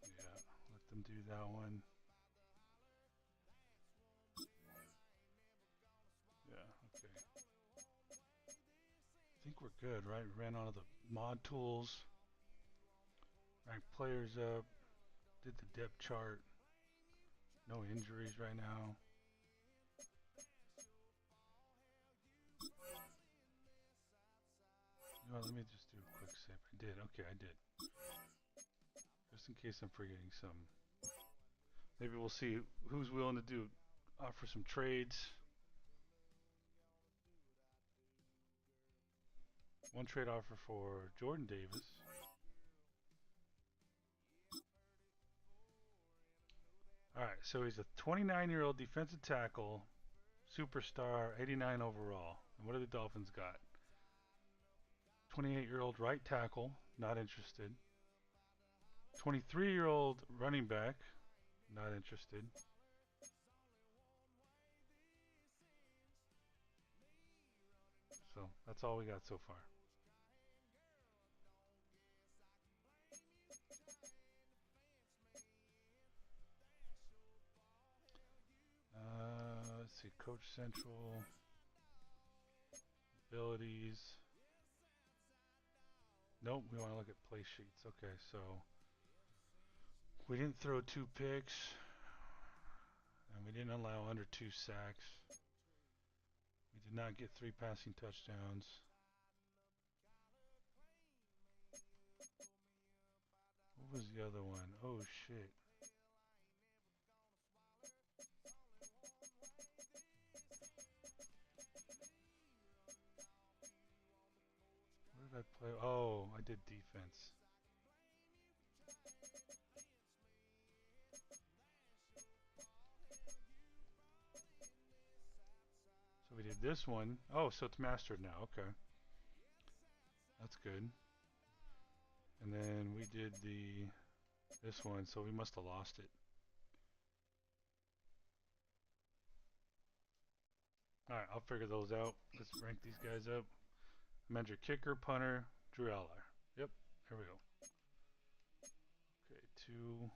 Yeah, let them do that one. Yeah, okay. I think we're good, right? We ran out of the mod tools. Ranked players up. Did the depth chart. No injuries right now. You know what, let me just do a quick save. I did. Okay, I did. Just in case I'm forgetting some. Maybe we'll see who's willing to offer some trades. One trade offer for Jordan Davis. Alright, so he's a 29-year-old defensive tackle, superstar, 89 overall. And what do the Dolphins got? 28-year-old right tackle, not interested. 23-year-old running back, not interested. So that's all we got so far. Let's see, Coach Central, abilities. Nope, we want to look at play sheets. Okay, so we didn't throw 2 picks, and we didn't allow under 2 sacks. We did not get 3 passing touchdowns. What was the other one? Oh shit. What did I play? Oh, I did defense. So we did this one. Oh, so it's mastered now. Okay. That's good. And then we did the This one, so we must have lost it. Alright, I'll figure those out. Let's rank these guys up. Manager, kicker, punter, Drew Aller. Yep, there we go. Okay, 2.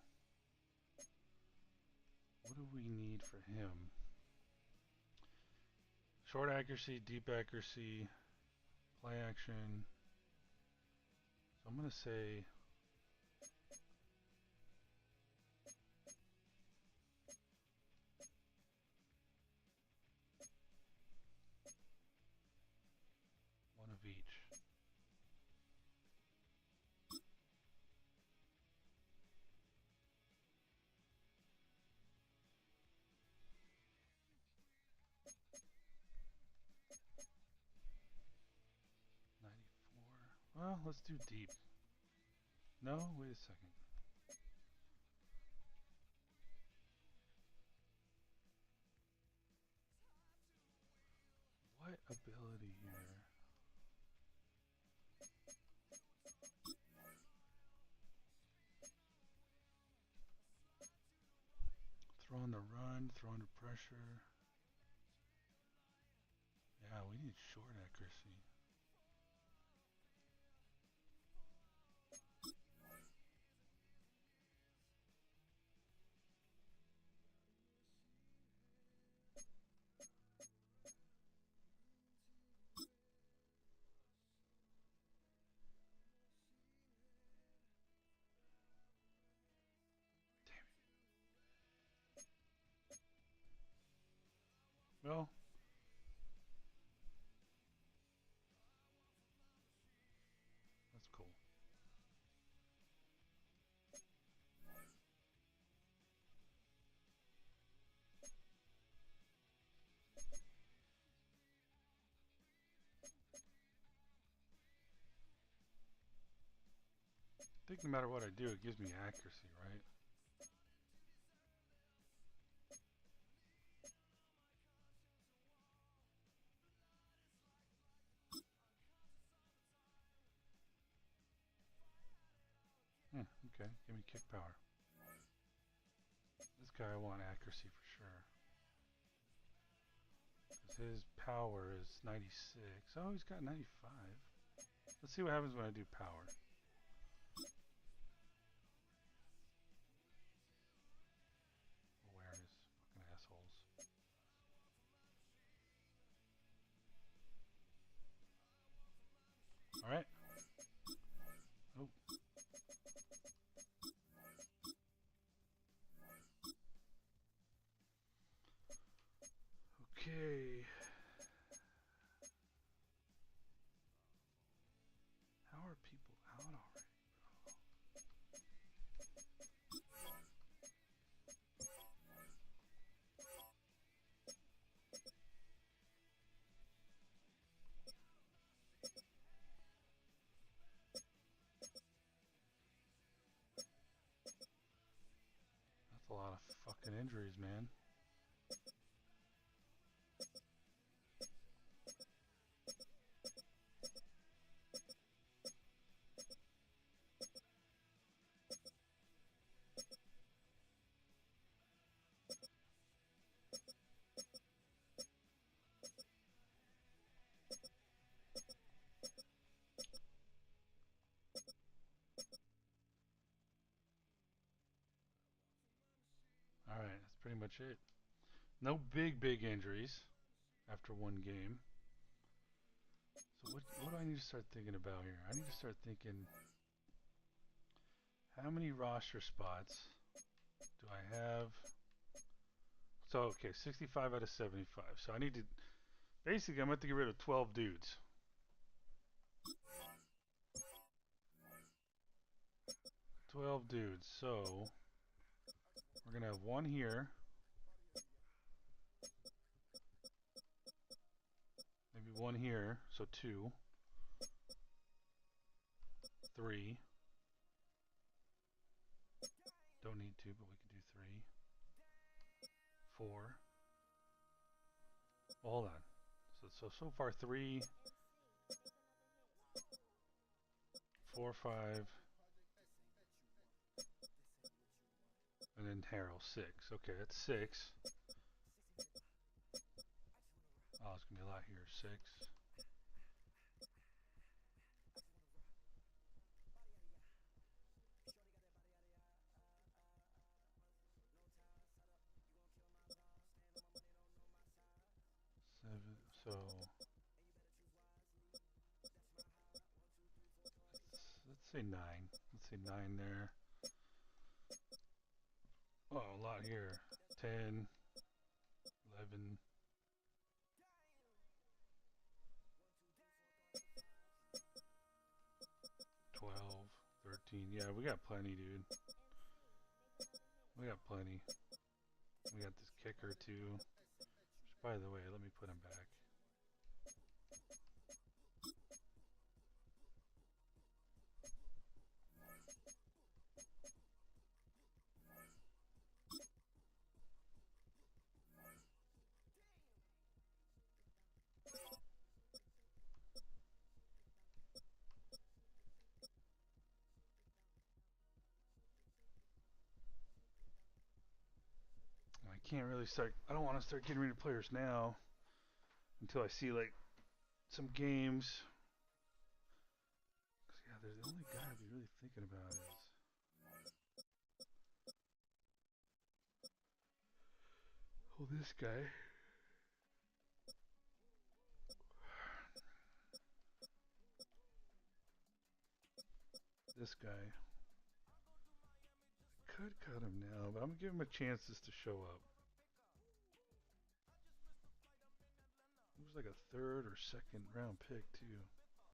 What do we need for him? Short accuracy, deep accuracy, play action. So I'm going to say one of each. Well, let's do deep. No, wait a second. What ability here? Throw on the run, throw under pressure. Yeah, we need short accuracy. Well, that's cool. I think no matter what I do, it gives me accuracy, right? Okay, give me kick power. This guy I want accuracy for sure. Because his power is 96. Oh, he's got 95. Let's see what happens when I do power. Awareness. Fucking assholes. Alright. Oh. Okay. How are people out already, bro? That's a lot of fucking injuries, man. Alright, that's pretty much it. No big injuries after one game. So what do I need to start thinking about here? I need to start thinking, how many roster spots do I have? So, okay, 65 out of 75. So I need to, basically I'm going to get rid of 12 dudes. 12 dudes. So we're going to have one here. Maybe one here. So 2. 3. Don't need to, but we can do 3. 4. Well, hold on. So far 3, 4, 5, And then Harrell 6. Okay, that's 6. Oh, it's gonna be a lot here. 6. 7. So let's say 9. Let's say 9 there. Oh, a lot here. 10, 11. 12, 13. Yeah, we got plenty, dude. We got plenty. We got this kicker, too. Which, by the way, let me put him back. I can't really start. I don't want to start getting rid of players now until I see, like, some games. Cause yeah, the only guy I'd be really thinking about is this guy. This guy. I could cut him now, but I'm gonna give him a chance just to show up. It was like a 3rd or 2nd round pick too.